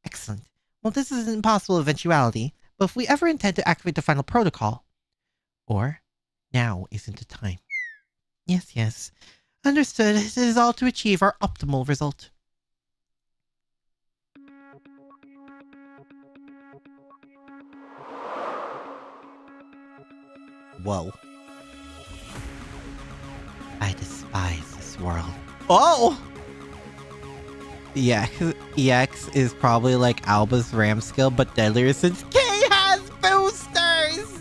Excellent. Well, this is an impossible eventuality, but if we ever intend to activate the final protocol... Or, now isn't the time. Yes. Understood. It is all to achieve our optimal result. Whoa. I despise this world. Oh! EX is probably like Alba's ram skill, but deadlier since Kay has boosters!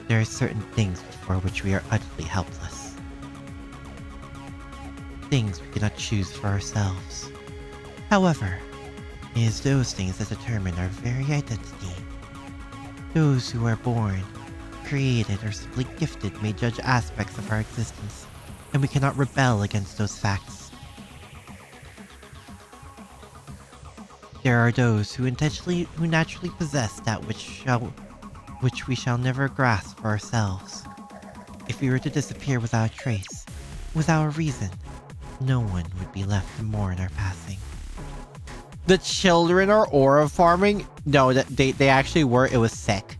There are certain things before which we are utterly helpless. Things we cannot choose for ourselves. However, it is those things that determine our very identity. Those who are born, created, or simply gifted may judge aspects of our existence, and we cannot rebel against those facts. There are those who naturally possess that which we shall never grasp for ourselves. If we were to disappear without a trace, without a reason, no one would be left to mourn our passing. The children are aura farming? No, they actually were. It was sick.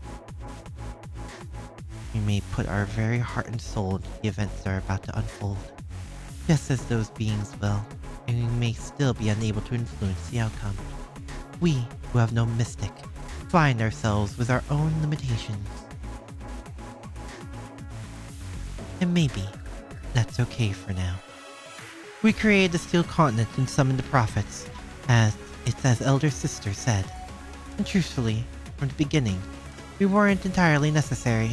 We may put our very heart and soul into the events that are about to unfold, just as those beings will, and we may still be unable to influence the outcome. We, who have no mystic, find ourselves with our own limitations. And maybe that's okay for now. We created the Steel Continent and summoned the prophets, as Elder Sister said. And truthfully, from the beginning, we weren't entirely necessary.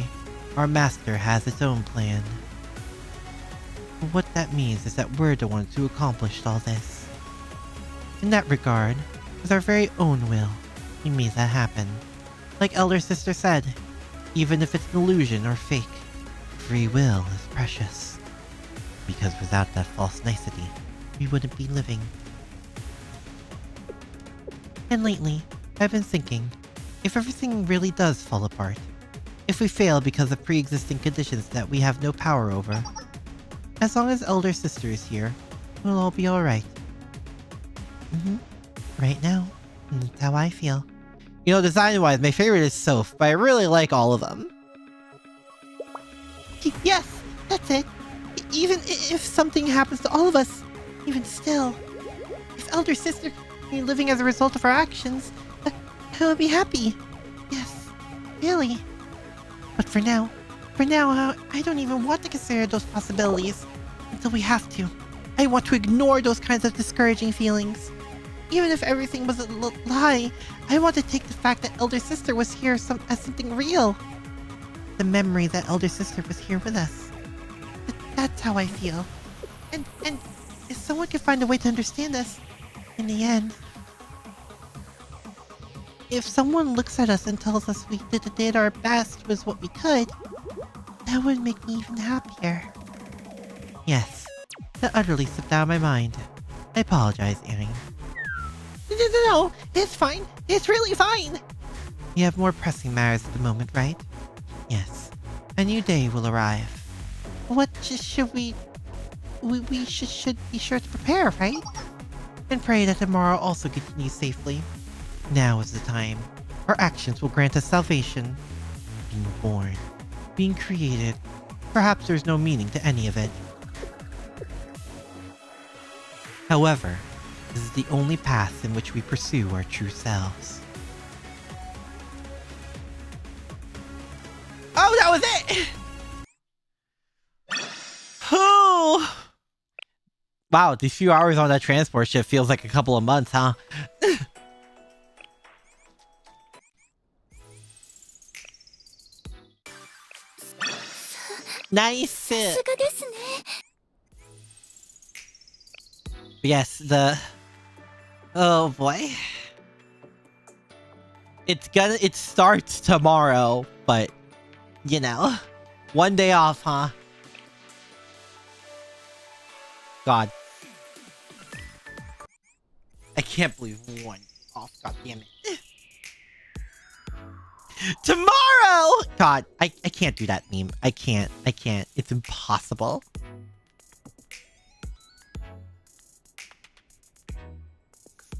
Our master has its own plan. But what that means is that we're the ones who accomplished all this. In that regard, with our very own will, we made that happen. Like Elder Sister said, even if it's an illusion or fake, free will is precious. Because without that false nicety, we wouldn't be living. And lately, I've been thinking, if everything really does fall apart, if we fail because of pre-existing conditions that we have no power over, as long as Elder Sister is here, we'll all be alright. Right now, that's how I feel. You know, design-wise, my favorite is Soph, but I really like all of them. Yes, that's it. Even if something happens to all of us, even still, if Elder Sister can be living as a result of our actions, I will be happy. Yes, really. But for now, I don't even want to consider those possibilities until we have to. I want to ignore those kinds of discouraging feelings. Even if everything was a lie, I want to take the fact that Elder Sister was here as something real. the memory that elder sister was here with us. That's how I feel. And if someone could find a way to understand us, in the end, if someone looks at us and tells us we did our best with what we could, that would make me even happier. Yes, that utterly slipped out of my mind. I apologize, Annie. No, it's fine. It's really fine. You have more pressing matters at the moment, right? Yes. A new day will arrive. What should we... We should be sure to prepare, right? And pray that tomorrow also continues safely. Now is the time. Our actions will grant us salvation. Being born. Being created. Perhaps there's no meaning to any of it. However, this is the only path in which we pursue our true selves. Oh, that was it! Oh! Wow, these few hours on that transport ship feels like a couple of months, huh? Nice! Yes, oh boy. It starts tomorrow, but, you know, one day off, huh? God. I can't believe one off, god damn it. Tomorrow! God, I can't do that meme. I can't. It's impossible.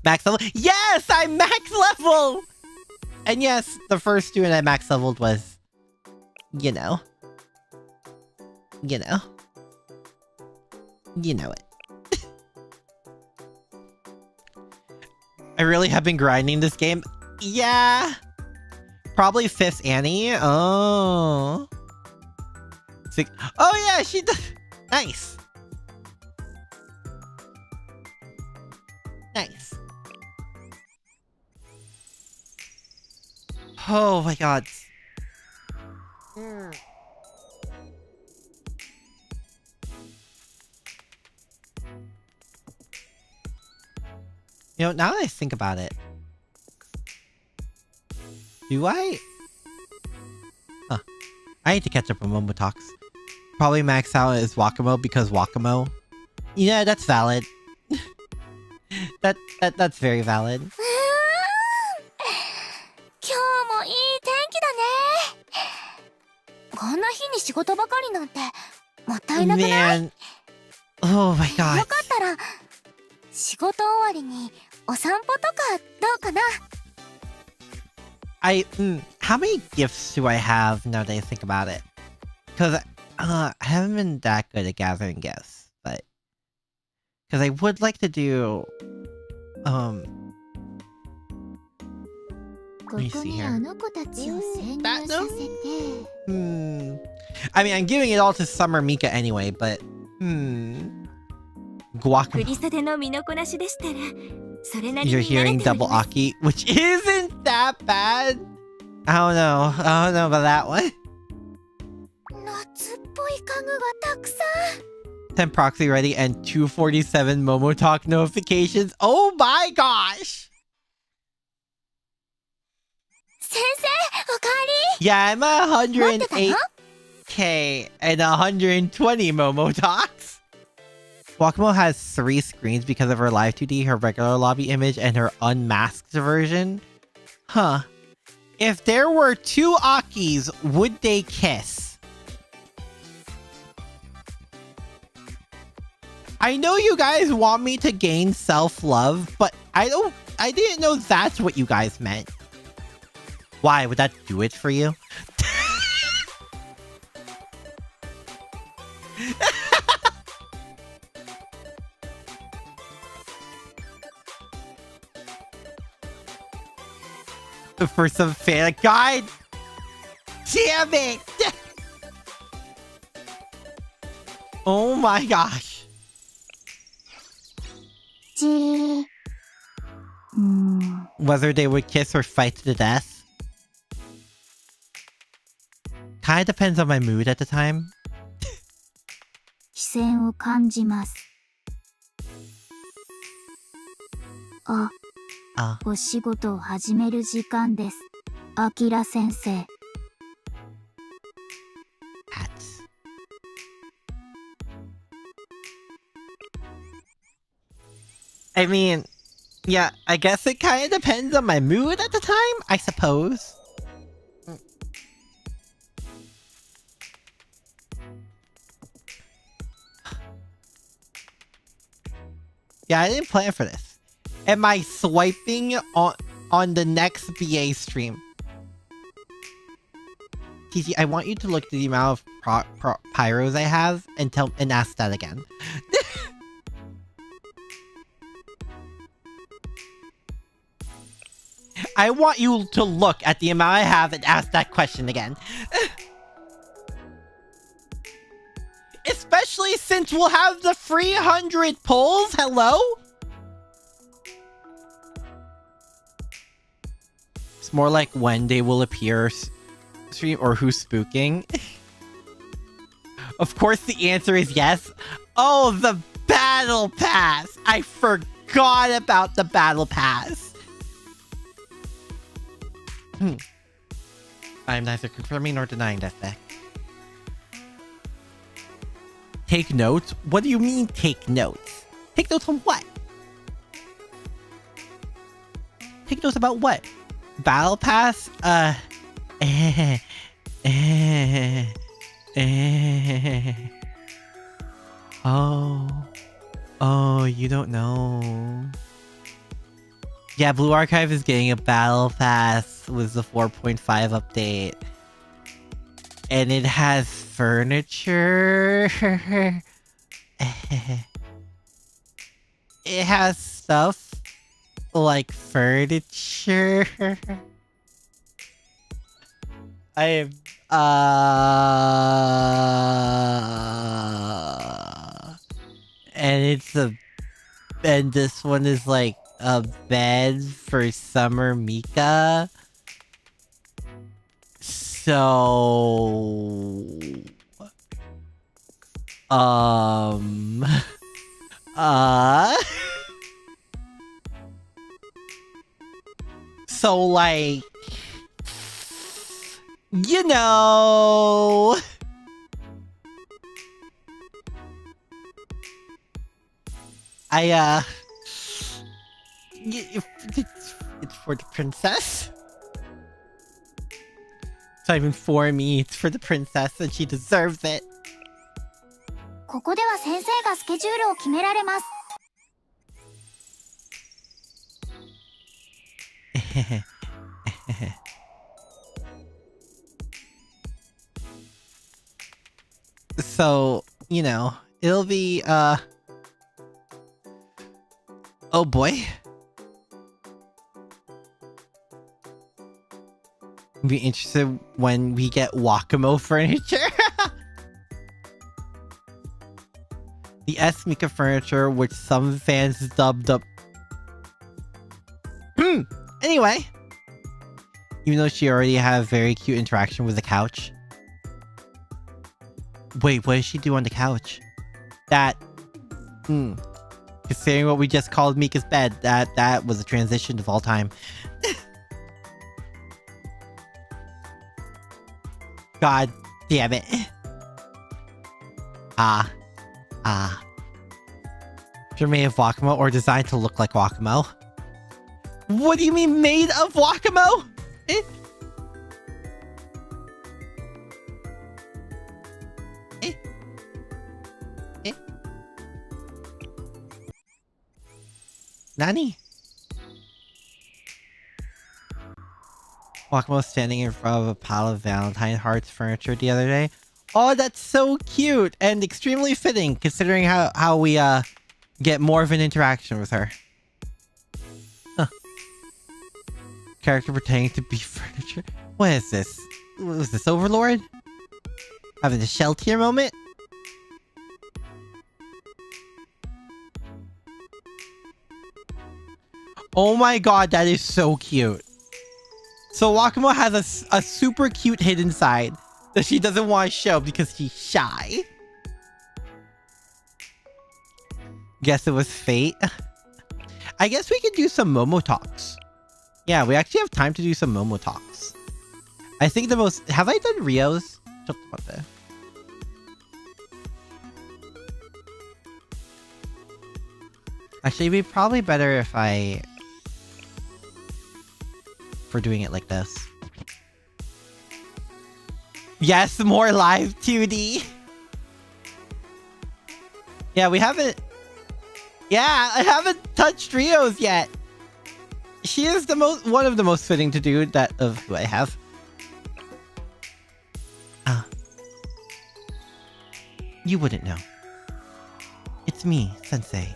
Max level? Yes! I'm max level! And yes, the first student I max leveled was, you know. You know it. I really have been grinding this game. Yeah. Probably 5th Annie. Oh. Oh yeah, she does. Nice. Nice. Oh my god. You know, now that I think about it, do I? Huh. I need to catch up on Momo Talks. Probably max out as Wakamo because Wakamo. Yeah, that's valid. That's very valid. Man. Oh my god. How many gifts do I have now that I think about it? Because I haven't been that good at gathering gifts, but because I would like to do let me see here. I mean, I'm giving it all to Summer Mika anyway, but guacamole. You're hearing double Aki, which isn't that bad. I don't know about that one. 10 proxy ready and 247 Momo Talk notifications. Oh my gosh! Yeah, I'm 108k and 120 Momo Talks. Wakamo has 3 screens because of her live 2D, her regular lobby image, and her unmasked version. Huh. If there were 2 Akis, would they kiss? I know you guys want me to gain self-love, but I didn't know that's what you guys meant. Why? Would that do it for you? For some fan guide? Damn it! Oh my gosh. Whether they would kiss or fight to the death. Kind of depends on my mood at the time. 視線を感じます。あ、お仕事を始める時間です。アキラ先生。Hats. I mean, yeah, I guess it kind of depends on my mood at the time, I suppose. Yeah, I didn't plan for this. Am I swiping on the next BA stream? TC, I want you to look at the amount of pyros I have and ask that again. I want you to look at the amount I have and ask that question again. Especially since we'll have the 300 pulls. Hello? It's more like when they will appear stream or who's spooking. Of course the answer is yes. Oh, the battle pass. I forgot about the battle pass. I'm neither confirming nor denying that fact. Take notes? What do you mean take notes? Take notes on what? Take notes about what? Battle pass? Oh, you don't know. Yeah, Blue Archive is getting a battle pass with the 4.5 update. And it has furniture. It has stuff like furniture. I am and this one is like a bed for Summer Mika. So so like, you know, it's for the princess. It's not even for me, it's for the princess and she deserves it. ここでは先生がスケジュールを決められます。So, you know, it'll be, oh boy. Be interested when we get Wakamo furniture. The S Mika furniture, which some fans dubbed up. Anyway. Even though she already had a very cute interaction with the couch. Wait, what does she do on the couch? That... Considering what we just called Mika's bed, that was a transition of all time. God damn it. You're made of Wakamo or designed to look like Wakamo. What do you mean made of Wakamo? Nani? Wakamo standing in front of a pile of Valentine Hearts furniture the other day. Oh, that's so cute and extremely fitting considering how we get more of an interaction with her. Huh. Character pretending to be furniture. What is this? Was this Overlord? Having a shell tear moment? Oh my god, that is so cute. So Wakamo has a super cute hidden side that she doesn't want to show because she's shy. Guess it was fate. I guess we could do some Momo talks. Yeah, we actually have time to do some Momo talks. I think the most... Have I done Rio's? Actually, it'd be probably better if we're doing it like this. Yes, more live 2D. Yeah, we haven't... Yeah, I haven't touched Rio's yet. She is one of the most fitting to do that of who I have. You wouldn't know. It's me, Sensei.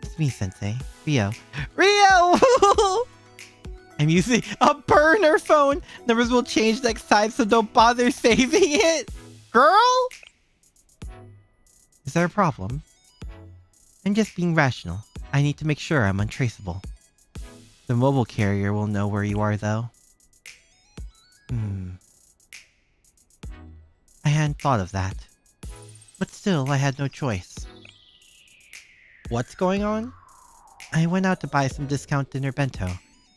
It's me, Sensei. Rio. Rio! I'm using a burner phone. Numbers will change next time, so don't bother saving it. Girl? Is there a problem? I'm just being rational. I need to make sure I'm untraceable. The mobile carrier will know where you are, though. I hadn't thought of that. But still, I had no choice. What's going on? I went out to buy some discount dinner bento,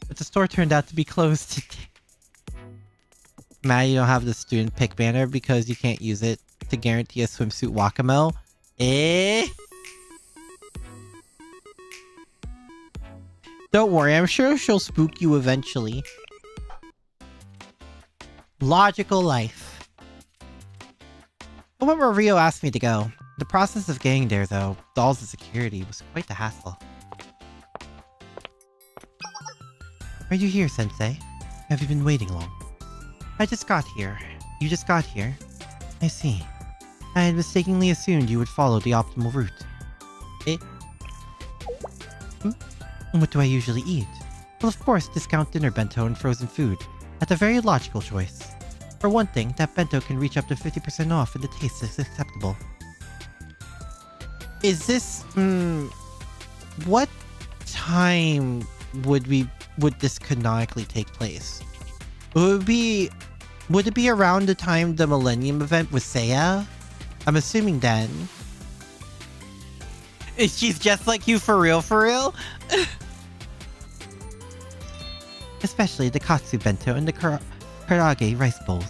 but the store turned out to be closed today. Mad you don't have the student pick banner because you can't use it to guarantee a swimsuit Wakamo? Don't worry, I'm sure she'll spook you eventually. Logical life. I went where Rio asked me to go. The process of getting there, though, with all the security, was quite the hassle. Are you here, Sensei? Have you been waiting long? I just got here. You just got here? I see. I had mistakenly assumed you would follow the optimal route. What do I usually eat? Well, of course, discount dinner bento and frozen food. That's a very logical choice. For one thing, that bento can reach up to 50% off and the taste is acceptable. Is this... what time would this canonically take place? Would it be around the time the Millennium event with Seiya? I'm assuming then. She's just like you for real, for real? Especially the katsu bento and the karage rice bowls.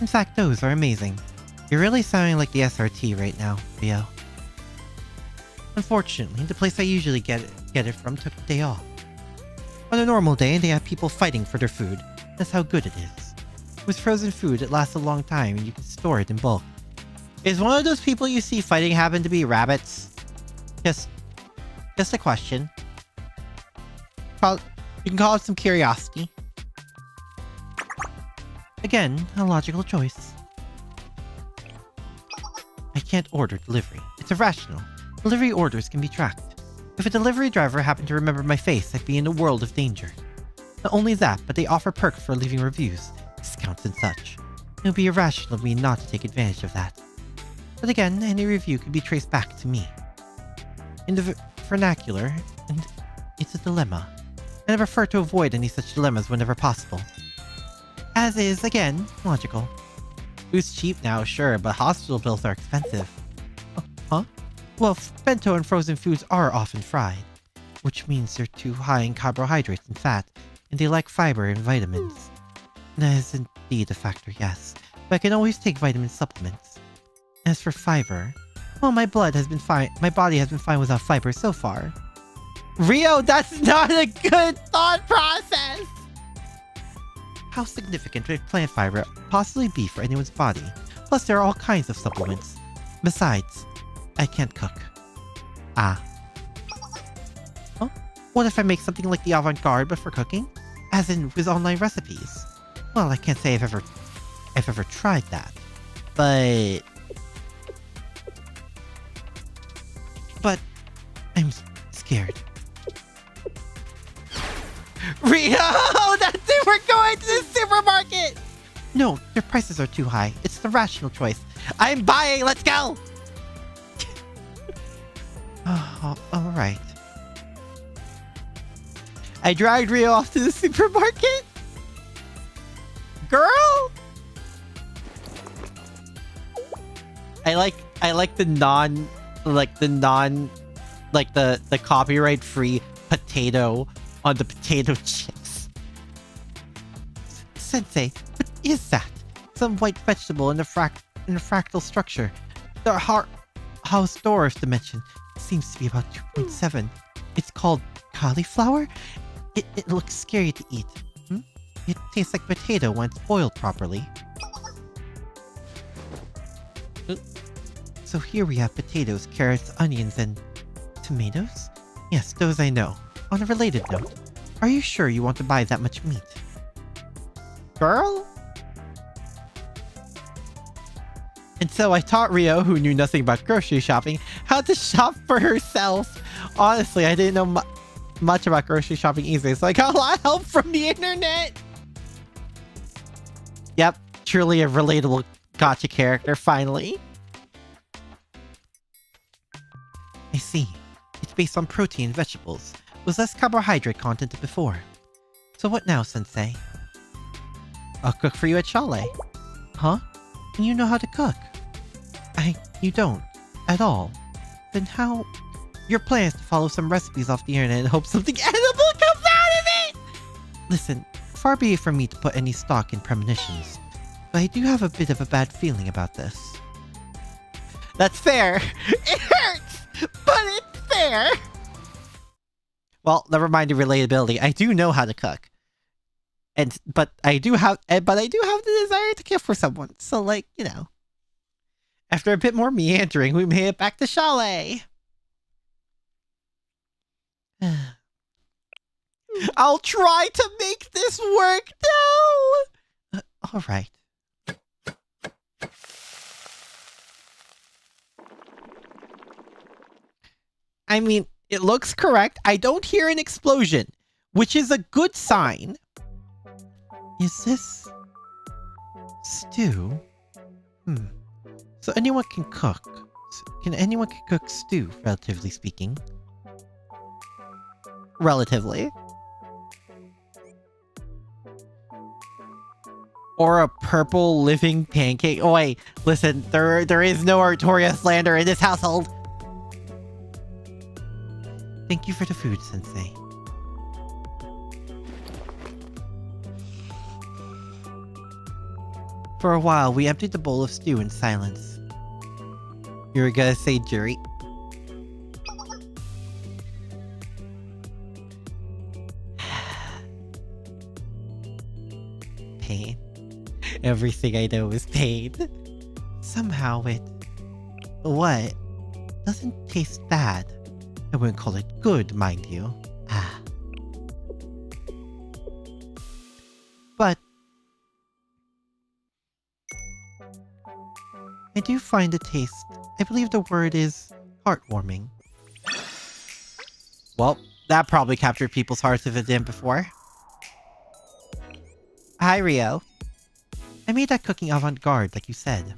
In fact, those are amazing. You're really sounding like the SRT right now, Rio. Unfortunately, the place I usually get it from took the day off. On a normal day, they have people fighting for their food. That's how good it is. With frozen food, it lasts a long time and you can store it in bulk. Is one of those people you see fighting happen to be rabbits? Just a question. You can call it some curiosity. Again, a logical choice. I can't order delivery. It's irrational. Delivery orders can be tracked. If a delivery driver happened to remember my face, I'd be in a world of danger. Not only that, but they offer perks for leaving reviews, discounts and such. It would be irrational of me not to take advantage of that. But again, any review could be traced back to me. In the vernacular, it's a dilemma. And I prefer to avoid any such dilemmas whenever possible. As is, again, logical. Food's cheap now, sure, but hospital bills are expensive. Huh? Well, bento and frozen foods are often fried, which means they're too high in carbohydrates and fat, and they lack fiber and vitamins. That is indeed a factor, yes, but I can always take vitamin supplements. As for fiber, well, my body has been fine without fiber so far. Rio, that's not a good thought process! How significant would plant fiber possibly be for anyone's body? Plus, there are all kinds of supplements. Besides, I can't cook. Huh? What if I make something like the avant-garde but for cooking? As in, with online recipes? Well, I can't say I've ever tried that. But I'm scared. Rio, we're going to the supermarket! No, their prices are too high. It's the rational choice. I'm buying, let's go! Alright. I dragged Rio off to the supermarket? Girl? I like the non like the copyright free potato on the potato chips. Sensei, what is that? Some white vegetable in a fractal structure. The house doors dimension seems to be about 2.7. It's called cauliflower? It looks scary to eat. Hmm? It tastes like potato when it's boiled properly. So here we have potatoes, carrots, onions, and tomatoes? Yes, those I know. On a related note, are you sure you want to buy that much meat? Girl? And so I taught Rio, who knew nothing about grocery shopping, how to shop for herself. Honestly, I didn't know much about grocery shopping either, so I got a lot of help from the internet. Yep, truly a relatable gotcha character, finally. I see. It's based on protein and vegetables, with less carbohydrate content than before. So what now, Sensei? I'll cook for you at Chalet. Huh? You know how to cook? You don't. At all. Then how? Your plan is to follow some recipes off the internet and hope something edible comes out of it! Listen, far be it from me to put any stock in premonitions, but I do have a bit of a bad feeling about this. That's fair! It hurts! But it's fair! Well, never mind the relatability. I do know how to cook. But I do have the desire to care for someone. So, like, you know. After a bit more meandering, we made it back to Chalet. I'll try to make this work now! Alright. I mean, it looks correct. I don't hear an explosion, which is a good sign. Is this stew? So anyone can cook. Anyone can cook stew, relatively speaking. Relatively. Or a purple living pancake. Oh wait, listen, there is no Artoria slander in this household. Thank you for the food, Sensei. For a while, we emptied the bowl of stew in silence. You were gonna say jury? Pain. Everything I know is pain. Somehow it... What? Doesn't taste bad. I wouldn't call it good, mind you. But... I do find the taste... I believe the word is heartwarming. Well, that probably captured people's hearts if it didn't before. Hi, Rio. I made that cooking avant-garde, like you said.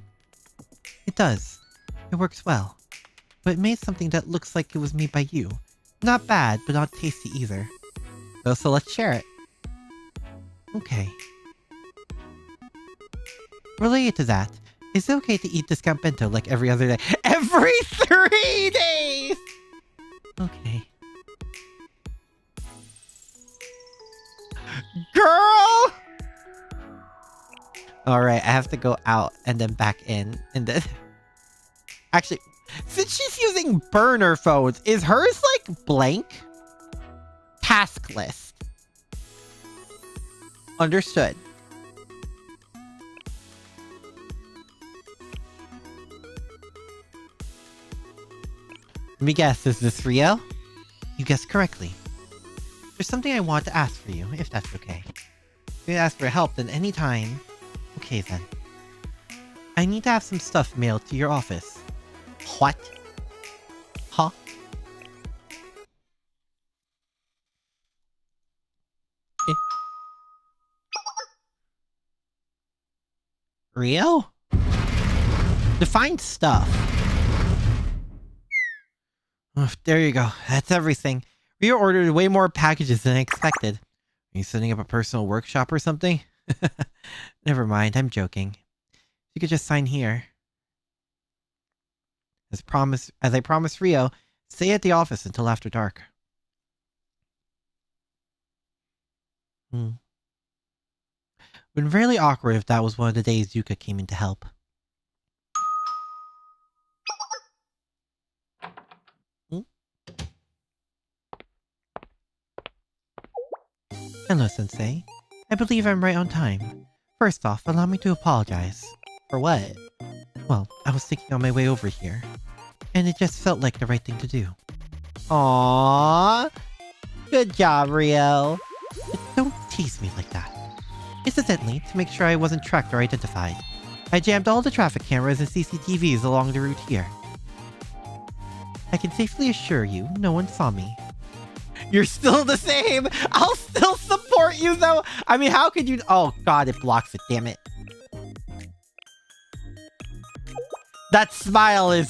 It does. It works well. But it made something that looks like it was made by you. Not bad, but not tasty either. So let's share it. Okay. Related to that, is it okay to eat discount bento like every other day? Every 3 days! Okay. Girl! Alright, I have to go out and then back in. And then... Actually, since she's using burner phones, is hers like blank? Task list. Understood. Let me guess, is this Rio? You guessed correctly. There's something I want to ask for you, if that's okay. If you ask for help, then anytime. Okay then. I need to have some stuff mailed to your office. What? Huh? Rio? Define stuff. Oh, there you go. That's everything. Rio ordered way more packages than I expected. Are you setting up a personal workshop or something? Never mind, I'm joking. You could just sign here. As I promised Rio, stay at the office until after dark. Would been really awkward if that was one of the days Yuka came in to help. Hello, Sensei. I believe I'm right on time. First off, allow me to apologize. For what? Well, I was thinking on my way over here, and it just felt like the right thing to do. Aww! Good job, Rio. But don't tease me like that. Incidentally, to make sure I wasn't tracked or identified, I jammed all the traffic cameras and CCTVs along the route here. I can safely assure you, no one saw me. You're still the same! I'll still support you, though! I mean, how could you— oh god, it blocks it, damn it. That smile is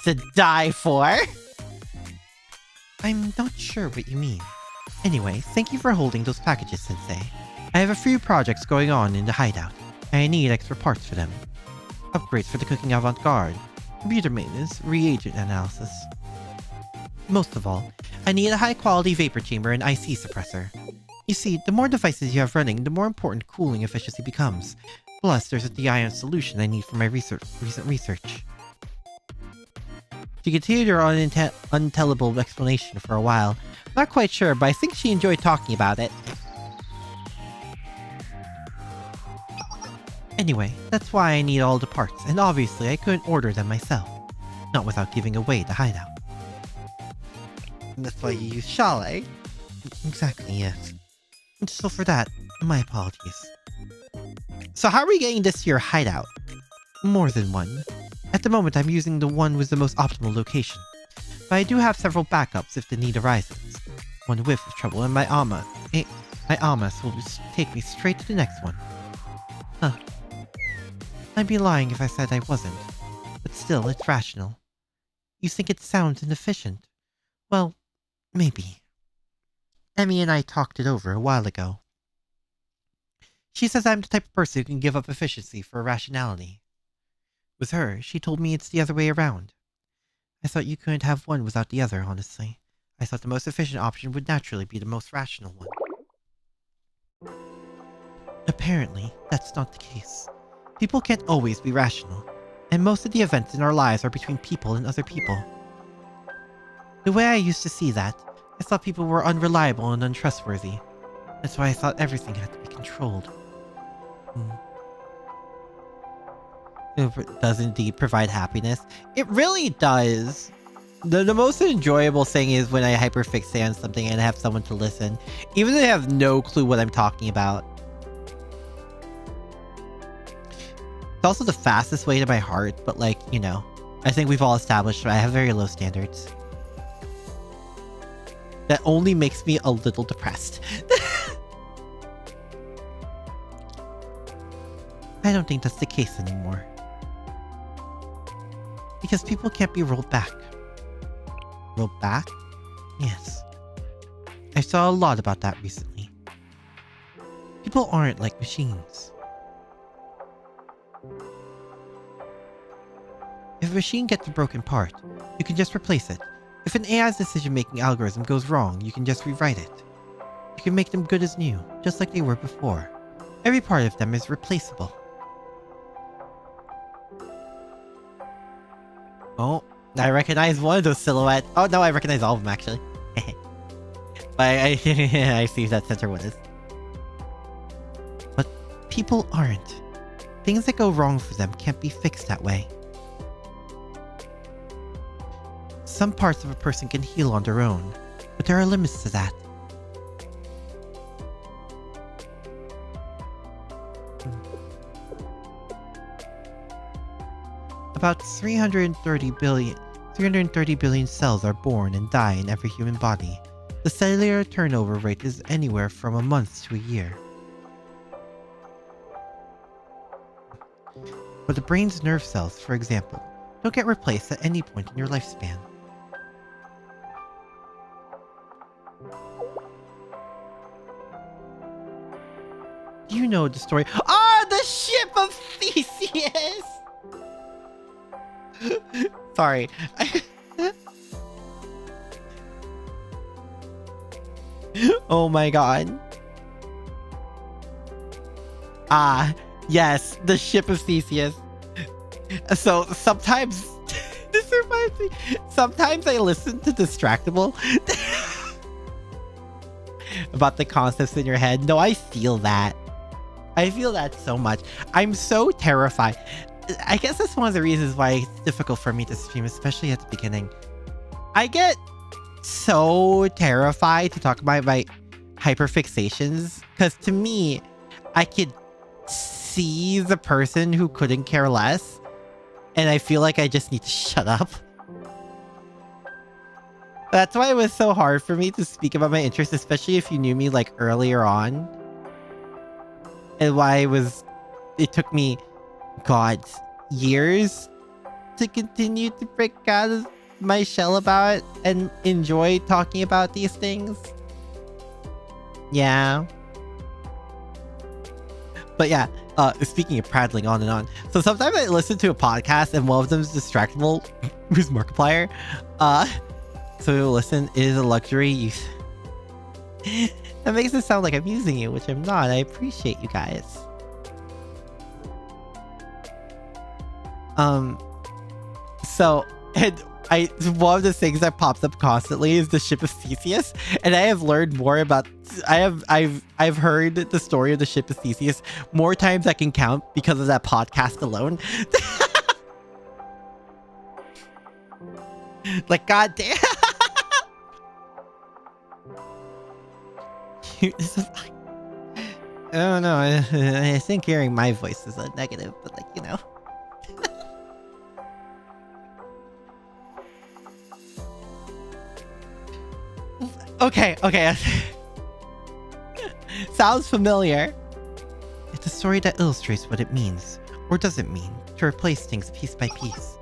to die for. I'm not sure what you mean. Anyway, thank you for holding those packages, Sensei. I have a few projects going on in the hideout, and I need extra parts for them. Upgrades for the cooking avant-garde, computer maintenance, reagent analysis. Most of all, I need a high-quality vapor chamber and IC suppressor. You see, the more devices you have running, the more important cooling efficiency becomes. Plus, there's a de-ion solution I need for my recent research. She continued her untellable explanation for a while. Not quite sure, but I think she enjoyed talking about it. Anyway, that's why I need all the parts, and obviously I couldn't order them myself. Not without giving away the hideout. And that's why you use Shale? Exactly, yes. And so for that, my apologies. So how are we getting this to your hideout? More than one. At the moment, I'm using the one with the most optimal location. But I do have several backups if the need arises. One whiff of trouble and my Amas will just take me straight to the next one. Huh. I'd be lying if I said I wasn't. But still, it's rational. You think it sounds inefficient? Well, maybe. Emmy and I talked it over a while ago. She says I'm the type of person who can give up efficiency for rationality. With her, she told me it's the other way around. I thought you couldn't have one without the other, honestly. I thought the most efficient option would naturally be the most rational one. Apparently, that's not the case. People can't always be rational, and most of the events in our lives are between people and other people. The way I used to see that, I thought people were unreliable and untrustworthy. That's why I thought everything had to be controlled. It does indeed provide happiness. It really does. The most enjoyable thing is when I hyperfixate on something and have someone to listen, even if they have no clue what I'm talking about. It's also the fastest way to my heart, but like, you know, I think we've all established I have very low standards. That only makes me a little depressed. I don't think that's the case anymore. Because people can't be rolled back. Rolled back? Yes. I saw a lot about that recently. People aren't like machines. If a machine gets a broken part, you can just replace it. If an AI's decision-making algorithm goes wrong, you can just rewrite it. You can make them good as new, just like they were before. Every part of them is replaceable. Oh, I recognize one of those silhouettes. Oh no, I recognize all of them actually. But I see that center one is. But people aren't. Things that go wrong for them can't be fixed that way. Some parts of a person can heal on their own, but there are limits to that. About 330 billion cells are born and die in every human body. The cellular turnover rate is anywhere from a month to a year. But the brain's nerve cells, for example, don't get replaced at any point in your lifespan. Do you know the story? Ah, the ship of Theseus! Sorry. Oh my god. Ah, yes, the ship of Theseus. So sometimes this reminds me. Sometimes I listen to Distractable about the concepts in your head. No, I feel that. I feel that so much. I'm so terrified. I guess that's one of the reasons why it's difficult for me to stream, especially at the beginning. I get so terrified to talk about my hyperfixations because to me, I could see the person who couldn't care less, and I feel like I just need to shut up. That's why it was so hard for me to speak about my interests, especially if you knew me like earlier on. And why it took me, God, years to continue to break out of my shell about it and enjoy talking about these things. Yeah. But yeah, speaking of prattling on and on. So sometimes I listen to a podcast and one of them is Distractable, who's Markiplier. So listen is a luxury use. That makes it sound like I'm using you, which I'm not. I appreciate you guys. So, and one of the things that pops up constantly is the ship of Theseus, and I have learned more about. I've heard the story of the ship of Theseus more times I can count because of that podcast alone. Like, goddamn. This is like, I don't know. I think hearing my voice is a negative, but like, you know. Okay. Sounds familiar. It's a story that illustrates what it means, or doesn't mean, to replace things piece by piece,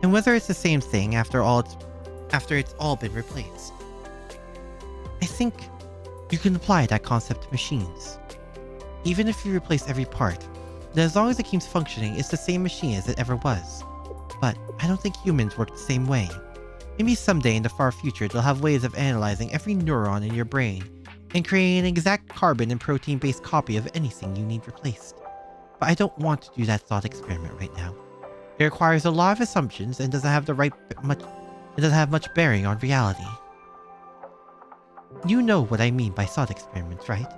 and whether it's the same thing after it's all been replaced. I think you can apply that concept to machines. Even if you replace every part, then as long as it keeps functioning, it's the same machine as it ever was. But I don't think humans work the same way. Maybe someday in the far future they'll have ways of analyzing every neuron in your brain and creating an exact carbon and protein-based copy of anything you need replaced. But I don't want to do that thought experiment right now. It requires a lot of assumptions and doesn't have much bearing on reality. You know what I mean by thought experiments, right?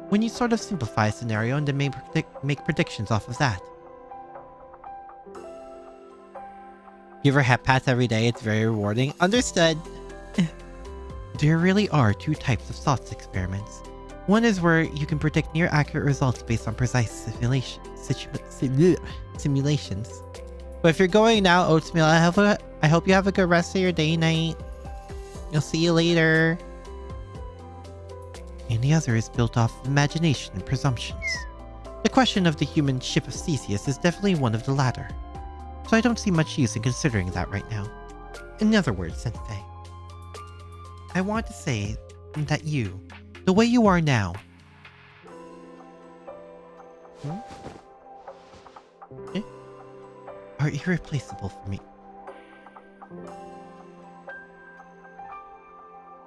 When you sort of simplify a scenario and then make predictions off of that. Give her head pats every day, it's very rewarding. Understood. There really are two types of thoughts experiments. One is where you can predict near accurate results based on precise simulations. But if you're going now, Oatmeal, I hope you have a good rest of your day, night. I'll see you later. And the other is built off of imagination and presumptions. The question of the human ship of Theseus is definitely one of the latter. So I don't see much use in considering that right now. In other words, Sensei, I want to say that you, the way you are now, are irreplaceable for me.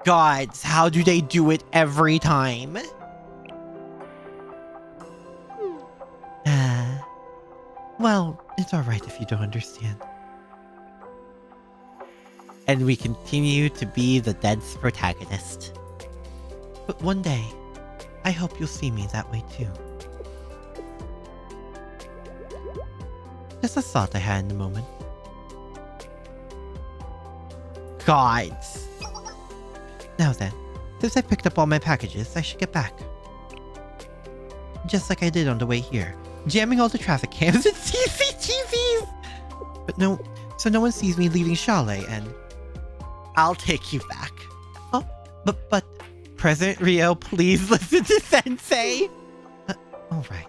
Gods, how do they do it every time? Well, it's alright if you don't understand. And we continue to be the dead's protagonist. But one day, I hope you'll see me that way too. Just a thought I had in the moment. Gods. Now then, since I picked up all my packages, I should get back. Just like I did on the way here, jamming all the traffic cams and CCTVs! But no, so no one sees me leaving Chalet and... I'll take you back. Oh, but... President Rio, please listen to Sensei! Alright.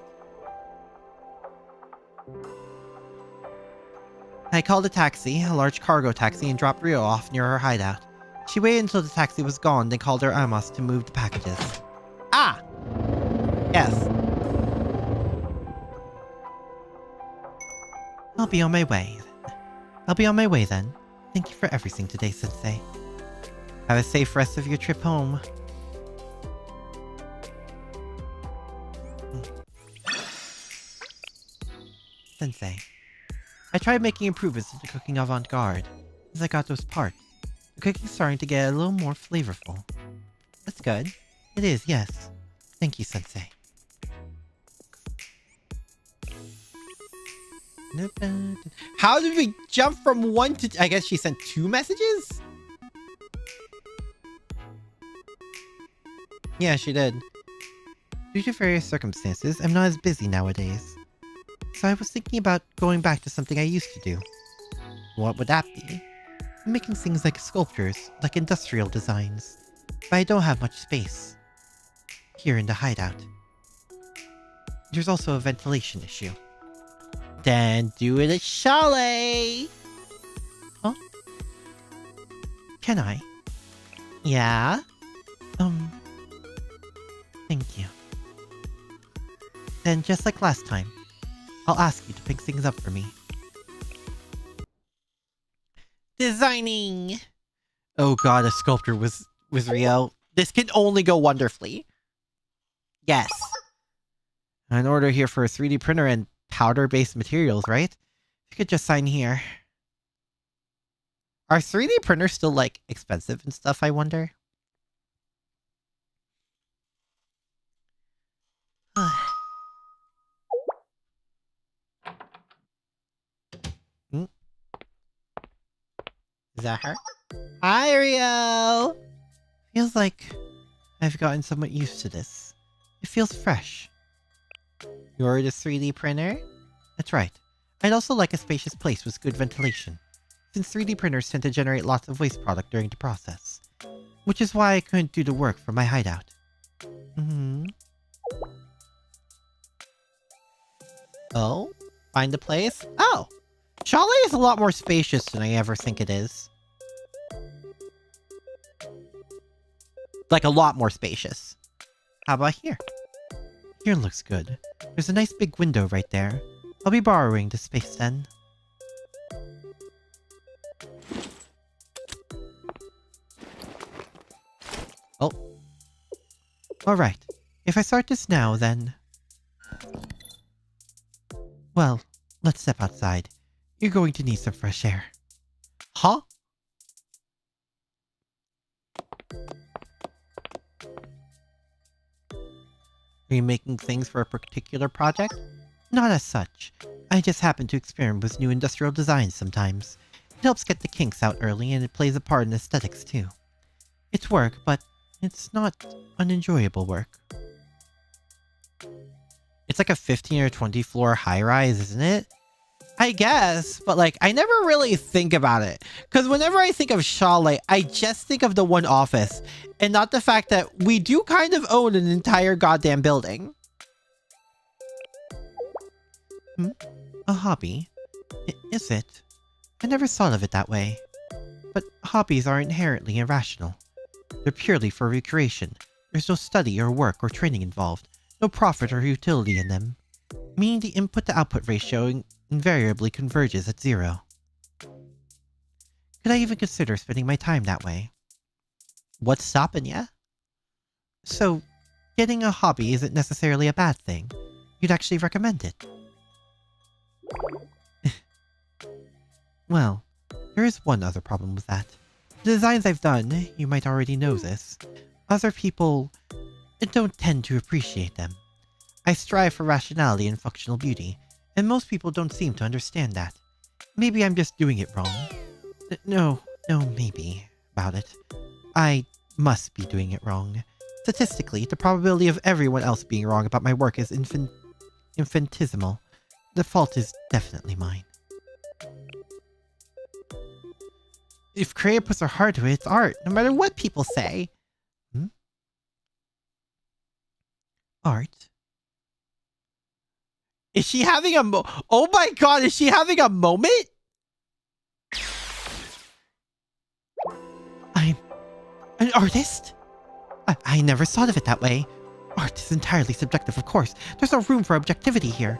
I called a taxi, a large cargo taxi, and dropped Rio off near her hideout. She waited until the taxi was gone, then called her Amos to move the packages. Ah! Yes. I'll be on my way. I'll be on my way then. Thank you for everything today, Sensei. Have a safe rest of your trip home. Sensei, I tried making improvements into cooking avant-garde. As I got those parts, the cooking's starting to get a little more flavorful. That's good. It is, yes. Thank you, Sensei. How did we jump from one to... I guess she sent 2 messages? Yeah, she did. Due to various circumstances, I'm not as busy nowadays. So I was thinking about going back to something I used to do. What would that be? Making things like sculptures, like industrial designs. But I don't have much space. Here in the hideout. There's also a ventilation issue. Then do it at Chalet! Huh? Can I? Yeah? Thank you. Then just like last time, I'll ask you to pick things up for me. Designing! Oh god, a sculptor with Rio. This can only go wonderfully. Yes. An order here for a 3D printer and powder-based materials, right? You could just sign here. Are 3D printers still, like, expensive and stuff, I wonder? Is that her? Hi, Rio! Feels like I've gotten somewhat used to this. It feels fresh. You're the 3D printer? That's right. I'd also like a spacious place with good ventilation, since 3D printers tend to generate lots of waste product during the process. Which is why I couldn't do the work from my hideout. Oh? Find a place? Oh! Chalet is a lot more spacious than I ever think it is. Like, a lot more spacious. How about here? Here looks good. There's a nice big window right there. I'll be borrowing the space then. Oh. Alright. If I start this now, then... Well, let's step outside. You're going to need some fresh air. Huh? Are you making things for a particular project? Not as such. I just happen to experiment with new industrial designs sometimes. It helps get the kinks out early and it plays a part in aesthetics too. It's work, but it's not unenjoyable work. It's like a 15 or 20 floor high-rise, isn't it? I guess, but like, I never really think about it. Because whenever I think of Chalet, I just think of the one office, and not the fact that we do kind of own an entire goddamn building. A hobby? Is it? I never thought of it that way. But hobbies are inherently irrational. They're purely for recreation. There's no study or work or training involved. No profit or utility in them. Meaning the input to output ratio invariably converges at 0. Could I even consider spending my time that way? What's stopping ya? So, getting a hobby isn't necessarily a bad thing. You'd actually recommend it. Well, there is one other problem with that. The designs I've done, you might already know this. Other people don't tend to appreciate them. I strive for rationality and functional beauty, and most people don't seem to understand that. Maybe I'm just doing it wrong. No, maybe about it. I must be doing it wrong. Statistically, the probability of everyone else being wrong about my work is infinitesimal. The fault is definitely mine. If creator puts her heart to it, it's art, no matter what people say. Art? Is she having a oh my god, is she having a moment? I'm an artist? I never thought of it that way. Art is entirely subjective, of course. There's no room for objectivity here.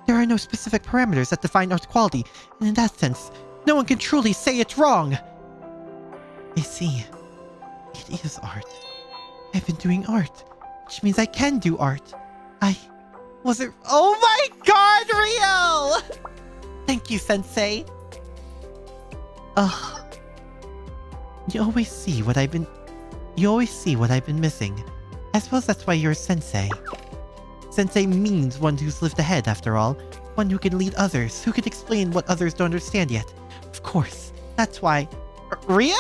There are no specific parameters that define art's quality, and in that sense, No one can truly say it's wrong. I see. It is art. I've been doing art, which means I can do art. Was it? Oh my god, Rio! Thank you, Sensei. Ugh. You always see what I've been missing. I suppose that's why you're a sensei. Sensei means one who's lived ahead, after all. One who can lead others, who can explain what others don't understand yet. Of course, that's why... Rio?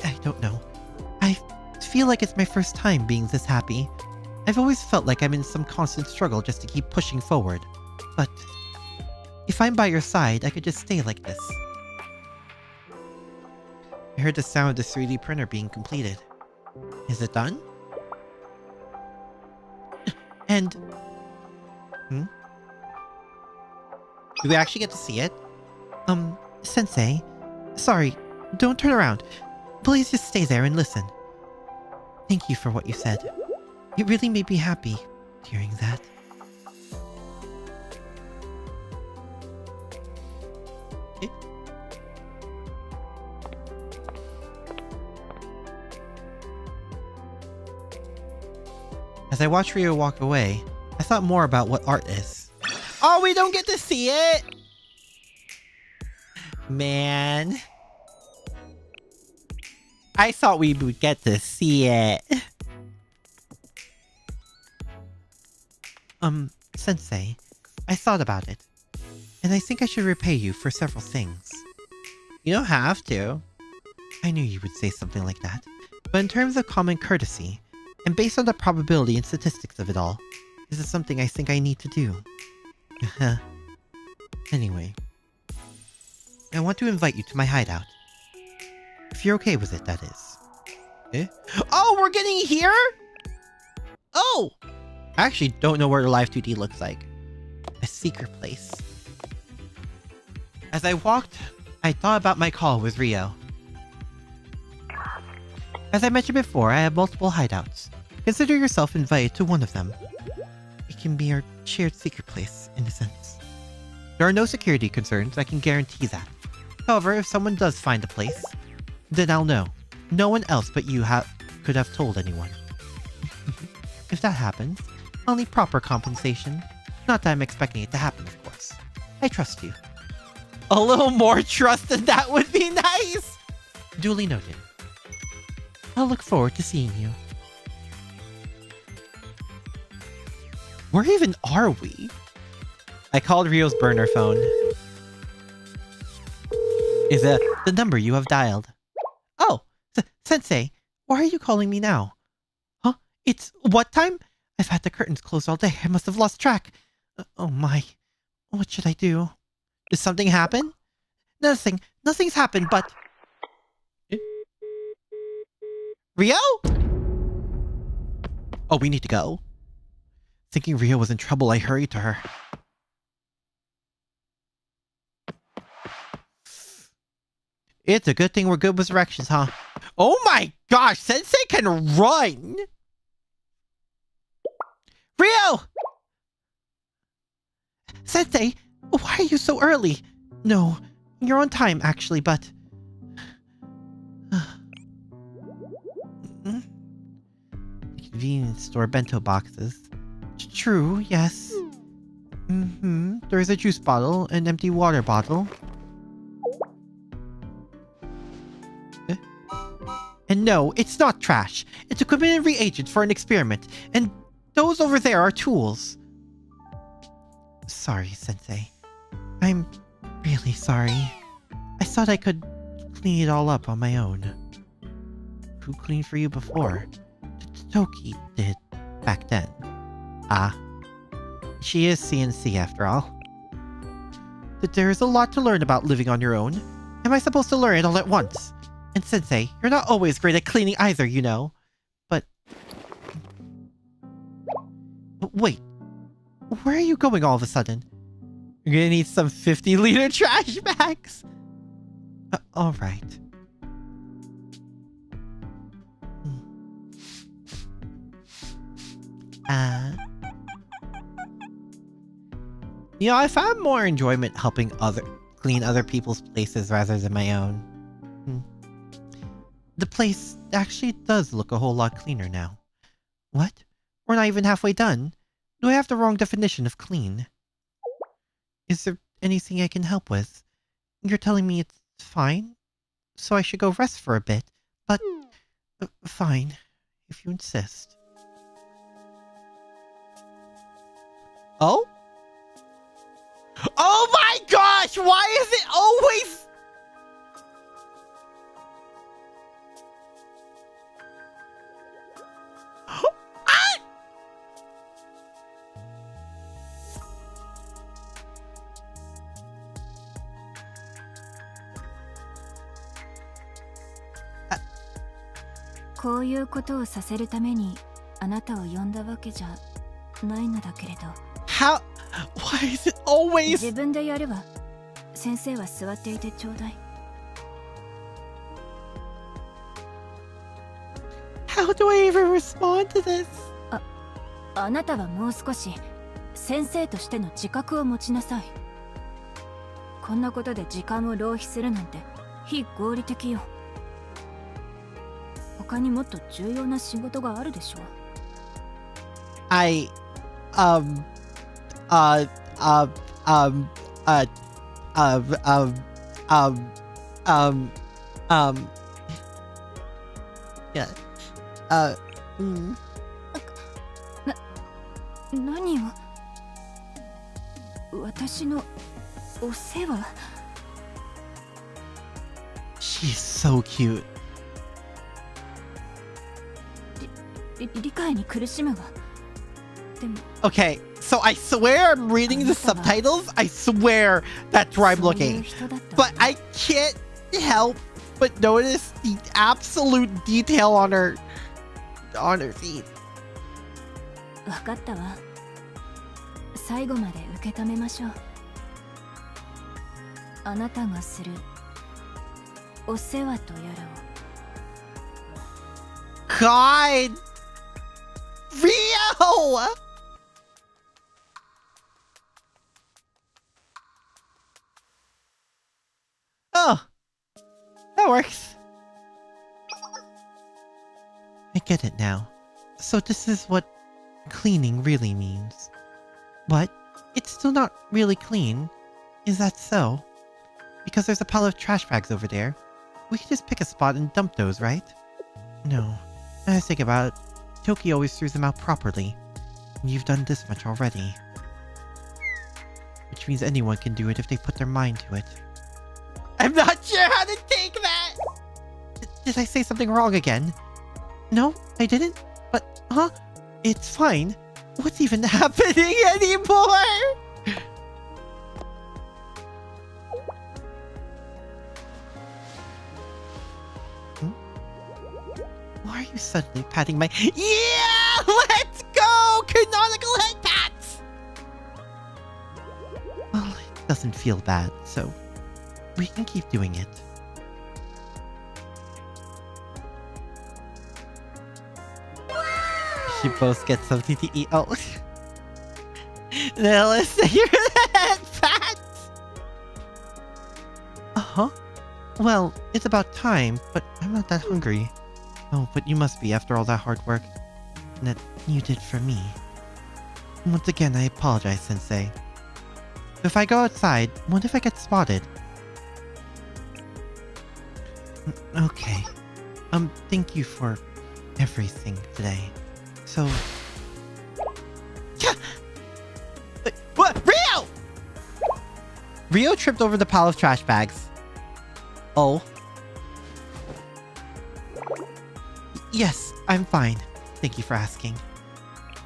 I don't know. I feel like it's my first time being this happy. I've always felt like I'm in some constant struggle just to keep pushing forward. But if I'm by your side, I could just stay like this. I heard the sound of the 3D printer being completed. Is it done? And... Do we actually get to see it? Sensei. Sorry, don't turn around. Please just stay there and listen. Thank you for what you said. It really made me happy hearing that. As I watched Rio walk away, I thought more about what art is. Oh, we don't get to see it! Man. I thought we would get to see it. Sensei, I thought about it. And I think I should repay you for several things. You don't have to. I knew you would say something like that. But in terms of common courtesy, and based on the probability and statistics of it all, this is something I think I need to do. Anyway, I want to invite you to my hideout. If you're okay with it, that is. Eh? Oh, we're getting here? Oh! I actually don't know what a Live 2D looks like. A secret place. As I walked, I thought about my call with Rio. As I mentioned before, I have multiple hideouts. Consider yourself invited to one of them. It can be our shared secret place, in a sense. There are no security concerns, I can guarantee that. However, if someone does find a place, then I'll know. No one else but you could have told anyone. If that happens, I'll need proper compensation. Not that I'm expecting it to happen, of course. I trust you. A little more trust than that would be nice! Duly noted. I'll look forward to seeing you. Where even are we? I called Rio's burner phone. Is it the number you have dialed? Oh, Sensei, why are you calling me now? Huh? It's what time? I've had the curtains closed all day. I must have lost track. Oh my. What should I do? Did something happen? Nothing's happened, but... Rio? Oh, we need to go. Thinking Rio was in trouble, I hurried to her. It's a good thing we're good with directions, huh? Oh my gosh, Sensei can run! Rio! Sensei, why are you so early? No, you're on time actually, but... Convenience store bento boxes. True, yes. There's a juice bottle, an empty water bottle. And no, it's not trash. It's equipment and reagents for an experiment. And those over there are tools. Sorry, Sensei. I'm really sorry. I thought I could clean it all up on my own. Who cleaned for you before? Toki did back then. Ah. She is CNC after all. But there is a lot to learn about living on your own. Am I supposed to learn it all at once? And Sensei, you're not always great at cleaning either, you know. But wait. Where are you going all of a sudden? You're gonna need some 50-liter trash bags. Alright. You know, I found more enjoyment helping other clean other people's places rather than my own. Hmm. The place actually does look a whole lot cleaner now. What? We're not even halfway done. Do I have the wrong definition of clean? Is there anything I can help with? You're telling me it's fine? So I should go rest for a bit, but... fine, if you insist. Oh? Oh my gosh! Why is it always... Ah!こういうことをさせるためにあなたを呼んだわけじゃないのだけれど。How? Why is it always? 自分でやるわ。先生は座っていてちょうだい。How do I even respond to this? あなたはもう少し先生としての自覚を持ちなさい。こんなことで時間を浪費するなんて非合理的よ。他にもっと重要な仕事があるでしょ。I, um, uh, um, um, uh, um, um, um, um, yeah, mm. 何を私のお世話 She's so cute. 理解に苦しむわ。でも Okay, so I swear I'm reading the subtitles. I swear that's where I'm そういう looking. 人だった But I can't help but notice the absolute detail on her feet. わかったわ。最後まで受け止めましょう。あなたがするお世話とやらを。God! Rio! Oh, that works. I get it now. So this is what cleaning really means. But it's still not really clean. Is that so? Because there's a pile of trash bags over there. We could just pick a spot and dump those, right? No. I think about it. Toki always threw them out properly. And you've done this much already. Which means anyone can do it if they put their mind to it. I'm not sure how to take that! Did I say something wrong again? No, I didn't. But, huh? It's fine. What's even happening anymore? Why are you suddenly patting my... Yeah! Let's go! Canonical head pats! Well, it doesn't feel bad, so we can keep doing it. You both get something to eat. Oh. Now let's say your head pats! Uh-huh. Well, it's about time, but I'm not that hungry. Oh, but you must be after all that hard work that you did for me. Once again, I apologize, Sensei. If I go outside, what if I get spotted? Okay. Thank you for everything today. So... Wait, what? Rio! Rio tripped over the pile of trash bags. Oh. Yes, I'm fine. Thank you for asking.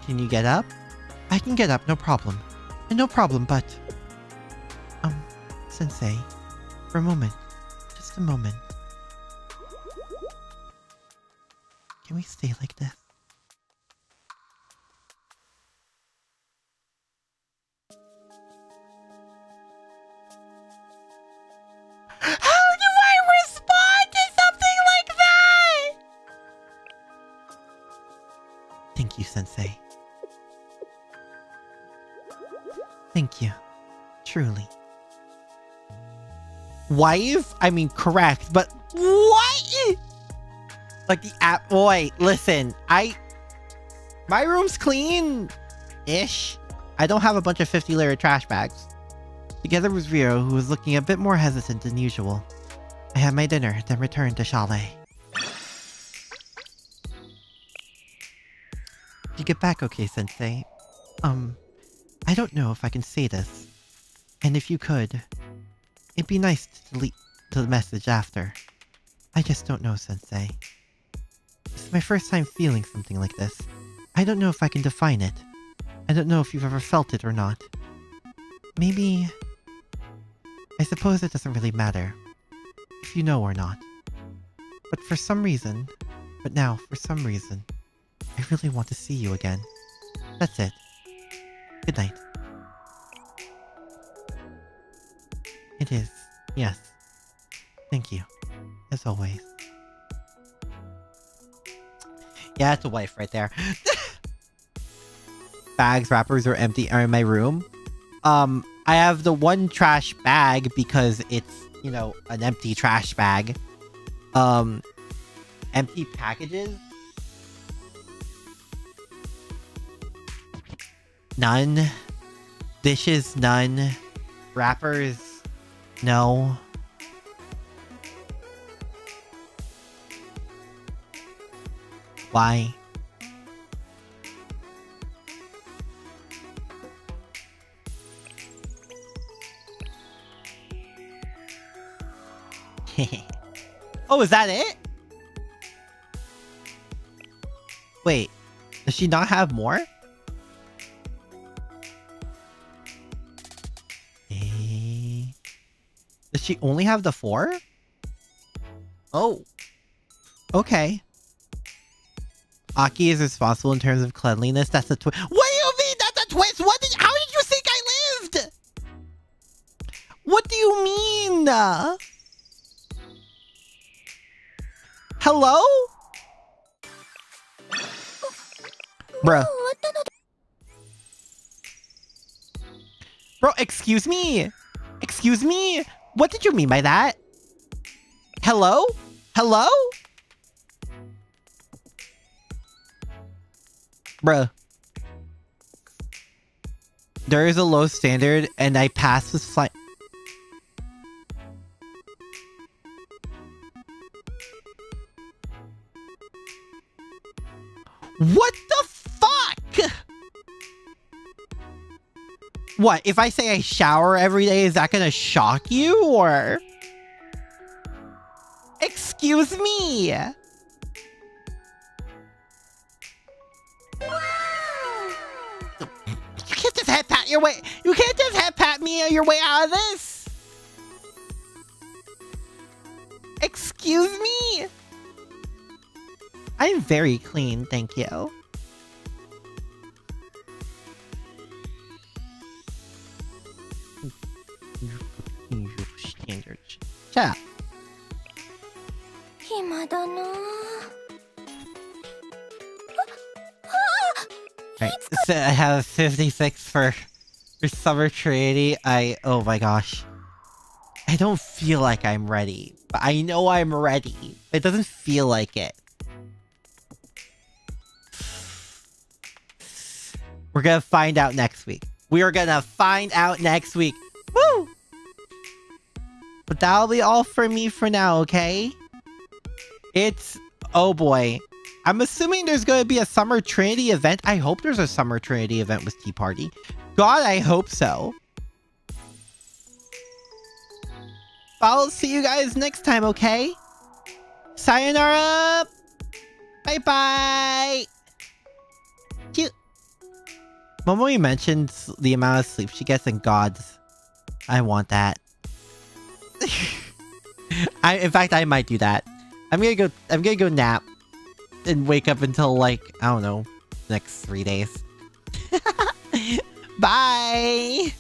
Can you get up? I can get up, no problem. No problem, but... Sensei, for a moment. Just a moment. Can we stay like this? How do I respond to something like that? Thank you, Sensei. Thank you. Truly. wife? I mean, correct, but what? Like the app, boy, listen, my room's clean-ish. I don't have a bunch of 50-layer trash bags. Together with Rio, who was looking a bit more hesitant than usual. I had my dinner, then returned to chalet. Did you get back okay, Sensei? I don't know if I can say this. And if you could, it'd be nice to delete the message after. I just don't know, Sensei. This is my first time feeling something like this. I don't know if I can define it. I don't know if you've ever felt it or not. Maybe... I suppose it doesn't really matter if you know or not. But for some reason, I really want to see you again. That's it. Good night. It is. Yes. Thank you. As always. Yeah, it's a wife right there. Bags, wrappers are empty are in my room. I have the one trash bag because it's, you know, an empty trash bag. Empty packages? None. Dishes, none. Wrappers, no. Why? Oh, is that it? Wait, does she not have more? Does she only have the 4? Oh. Okay. Aki is responsible in terms of cleanliness. That's a twist. What do you mean that's a twist? How did you think I lived? What do you mean? Hello? Bruh. Bro, excuse me? Excuse me? What did you mean by that? Hello? Hello? Bruh. There is a low standard and I passed this flight. What the fuck? What, if I say I shower every day, is that gonna shock you, or? Excuse me! You can't just head pat your way- You can't just head pat me your way out of this! Excuse me! I'm very clean, thank you. Standards. Shut up. Right, so I have 56 for summer training. Oh my gosh. I don't feel like I'm ready, but I know I'm ready. It doesn't feel like it. We're gonna find out next week. We are gonna find out next week. Woo! But that'll be all for me for now, okay? It's... Oh boy. I'm assuming there's gonna be a Summer Trinity event. I hope there's a Summer Trinity event with Tea Party. God, I hope so. I'll see you guys next time, okay? Sayonara! Bye-bye! Cute. Momoi mentioned the amount of sleep she gets in gods. I want that. In fact, I might do that. I'm gonna go nap and wake up until, like, I don't know, next 3 days. Bye!